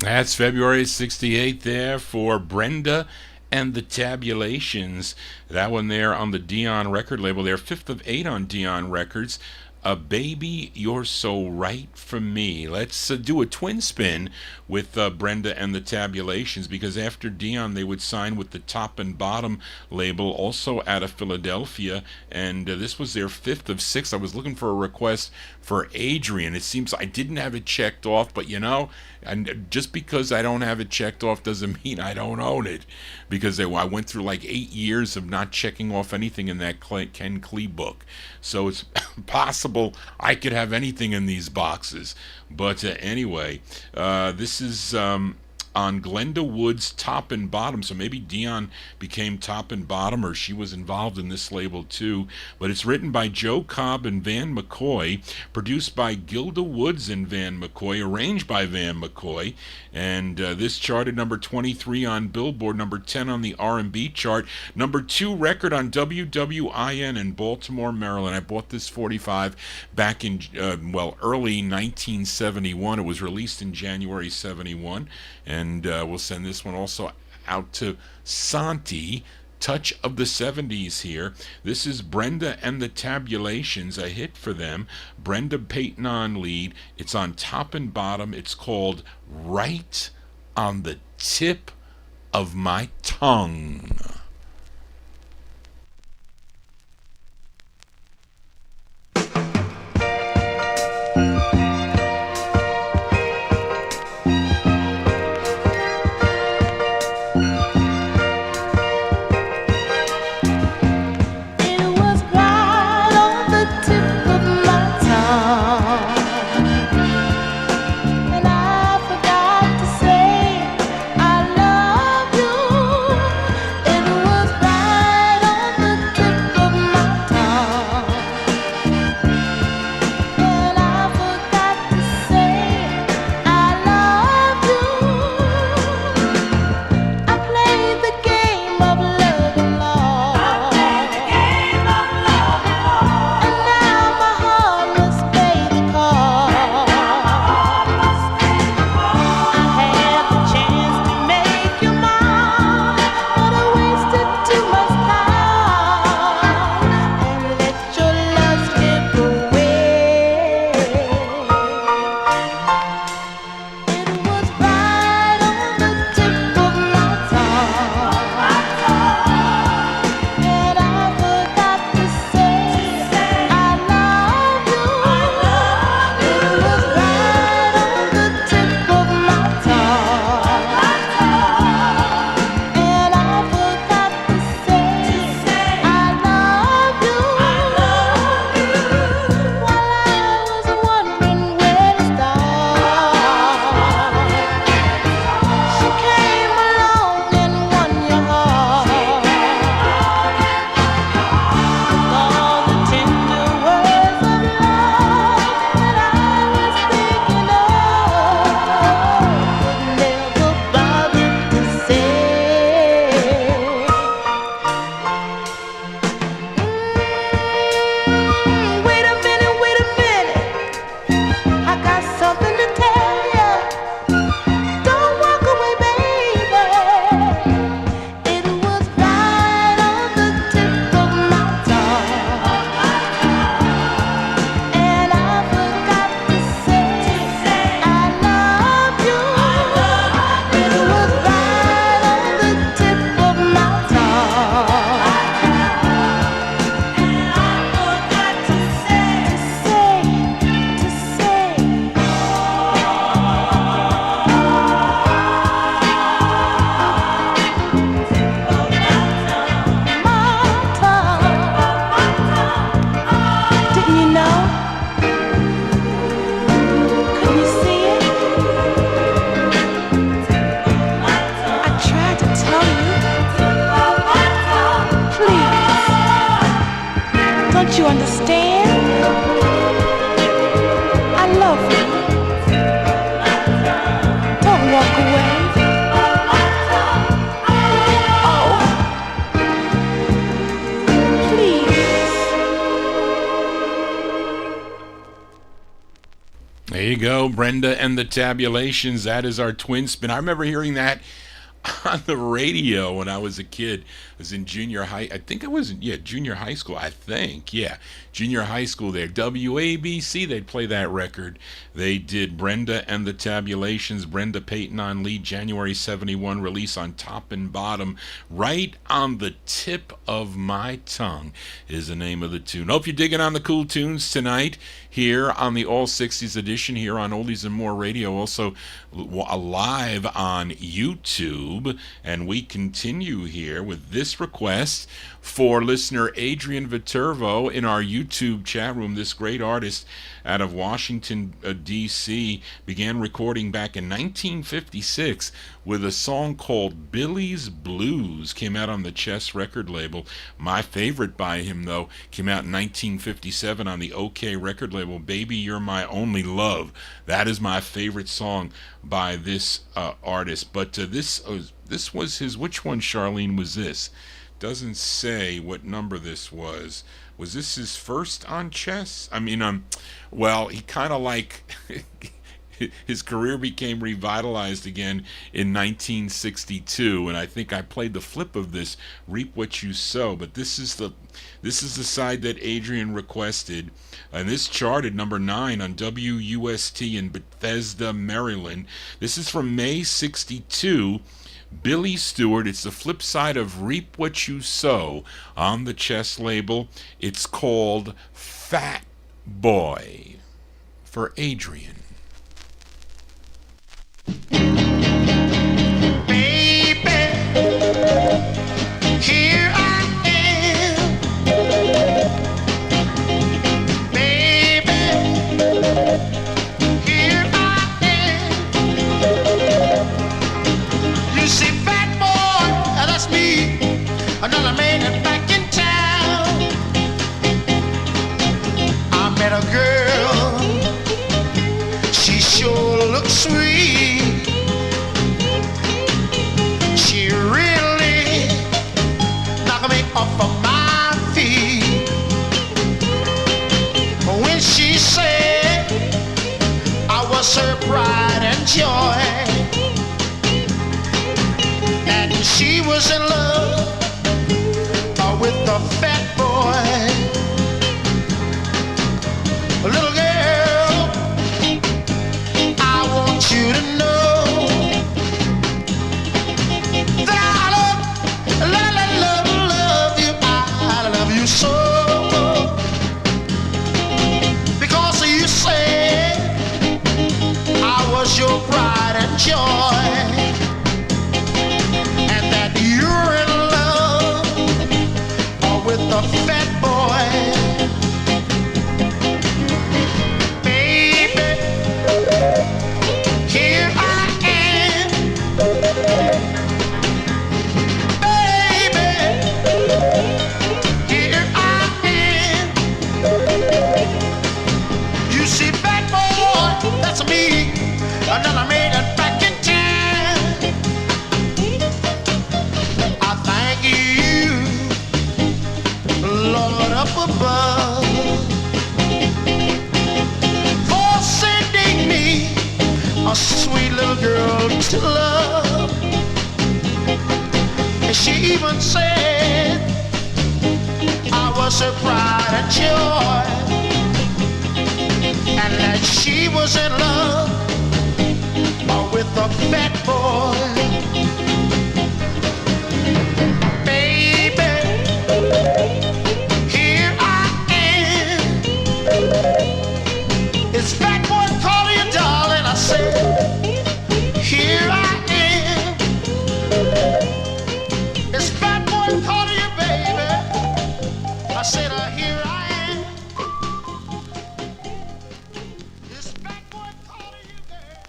[SPEAKER 1] That's February 68 there for Brenda and the Tabulations. That one there on the Dion record label there, 5th of 8 on Dion Records. A Baby, You're So Right for Me. Let's do a twin spin with Brenda and the Tabulations, because after Dion they would sign with the Top and Bottom label, also out of Philadelphia, and this was their 5th of 6. I was looking for a request for Adrian. It seems I didn't have it checked off, but you know, and just because I don't have it checked off doesn't mean I don't own it, because I went through like 8 years of not checking off anything in that Ken Klee book. So it's possible I could have anything in these boxes. But anyway, this is on Glenda Wood's Top and Bottom, so maybe Dion became Top and Bottom, or she was involved in this label too. But it's written by Joe Cobb and Van McCoy, produced by Gilda Woods and Van McCoy, arranged by Van McCoy, and this charted number 23 on Billboard, number 10 on the R&B chart, number 2 record on WWIN in Baltimore, Maryland. I bought this 45 back in early 1971. It was released in January 71. And we'll send this one also out to Santi, Touch of the 70s here. This is Brenda and the Tabulations, a hit for them. Brenda Payton on lead. It's on Top and Bottom. It's called Right on the Tip of My Tongue. you go, Brenda and the Tabulations. That is our twin spin. I remember hearing that on the radio when I was a kid. I was in junior high. I think I was in, junior high school. I think, junior high school there. WABC, they'd play that record. They did Brenda and the Tabulations. Brenda Payton on lead, January 71 release on Top and Bottom. Right on the Tip of My Tongue is the name of the tune. Hope you're digging on the cool tunes tonight here on the All 60s edition here on Oldies and More Radio. Also live on YouTube. And we continue here with this request for listener Adrian Viterbo in our YouTube chat room. This great artist out of Washington, D.C., began recording back in 1956 with a song called Billy's Blues. Came out on the Chess record label. My favorite by him, though, came out in 1957 on the OK record label, Baby You're My Only Love. That is my favorite song by this artist. But this was his, which one, Charlene, was this? Doesn't say what number this was. Was this his first on Chess? I mean, well, he kind of like his career became revitalized again in 1962, and I think I played the flip of this, Reap What You Sow. But this is the side that Adrian requested, and this charted number 9 on WUST in Bethesda, Maryland. This is from May 62. Billy Stewart. It's the flip side of Reap What You Sow on the Chess label. It's called Fat Boy for Adrian.
[SPEAKER 2] Baby, here I am. Baby, here I am. You see, fat boy, that's me. Another man back in town. I met a girl. She sure looks sweet. She really knocked me off of my feet. When she said I was her pride and joy, and she was in love with the fat boy. Little girl, I want you to know that I love you. I love you so, because you said I was your pride and joy, and that you're in love with the fat boy. Baby, here I am. Baby, here I am. You see, fat boy, that's me. Another man back in town. I thank you, Lord up above, for sending me a sweet little girl to love. And she even said I was her pride and joy, and that she was in love with a fat boy. Baby, here I am. It's fat boy calling you darling. I said, here I am. It's fat boy calling you baby. I said, here I am. It's fat boy calling you girl.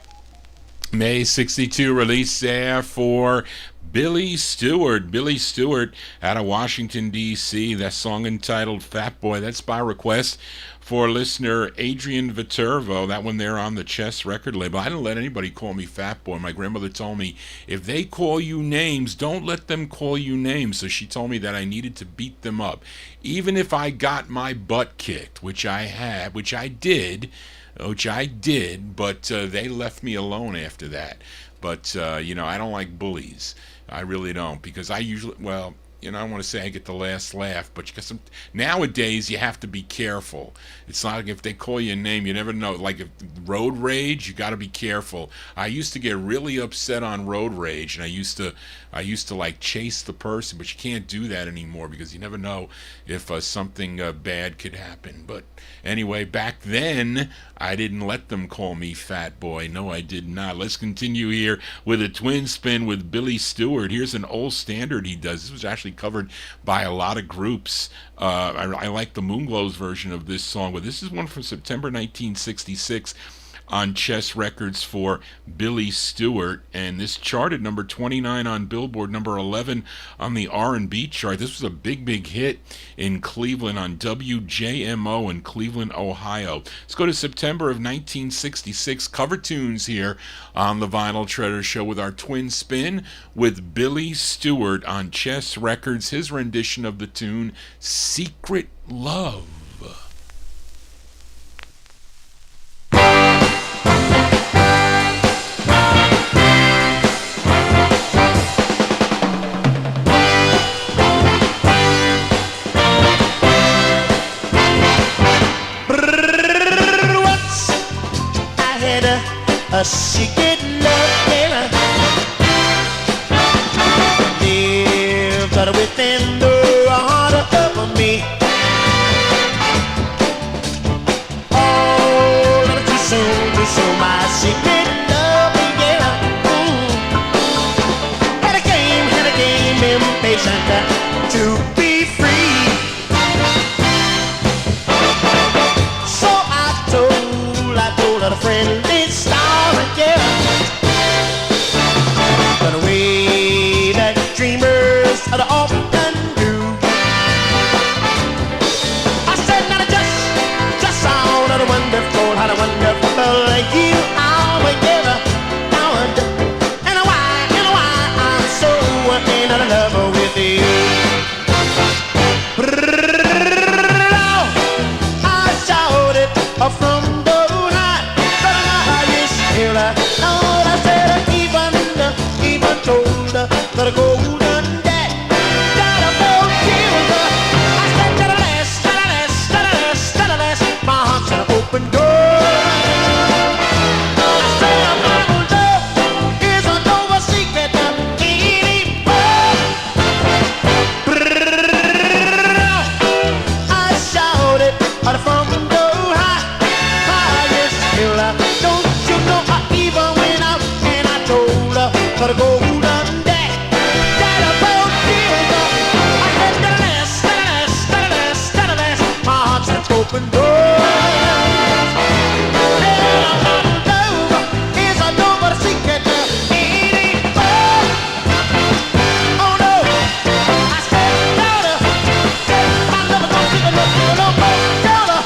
[SPEAKER 1] May 62 release there for Billy Stewart. Billy Stewart out of Washington, D.C. That song entitled Fat Boy. That's by request for listener Adrian Viterbo. That one there on the Chess record label. I don't let anybody call me Fat Boy. My grandmother told me, if they call you names, don't let them call you names. So she told me that I needed to beat them up. Even if I got my butt kicked, which I did, which I did, but they left me alone after that. But, I don't like bullies. I really don't, because I usually, I don't want to say I get the last laugh, but nowadays you have to be careful. It's not like if they call you a name, you never know. Like if road rage, you got to be careful. I used to get really upset on road rage, and I used to like chase the person, but you can't do that anymore because you never know if something bad could happen. But anyway, back then I didn't let them call me fat boy. No, I did not. Let's continue here with a twin spin with Billy Stewart. Here's an old standard he does. This was actually covered by a lot of groups. I like the Moonglows version of this song, but this is one from September 1966 on Chess Records for Billy Stewart, and this charted number 29 on Billboard, number 11 on the R&B chart. This was a big hit in Cleveland on WJMO in Cleveland, Ohio. Let's go to September of 1966. Cover tunes here on the Vinyl Treasure Show with our twin spin with Billy Stewart on Chess Records, his rendition of the tune Secret Love.
[SPEAKER 2] A secret love affair lived within the heart of me. All of too soon to show my secret love, yeah. Had a game, impatient to be free. So I told her a friendly story. The way that dreamers often do. I said, now just sound how wonderful you are, together, and why I'm so in love with you. I shouted from the highest hill. I said, even told her that a golden day that I felt killed her. I said, last, my heart's an open door. I said, my love is a no secret anymore. I shouted from the highest hill. Don't you know I even went out and I told her that a golden day that I felt killed her. I said, last, my heart's an open door. Is a no but a secret anymore. Oh no, I said, daughter, my love don't keep it no more. Daughter,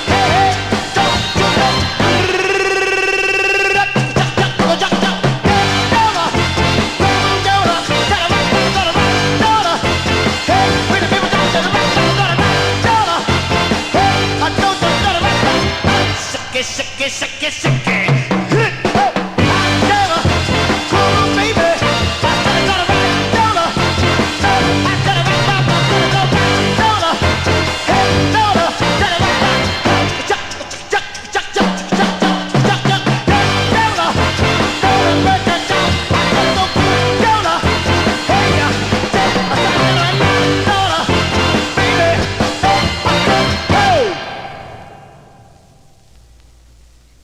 [SPEAKER 2] hey, don't you know? Shake it.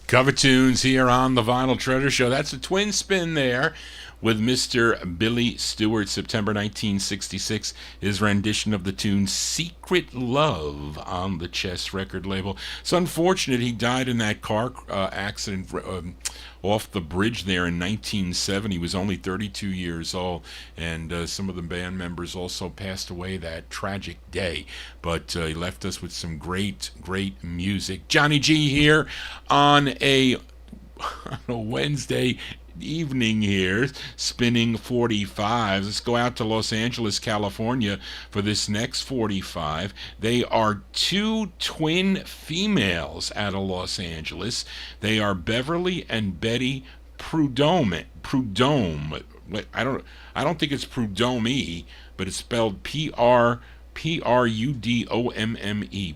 [SPEAKER 1] Cover tunes here on the Vinyl Treasure Show. That's a twin spin there with Mr. Billy Stewart, September 1966, his rendition of the tune Secret Love on the Chess record label. It's unfortunate he died in that car accident off the bridge there in 1970. He was only 32 years old, and some of the band members also passed away that tragic day. But he left us with some great Music. Johnny G here on a Wednesday evening here, spinning 45s. Let's go out to Los Angeles, California for this next 45. They are two twin females out of Los Angeles. They are Beverly and Betty Prudome. I don't think it's Prudome, but it's spelled Prudomme.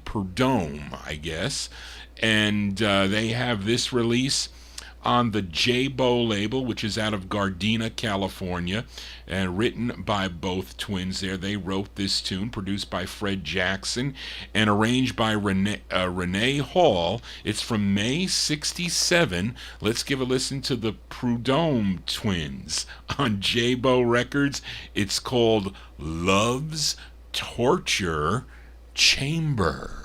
[SPEAKER 1] Prudome, I guess. And they have this release on the J-Bo label, which is out of Gardena, California, and written by both twins there. They wrote this tune, produced by Fred Jackson, and arranged by Renee Hall. It's from May 67. Let's give a listen to the Prudome Twins on J-Bo Records. It's called Love's Torture Chamber.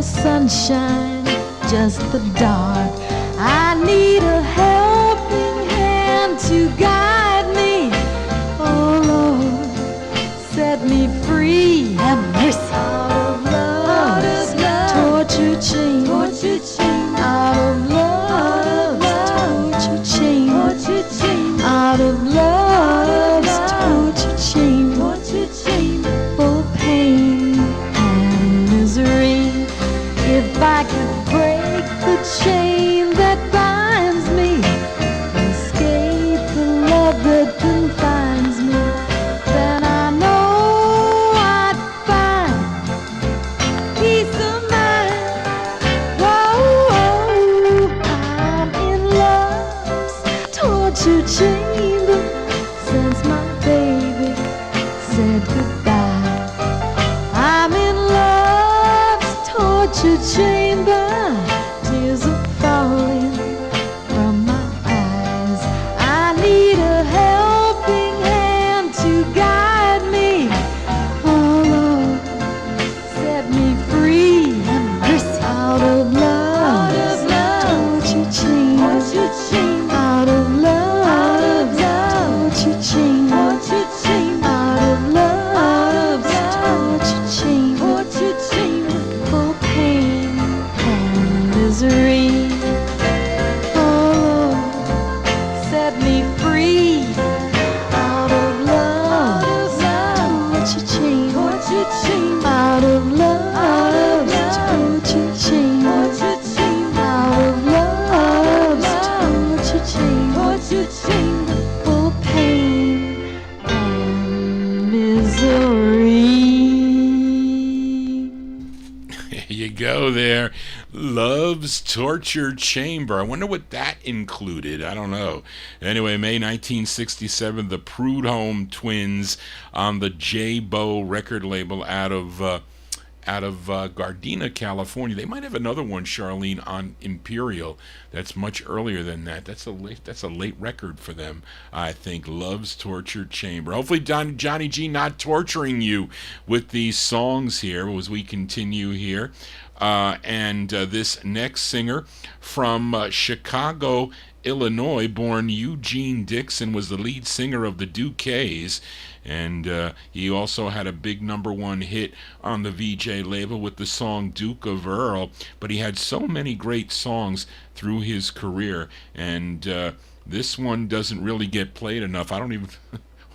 [SPEAKER 6] Sunshine, just the dark. I need a helping hand to guide me. Oh Lord, set me free. Have mercy. Out of love's torture chain. Out of love's torture chain. Out of love's torture chain. For pain and misery. If I could break the chain that binds me, escape the love that confines me, then I know I'd find peace of mind. Whoa, I'm in love's torture chamber since my baby said goodbye. I'm in love's torture chamber, tears are falling from my eyes. I need a helping hand to guide me. Oh Lord, set me free. Have mercy. Out of love's torture chamber. Out of love's torture chamber. Out of love's torture chamber. For pain and misery. Oh Lord, set me free. Out of love's torture chamber. Out of love's torture chamber. Out of love's torture chamber. For pain and misery.
[SPEAKER 1] There you go there. Love's Torture Chamber. I wonder what that included. I don't know. Anyway, May 1967, the Prudome Twins on the J-Bo record label out of Gardena, California. They might have another one, Charlene, on Imperial. That's much earlier than that. That's a late record for them, I think. Love's Torture Chamber. Hopefully Johnny G not torturing you with these songs here as we continue here. This next singer from Chicago, Illinois, born Eugene Dixon, was the lead singer of the Duquesnes, and he also had a big #1 hit on the VJ label with the song Duke of Earl. But he had so many great songs through his career, and this one doesn't really get played enough. I don't even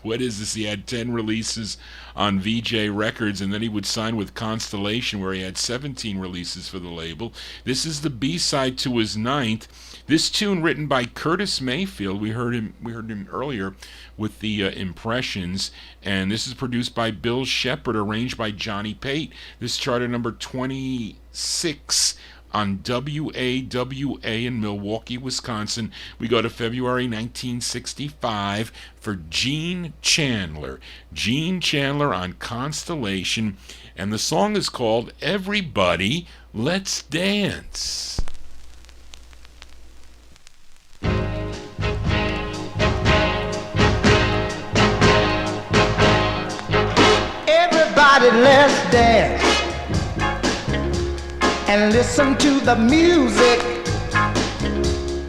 [SPEAKER 1] what is this? He had 10 releases on VJ Records, and then he would sign with Constellation, where he had 17 releases for the label. This is the B-side to his 9th. This tune, written by Curtis Mayfield, we heard him earlier with the Impressions, and this is produced by Bill Shepard, arranged by Johnny Pate. This charted number 26 on WAWA in Milwaukee, Wisconsin. We go to February 1965 for Gene Chandler. Gene Chandler on Constellation, and the song is called Everybody Let's Dance.
[SPEAKER 2] and listen to the music.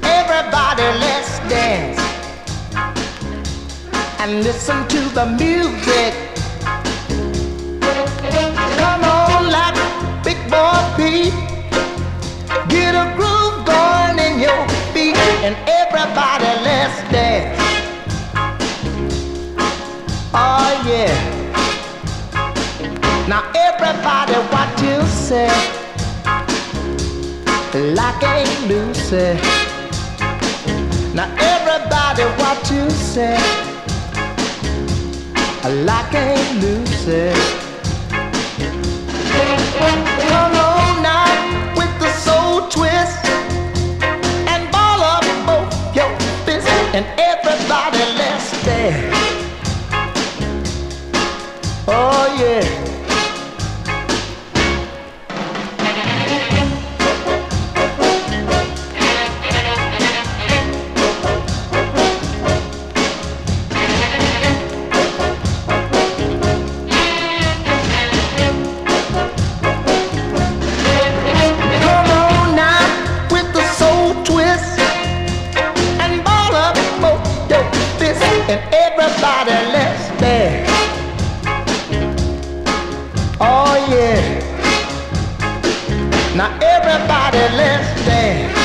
[SPEAKER 2] Everybody, let's dance and listen to the music. Come on, like Big Boy Pete, get a groove going in your feet, and everybody, let's dance. Oh yeah. Now everybody, what you say? Like ain't Lucy. Now everybody, what you say? Like ain't Lucy. Come on now with the soul twist and ball up both your fists, and everybody, let's dance. Oh yeah. Everybody, let's dance. Oh yeah. Now everybody, let's dance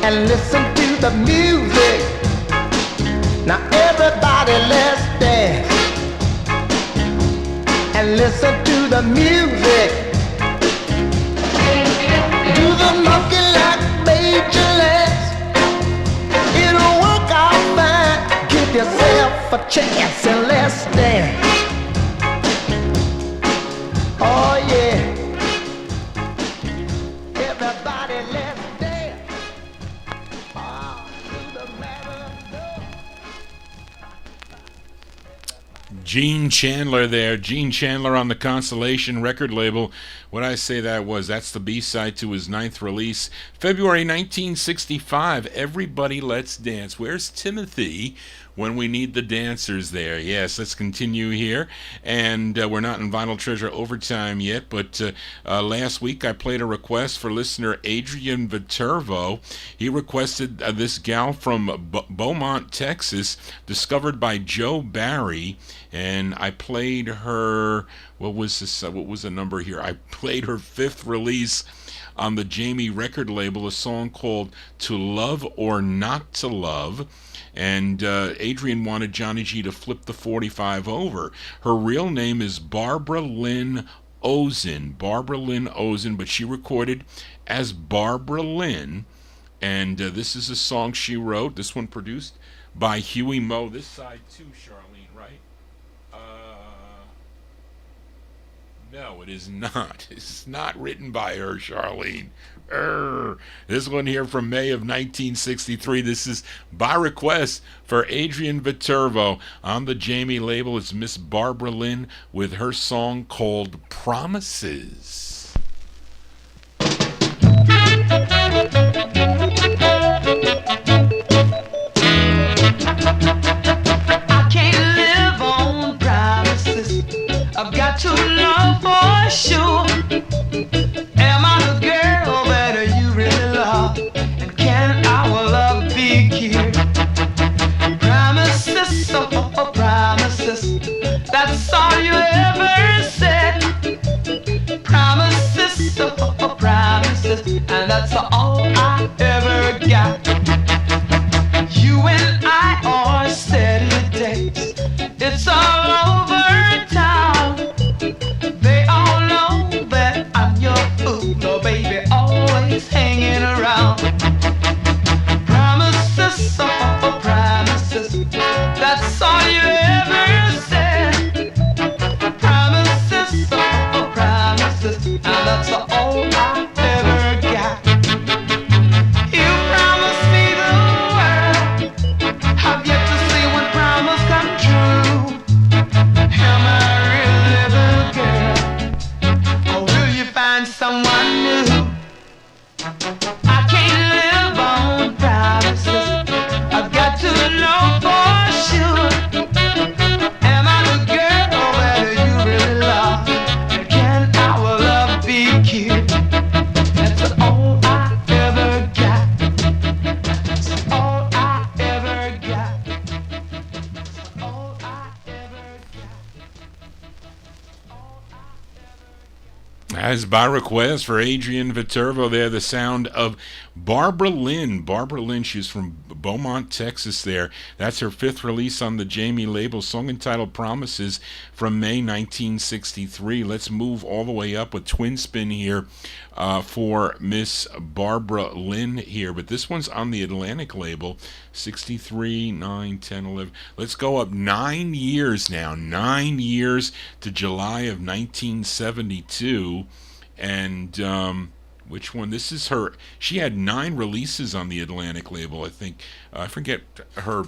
[SPEAKER 2] and listen to the music. Now everybody, let's dance and listen to the music. Do the monkey like Major Lance. It'll work out fine. Give yourself a chance and let's dance. Oh yeah. Everybody, let's dance. Oh, to the matter of love.
[SPEAKER 1] Gene Chandler there. Gene Chandler on the Constellation record label. What I say that was, that's the B-side to his 9th release. February 1965, Everybody Let's Dance. Where's Timothy when we need the dancers there? Yes, let's continue here. And we're not in Vinyltreasure overtime yet, but last week I played a request for listener Adrian Viterbo. He requested this gal from Beaumont, Texas, discovered by Joe Barry, and I played her... What was the number here? I played her 5th release on the Jamie record label, a song called To Love or Not to Love. And Adrian wanted Johnny G to flip the 45 over. Her real name is Barbara Lynn Ozen. Barbara Lynn Ozen, but she recorded as Barbara Lynn. And this is a song she wrote. This one produced by Huey Moe. This side too, Charlene, right? No, it is not. It's not written by her, Charlene. This one here from May of 1963. This is by request for Adrian Viterbo. On the Jamie label, it's Miss Barbara Lynn with her song called Promises.
[SPEAKER 7] I can't live on promises. I've got to know for sure. Am I the girl that you really love? And can our love be cured? Promises, oh, promises. That's all you ever said. Promises, oh, promises. And that's all I ever
[SPEAKER 1] As by request for Adrian Viterbo there, the sound of Barbara Lynn. Barbara Lynn, she's from Beaumont, Texas there. That's her fifth release on the Jamie label, song entitled Promises from May 1963. Let's move all the way up with Twin Spin here for Miss Barbara Lynn here. But this one's on the Atlantic label, 63, 9, 10, 11. Let's go up 9 years now. 9 years to July of 1972. And which one? This is her. She had 9 releases on the Atlantic label, I think. I forget her.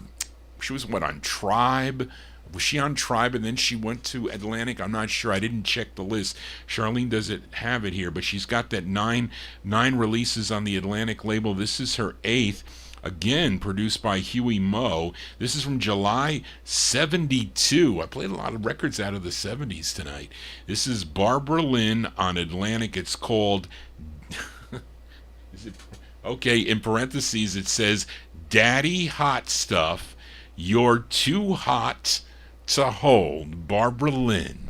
[SPEAKER 1] She was what, on Tribe? Was she on Tribe and then she went to Atlantic? I'm not sure. I didn't check the list. Charlene doesn't have it here, but she's got that nine releases on the Atlantic label. This is her 8th. Again, produced by Huey Moe. This is from July 72. I played a lot of records out of the 70s tonight. This is Barbara Lynn on Atlantic. It's called... Okay, in parentheses it says, Daddy Hot Stuff, You're Too Hot to Hold. Barbara Lynn.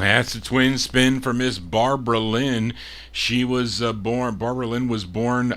[SPEAKER 1] That's a twin spin for Miss Barbara Lynn. She was Barbara Lynn was born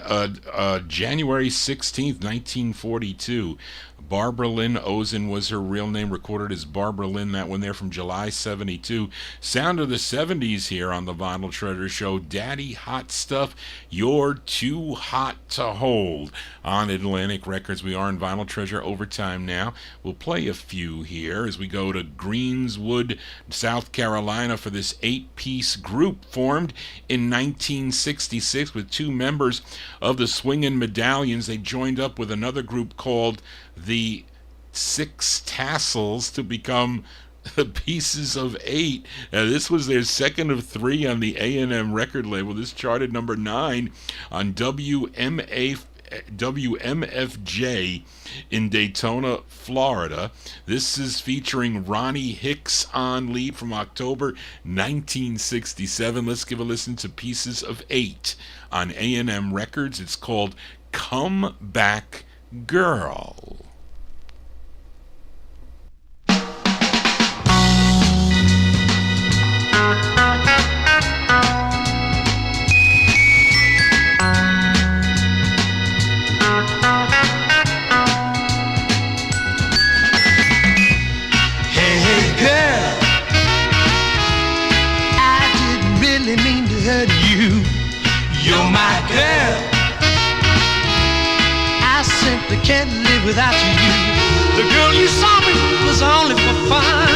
[SPEAKER 1] January 16th, 1942. Barbara Lynn Ozen was her real name, recorded as Barbara Lynn. That one there from July 72. Sound of the 70s here on the Vinyl Treasure Show. Daddy Hot Stuff, You're Too Hot to Hold on Atlantic Records. We are in Vinyl Treasure Overtime now. We'll play a few here as we go to Greenswood, South Carolina for this 8-piece group formed in 1966 with 2 members of the Swingin' Medallions. They joined up with another group called the Six Tassels to become the Pieces of 8. Now, this was their second of 3 on the A&M record label. This charted number 9 on WMFJ in Daytona, Florida. This is featuring Ronnie Hicks on lead from October 1967. Let's give a listen to Pieces of 8 on A&M Records. It's called Come Back Girl.
[SPEAKER 7] Hurt you. without you. The girl you saw me was only for fun.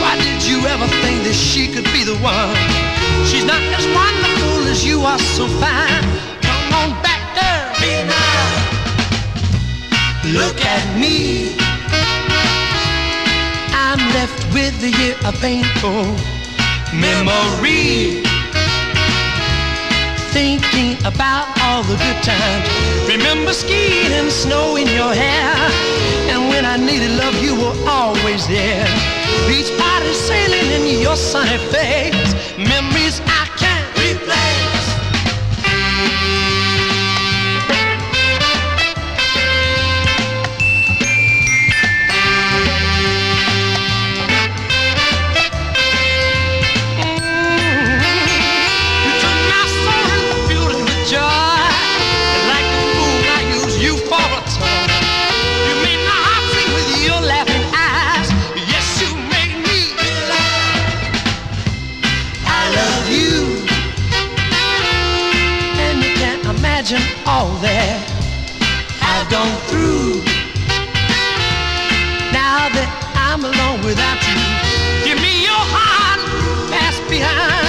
[SPEAKER 7] Why did you ever think that she could be the one? She's not as wonderful as you are, so fine. Come on back, girl, be mine. Look at me. I'm left with a year of painful memory, thinking about all the good times. Remember skiing and snow in your hair, and when I needed love you were always there. Beach party sailing in your sunny face, memories I can't replace. All that I've gone through. Now that I'm alone without you, give me your heart, pass behind.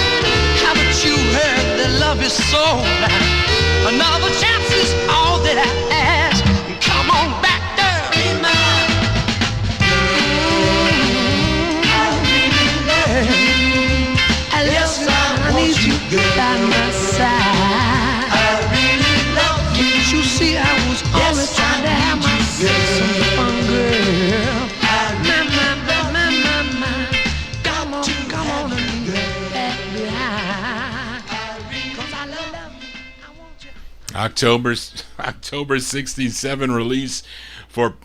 [SPEAKER 7] Haven't you heard that love is so blind? Another chance is all that I ask. Come on back, girl, be mine. I really love you. Yes, I need you by my side. You see, I was always trying to have myself some fun, girl. Come on, and leave that behind. 'Cause I love you, I want you.
[SPEAKER 1] October 67 release for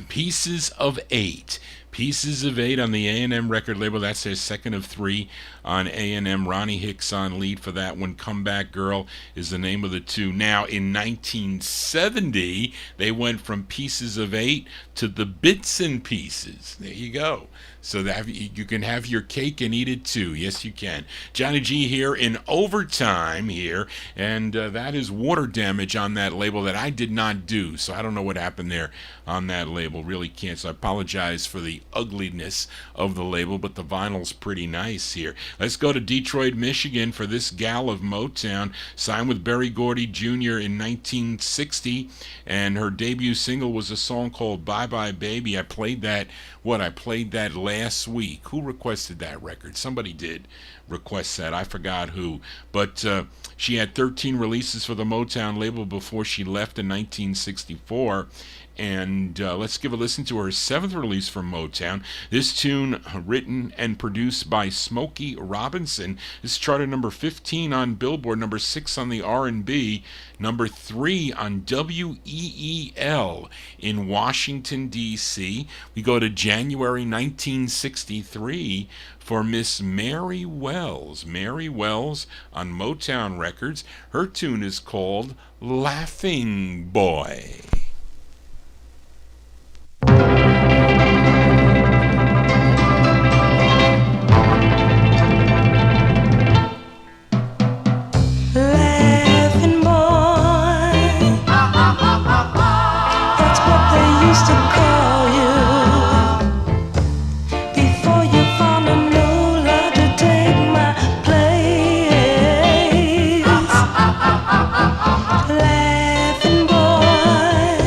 [SPEAKER 1] Pieces of Eight. Pieces of Eight on the A&M record label. That's their second of three on A&M. Ronnie Hicks on lead for that one. Comeback Girl is the name of the two. Now, in 1970, they went from Pieces of Eight to the Bits and Pieces. There you go. So that you can have your cake and eat it too. Yes, you can. Johnny G here in overtime here, and that is Water Damage on that label that I did not do. So I don't know what happened there on that label. Really can't. So I apologize for the ugliness of the label, but the vinyl's pretty nice here. Let's go to Detroit, Michigan for this gal of Motown. Signed with Berry Gordy Jr. in 1960, and her debut single was a song called Bye Bye Baby. I played that last week. Who requested that record? Somebody did request that. I forgot who. But she had 13 releases for the Motown label before she left in 1964. And let's give a listen to her seventh release from Motown. This tune, written and produced by Smokey Robinson, is charted number 15 on Billboard, number 6 on the R&B, number 3 on WEEL in Washington, D.C. We go to January 1963 for Miss Mary Wells. Mary Wells on Motown Records. Her tune is called Laughing Boy.
[SPEAKER 6] Laughing boy, that's what they used to call you before you found a new love to take my place. Laughing boy,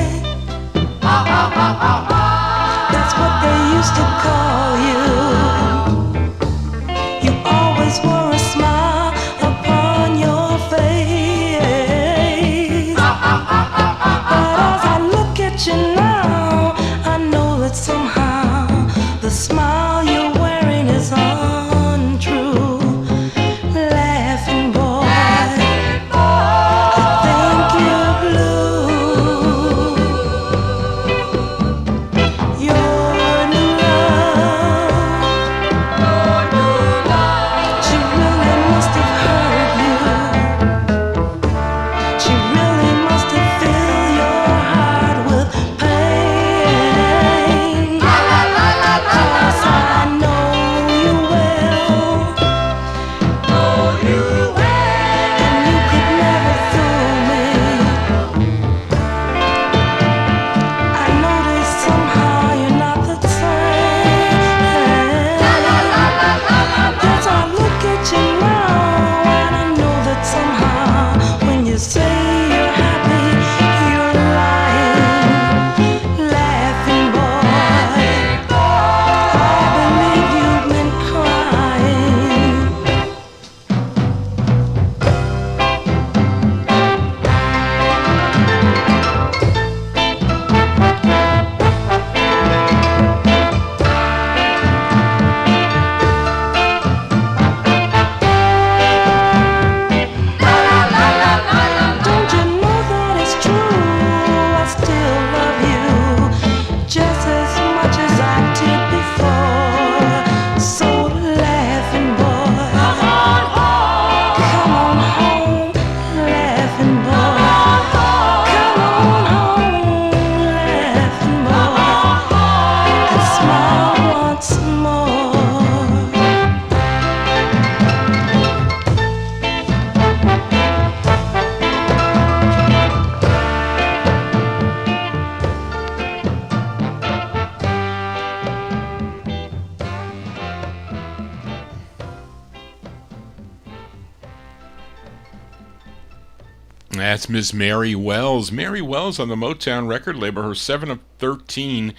[SPEAKER 1] That's Miss Mary Wells. Mary Wells on the Motown record label, her 7 of 13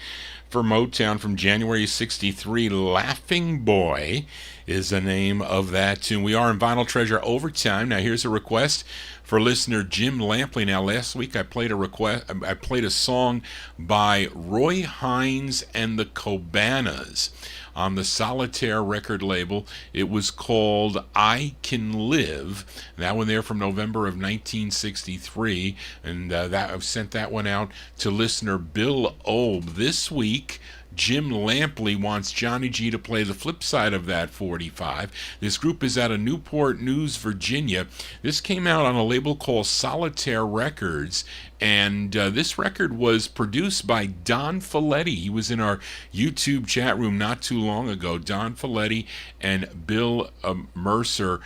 [SPEAKER 1] for Motown from January 63. Laughing Boy is the name of that tune. We are in Vinyl Treasure Overtime. Now here's a request for listener Jim Lampley. Now last week I played a song by Roy Hines and the Cabanas on the Solitaire record label. It was called I Can Live. That one there from November of 1963, and I've sent that one out to listener Bill Obe. This week, Jim Lampley wants Johnny G to play the flip side of that 45. This group is out of Newport News, Virginia. This came out on a label called Solitaire Records, and this record was produced by Don Folletti. He was in our YouTube chat room not too long ago. Don Folletti and Bill Mercer,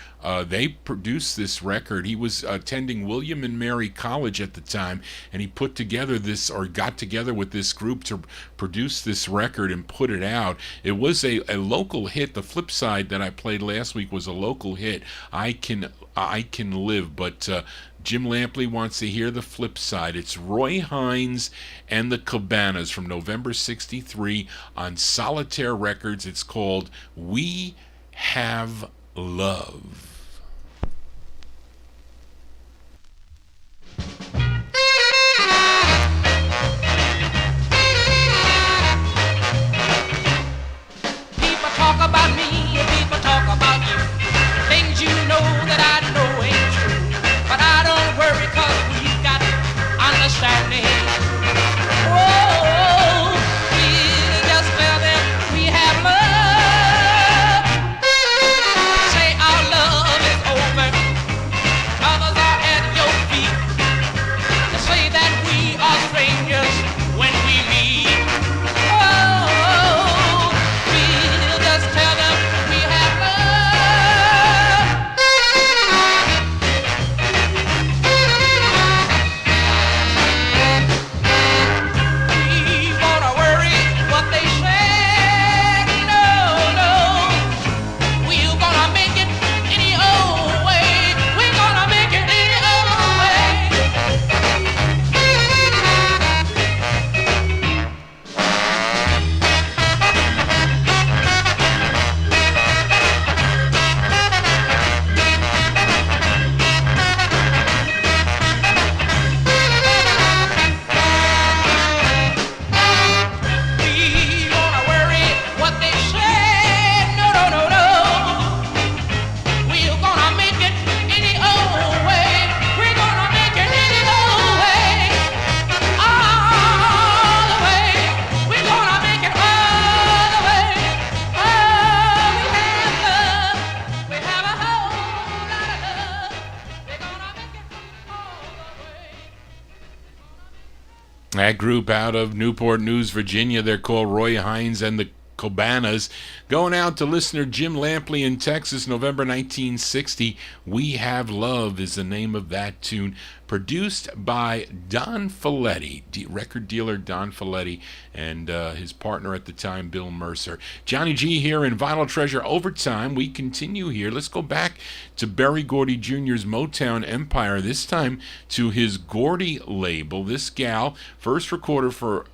[SPEAKER 1] they produced this record. He was attending William and Mary College at the time, and he got together with this group to produce this record and put it out. It was a local hit. The flip side that I played last week was a local hit, I Can Live, but Jim Lampley wants to hear the flip side. It's Roy Hines and the Cabanas from November 63 on Solitaire Records. It's called We Have Love.
[SPEAKER 4] People talk about me, people talk about you. Things you know that I know ain't true. But I don't worry, 'cause we've got understanding. Oh, we just tell them we have love. Say our love is open. Others are at your feet. To say that we are strangers when we meet. Oh, we'll just tell them we have love. We wanna worry what they say. No, no. We're gonna make it any old way. We're gonna make it any old way. We wanna worry what they say. No, no, no, no. We're gonna make it any old way. We're gonna make it any old way. All the way. We're gonna make it all the way. Oh, we have love. We have a whole lot of love. We're gonna make it all the way.
[SPEAKER 1] That group out of Newport News, Virginia, they're called Roy Hines and the Cabanas. Going out to listener Jim Lampley in Texas, November 1960. We Have Love is the name of that tune. Produced by Don Folletti, record dealer Don Folletti, and his partner at the time, Bill Mercer. Johnny G here in Vinyl Treasure Overtime. We continue here. Let's go back to Berry Gordy Jr.'s Motown empire, this time to his Gordy label. This gal, first recorded for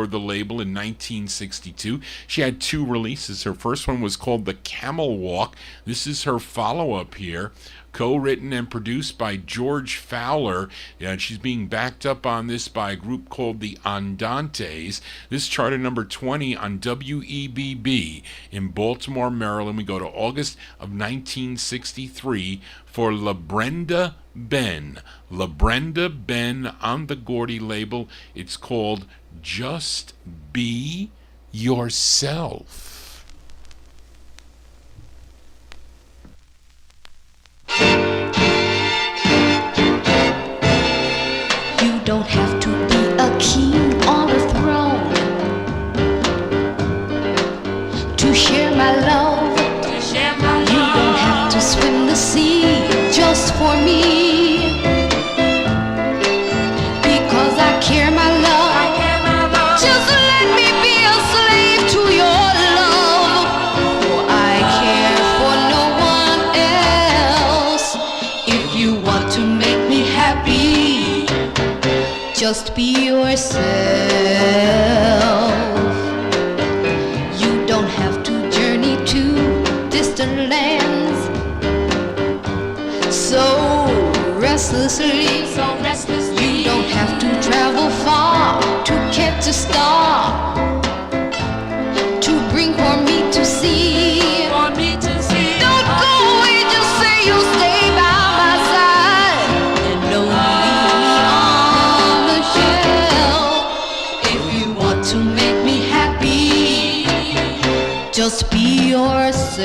[SPEAKER 1] the label in 1962. She had 2 releases. Her first one was called The Camel Walk. This is her follow-up here, co-written and produced by George Fowler, and she's being backed up on this by a group called the Andantes. This charted number 20 on WEBB in Baltimore, Maryland. We go to August of 1963 for La Brenda Ben. La Brenda Ben on the Gordy label. It's called Just Be Yourself.
[SPEAKER 5] You don't have to be a king or a throne to share my love. You don't have to swim the sea just for me, because I care my love. Just let me be a slave to your love. Just be yourself. You don't have to journey to distant lands so restlessly. You don't have to travel far to catch a star to bring for me to see. Don't go away, just say you'll stay by my side and know me on the shelf. If you want to make me happy, just be yourself.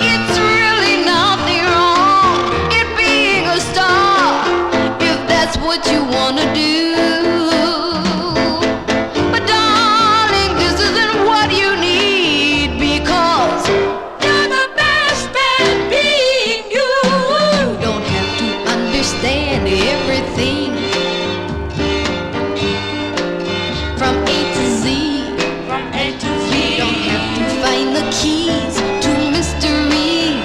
[SPEAKER 5] It's really nothing wrong in being a star if that's what you want to do. Keys to mysteries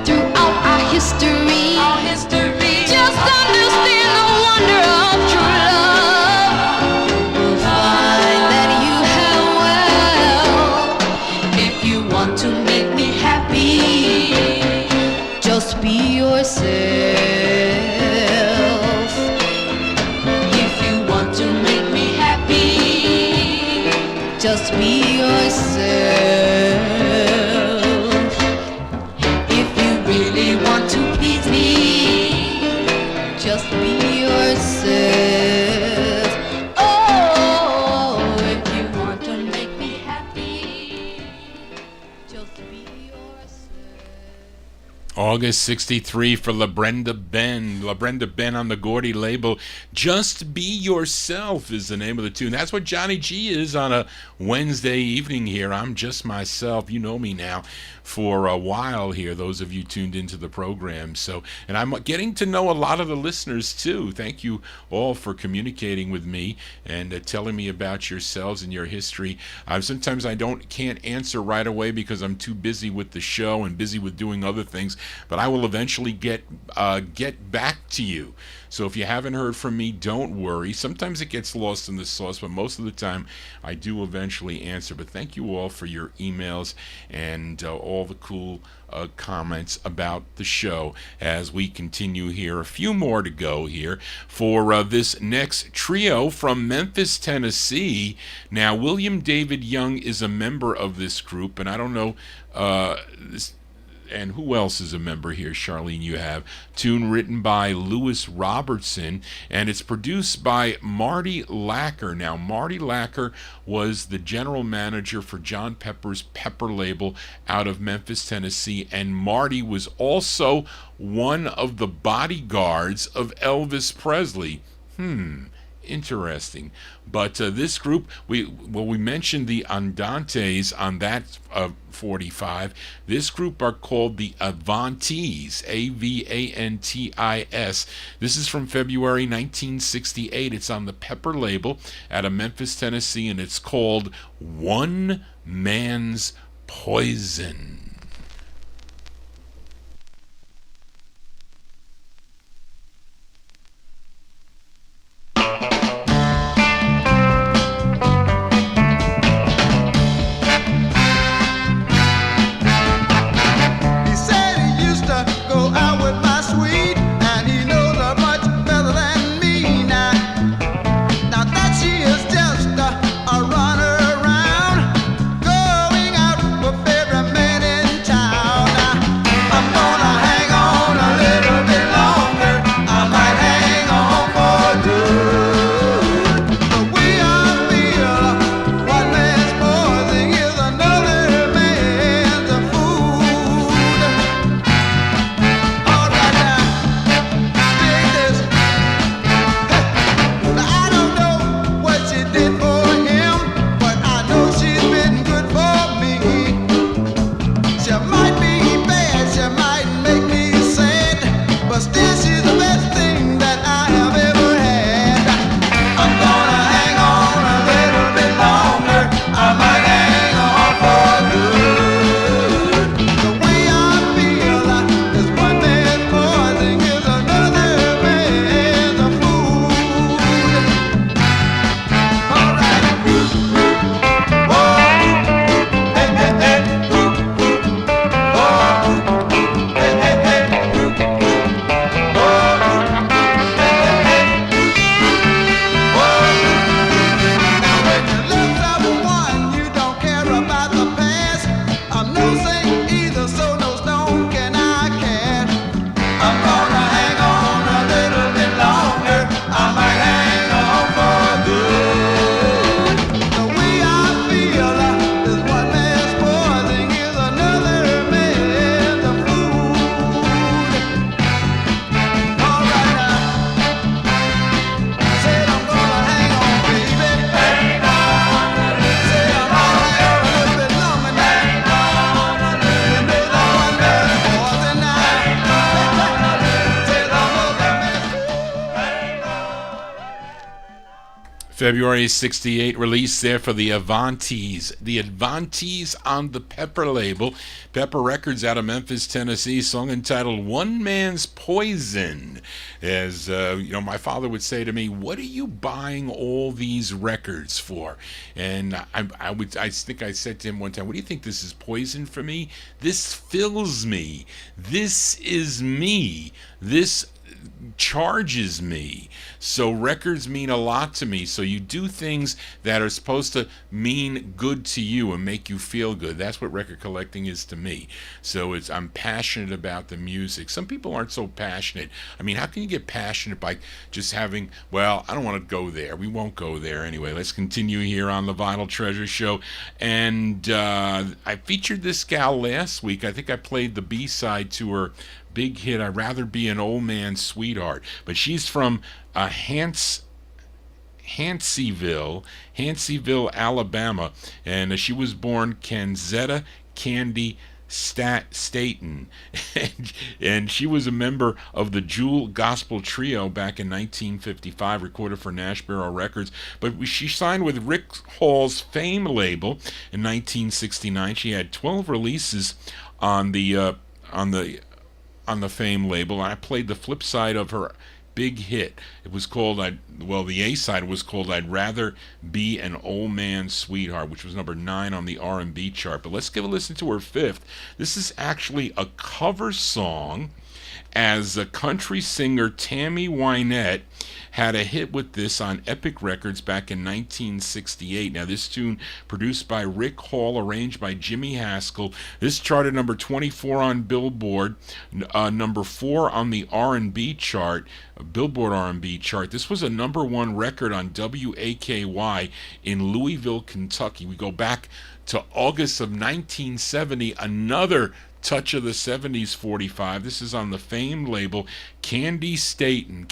[SPEAKER 5] throughout our history. Just understand the wonder of true love. You'll find that you have well. If you want to make me happy, just be yourself. If you want to make me happy, just be yourself. If you really want to please me, just be yourself. Oh, if you want to make me happy, just be yourself.
[SPEAKER 1] August 63 for La Brenda Ben. La Brenda Ben on the Gordy label. Just Be Yourself is the name of the tune. That's what Johnny G is on a Wednesday evening here. I'm just myself. You know me now for a while here, those of you tuned into the program. So, and I'm getting to know a lot of the listeners too. Thank you all for communicating with me and telling me about yourselves and your history. Sometimes I can't answer right away because I'm too busy with the show and busy with doing other things, but I will eventually get back to you. So if you haven't heard from me, don't worry. Sometimes it gets lost in the sauce, but most of the time I do eventually answer. But thank you all for your emails and all the cool comments about the show as we continue here. A few more to go here for this next trio from Memphis, Tennessee. Now, William David Young is a member of this group, and I don't know and who else is a member here, Charlene? You have tune written by Lewis Robertson, and it's produced by Marty Lacker. Now, Marty Lacker was the general manager for John Pepper's Pepper label out of Memphis, Tennessee, and Marty was also one of the bodyguards of Elvis Presley. Interesting. But this group, we mentioned the Andantes on that 45. This group are called the Avantis, Avantis. This is from February 1968. It's on the Pepper label out of Memphis, Tennessee, and it's called One Man's Poison.
[SPEAKER 2] Runner around, going out for favorite men in
[SPEAKER 1] February 68 release there for the Avantis. The Avantis on the Pepper label. Pepper Records out of Memphis, Tennessee. Song entitled One Man's Poison. As my father would say to me, what are you buying all these records for? And I think I said to him one time, what do you think, this is poison for me? This fills me. This is me. This charges me. So records mean a lot to me. So you do things that are supposed to mean good to you and make you feel good. That's what record collecting is to me. So I'm passionate about the music. Some people aren't so passionate. I mean, how can you get passionate by just having, well, I don't want to go there. We won't go there anyway. Let's continue here on the Vinyltreasure Show. And I featured this gal last week. I think I played the B-side to her big hit, I'd Rather Be an Old Man's Sweetheart. But she's from Hanceyville, Alabama, and she was born Kanzetta Candy Staton, and she was a member of the Jewel Gospel Trio back in 1955, recorded for Nash Barrel Records. But she signed with Rick Hall's Fame label in 1969. She had 12 releases on the Fame label. I played the flip side of her big hit. It was called, the A-side was called I'd Rather Be an Old Man's Sweetheart, which was number 9 on the R&B chart. But let's give a listen to her fifth. This is actually a cover song, as a country singer Tammy Wynette had a hit with this on Epic Records back in 1968. Now, this tune, produced by Rick Hall, arranged by Jimmy Haskell. This charted number 24 on Billboard, number 4 on the R&B chart, Billboard R&B chart. This was a number 1 record on WAKY in Louisville, Kentucky. We go back to August of 1970, another touch of the 70s 45. This is on the Fame label. Candy Staton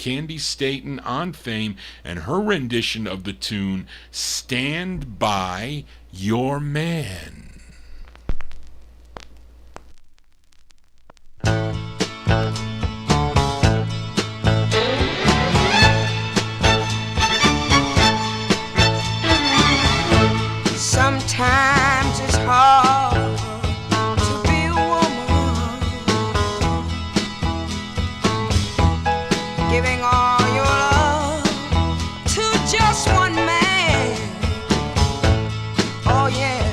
[SPEAKER 1] on Fame, and her rendition of the tune Stand By Your Man.
[SPEAKER 3] Sometimes it's hard giving all your love to just one man. Oh yeah.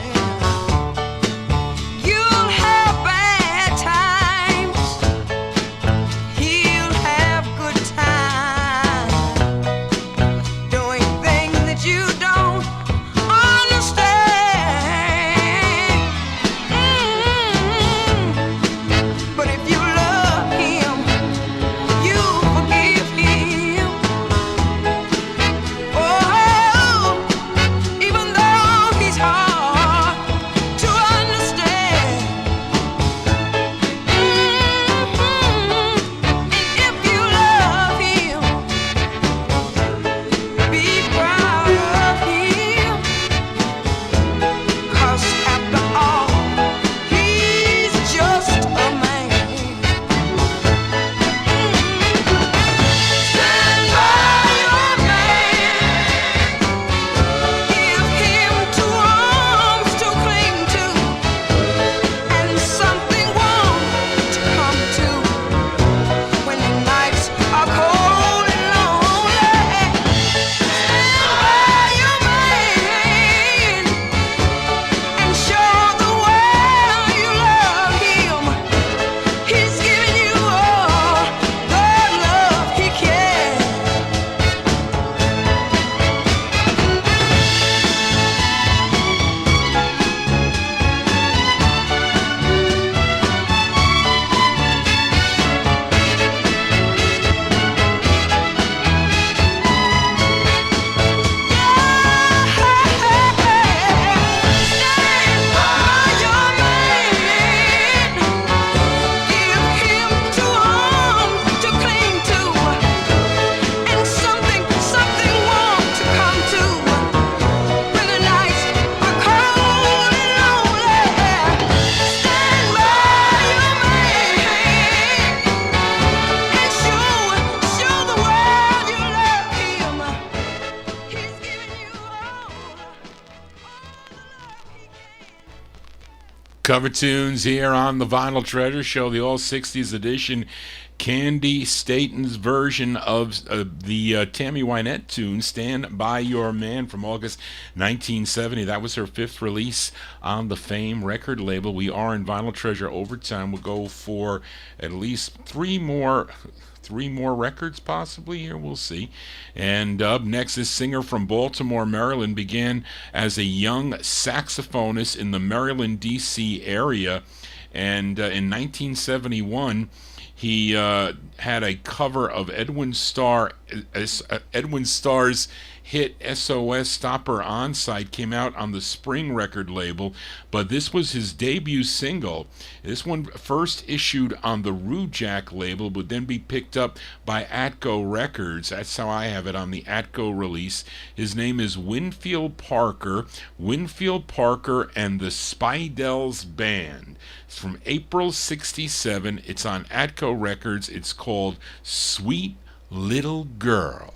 [SPEAKER 1] cover tunes here on the Vinyl Treasure Show, the All 60s edition. Candy Staton's version of the Tammy Wynette tune, Stand By Your Man, from August 1970. That was her fifth release on the Fame record label. We are in Vinyl Treasure Overtime. We'll go for at least three more records possibly here, we'll see. And up next, this singer from Baltimore, Maryland, began as a young saxophonist in the Maryland, D.C. area, and in 1971 he had a cover of Edwin Starr's hit SOS Stopper Onsite, came out on the Spring record label, but this was his debut single. This one first issued on the Rujak label, would then be picked up by Atco Records. That's how I have it on the Atco release. His name is Winfield Parker and the Spandels Band. It's from April 67. It's on Atco Records. It's called Sweet Little Girl.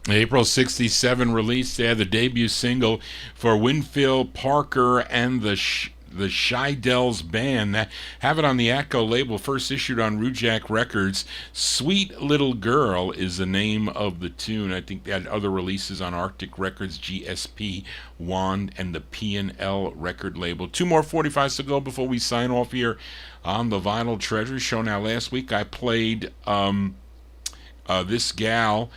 [SPEAKER 1] April 67 release there, the debut single for Winfield Parker and the Shirelles Band. Have it on the Atco label, first issued on Rujak Records. Sweet Little Girl is the name of the tune. I think they had other releases on Arctic Records, GSP, Wand, and the P&L record label. Two more 45s to go before we sign off here on the Vinyl Treasure Show. Now, last week I played this gal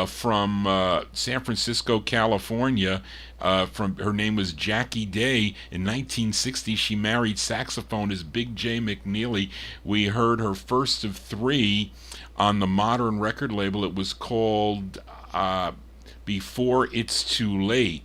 [SPEAKER 1] from San Francisco, California. Her name was Jackie Day. In 1960, she married saxophonist Big J McNeely. We heard her first of three on the Modern record label. It was called Before It's Too Late.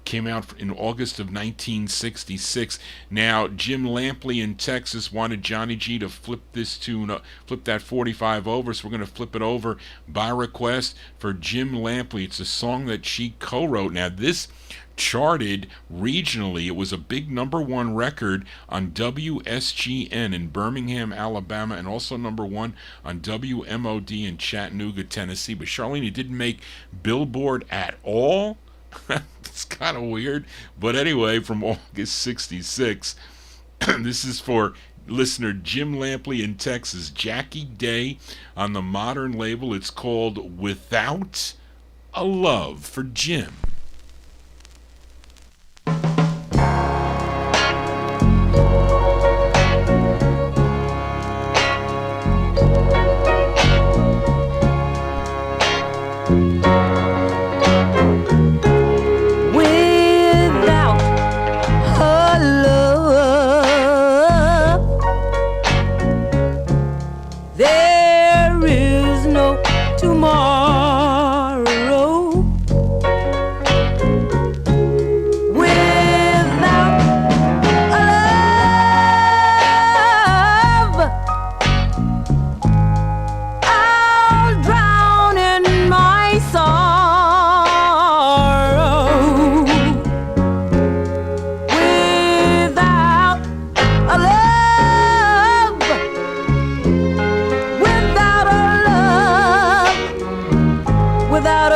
[SPEAKER 1] Came out in August of 1966. Now, Jim Lampley in Texas wanted Johnny G to flip this tune, flip that 45 over, so we're going to flip it over by request for Jim Lampley. It's a song that she co-wrote. Now, this charted regionally. It was a big #1 record on WSGN in Birmingham, Alabama, and also #1 on WMOD in Chattanooga, Tennessee. But Charlene, it didn't make Billboard at all. It's kind of weird, but anyway, from August 66, this is for listener Jim Lampley in Texas. Jackie Day on the Modern label. It's called Without a Love for Jim.
[SPEAKER 6] there is no tomorrow without a love. I'll drown in my sorrow without a love, without a love, without a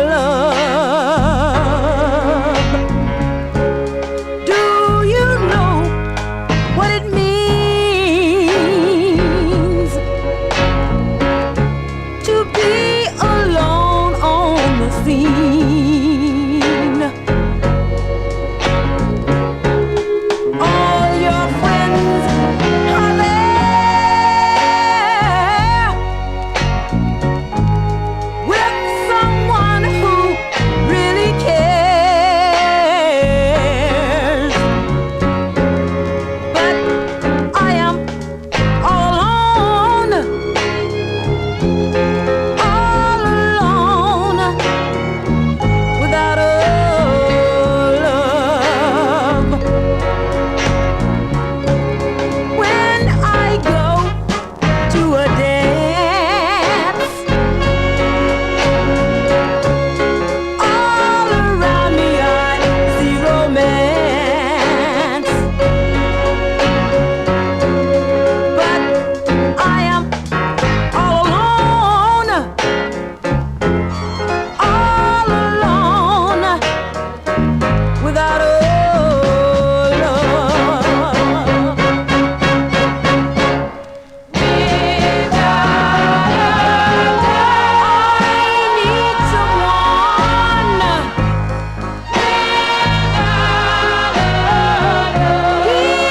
[SPEAKER 6] love. Do you know what it means to be alone on the scene? All your friends are there with someone who really cares. But I am all alone, without a love. When I go to a dance, all around me I see romance. But I am all alone, without a love. I need someone.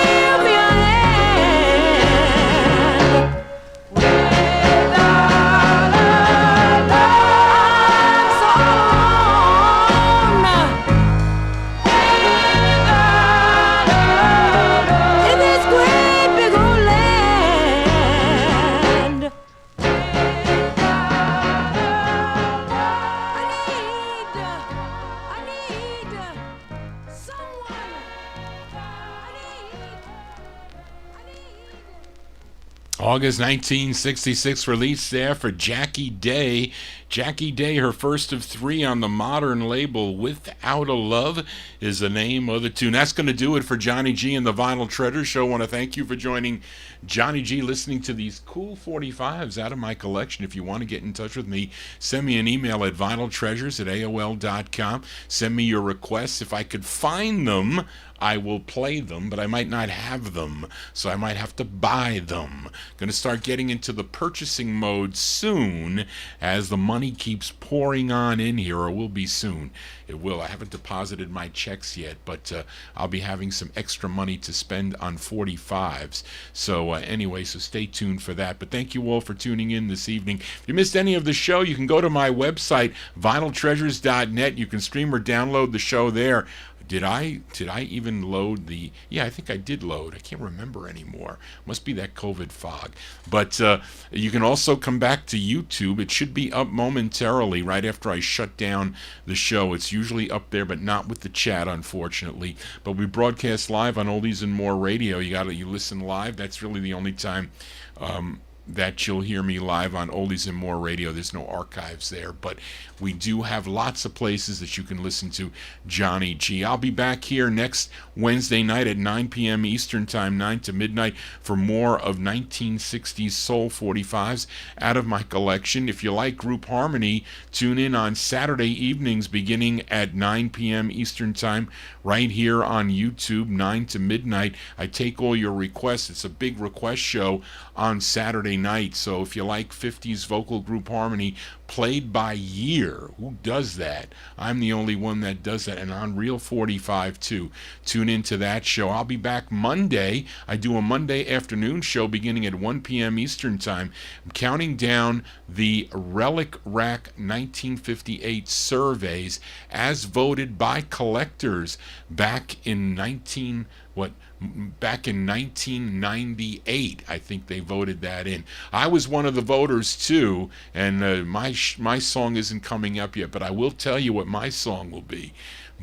[SPEAKER 6] Give me a hand. I'm so alone in this great big old land. I need someone.
[SPEAKER 1] August 1966 release there for Jackie Day. Jackie Day, her first of three on the modern label. Without a Love is the name of the tune. That's going to do it for Johnny G and the Vinyl Treasure Show. I want to thank you for joining Johnny G, listening to these cool 45s out of my collection. If you want to get in touch with me, send me an email at vinyltreasures@aol.com. Send me your requests. If I could find them, I will play them, but I might not have them, so I might have to buy them. Going to start getting into the purchasing mode soon as the money keeps pouring on in here, or will be soon. It will. I haven't deposited my checks yet, but I'll be having some extra money to spend on 45s. So anyway, so stay tuned for that. But thank you all for tuning in this evening. If you missed any of the show, you can go to my website, vinyltreasures.net. You can stream or download the show there. Did I even load the... Yeah, I think I did load. I can't remember anymore. Must be that COVID fog. But you can also come back to YouTube. It should be up momentarily right after I shut down the show. It's usually up there, but not with the chat, unfortunately. But we broadcast live on Oldies and More Radio. You listen live. That's really the only time that you'll hear me live on Oldies and More Radio. There's no archives there, but we do have lots of places that you can listen to Johnny G. I'll be back here next Wednesday night at 9 p.m. Eastern Time, 9 to midnight, for more of 1960s Soul 45s out of my collection. If you like group harmony, tune in on Saturday evenings beginning at 9 p.m. Eastern Time right here on YouTube, 9 to midnight. I take all your requests. It's a big request show on Saturday night, so if you like 50s vocal group harmony played by year, who does that? I'm the only one that does that, and on Real 45 too. Tune into that show. I'll be back Monday. I do a Monday afternoon show beginning at 1 p.m. Eastern Time. I'm counting down the Relic Rack 1958 surveys as voted by collectors back in back in 1998, I think they voted that in. I was one of the voters too, and my song isn't coming up yet, but I will tell you what my song will be.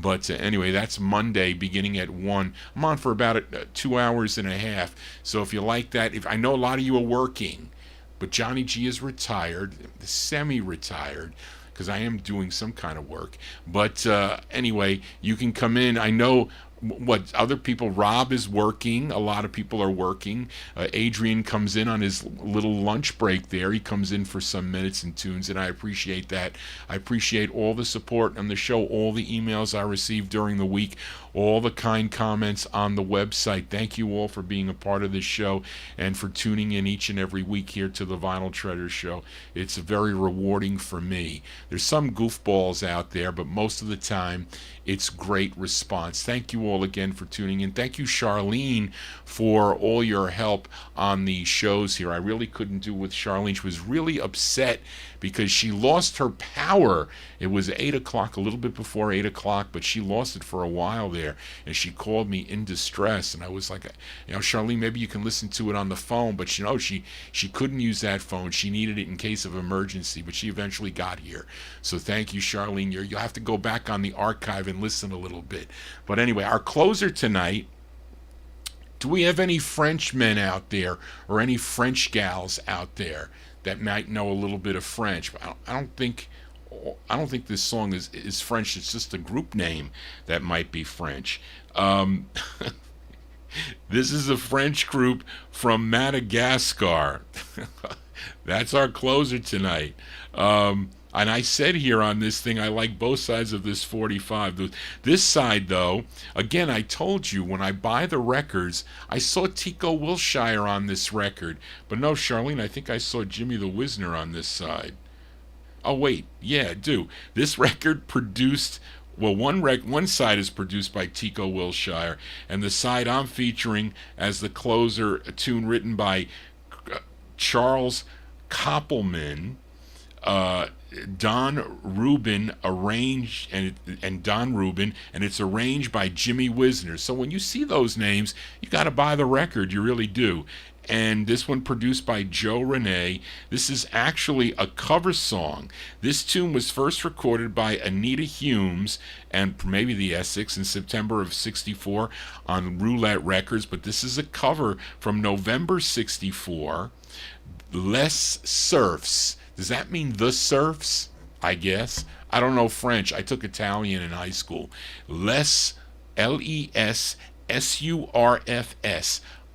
[SPEAKER 1] But anyway, that's Monday beginning at 1. I'm on for about 2 hours and a half. So if you like that, I know a lot of you are working, but Johnny G is retired, semi-retired, because I am doing some kind of work. But anyway, you can come in. I know what other people, Rob is working, a lot of people are working. Adrian comes in on his little lunch break there. He comes in for some minutes and tunes, and I appreciate that. I appreciate all the support on the show, all the emails I received during the week, all the kind comments on the website. Thank you all for being a part of this show and for tuning in each and every week here to the Vinyl Treasure Show. It's very rewarding for me. There's some goofballs out there, but most of the time it's great response. Thank you all again for tuning in. Thank you, Charlene, for all your help on the shows here. I really couldn't do with Charlene. She was really upset because she lost her power. It was 8 o'clock, a little bit before 8 o'clock, but she lost it for a while there, and she called me in distress, and I was like, Charlene, maybe you can listen to it on the phone, but she couldn't use that phone. She needed it in case of emergency, but she eventually got here. So thank you, Charlene. You'll have to go back on the archive and listen a little bit. But anyway, our closer tonight, do we have any French men out there or any French gals out there that might know a little bit of French? I don't think this song is French. It's just a group name that might be French. This is a French group from Madagascar. That's our closer tonight. And I said here on this thing, I like both sides of this 45. This side, though, again, I told you, when I buy the records, I saw Tico Wilshire on this record. But no, Charlene, I think I saw Jimmy the Wisner on this side. Oh, wait, yeah, I do. This record produced, well, one side is produced by Tico Wilshire, and the side I'm featuring as the closer, a tune written by Charles Koppelman, Don Rubin arranged, and Don Rubin, and it's arranged by Jimmy Wisner. So when you see those names, you got to buy the record, you really do. And this one produced by Joe Renee. This is actually a cover song. This tune was first recorded by Anita Humes and maybe the Essex in September of '64 on Roulette Records, but this is a cover from November '64. Les Surfs. Does that mean the Surfs? I guess. I don't know French. I took Italian in high school. Les, L-E-S-S-U-R-F-S.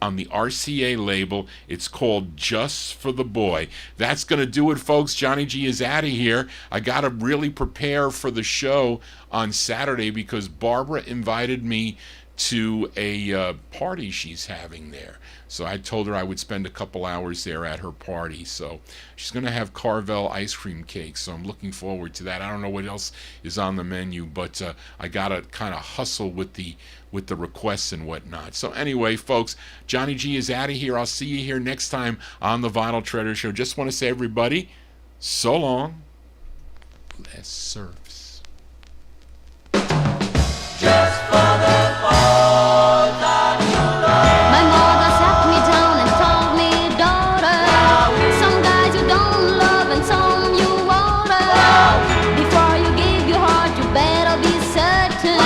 [SPEAKER 1] On the RCA label. It's called Just for the Boy. That's going to do it, folks. Johnny G is out of here. I got to really prepare for the show on Saturday because Barbara invited me to a party she's having there. So I told her I would spend a couple hours there at her party. So she's going to have Carvel ice cream cake. So I'm looking forward to that. I don't know what else is on the menu, but I got to kind of hustle with the requests and whatnot. So anyway, folks, Johnny G is out of here. I'll see you here next time on the Vinyl Treasure Show. Just want to say, everybody, so long. Les Surfs.
[SPEAKER 3] Just for the boys that you love.
[SPEAKER 5] My mother sat me down and told me, daughter, some guys you don't love and some you wanna. Before you give your heart, you better be certain,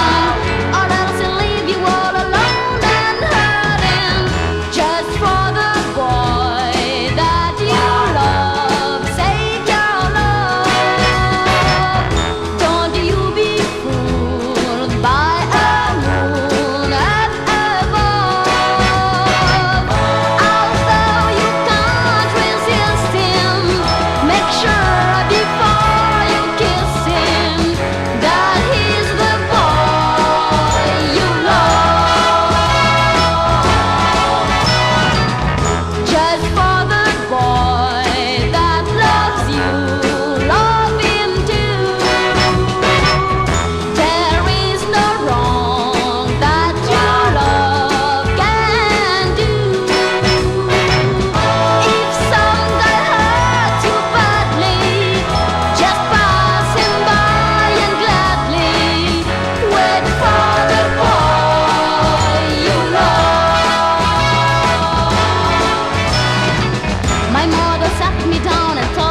[SPEAKER 5] or else he'll leave you all alone and hurting. Just for the boy that you love, save your love. Don't My mother sat me down and told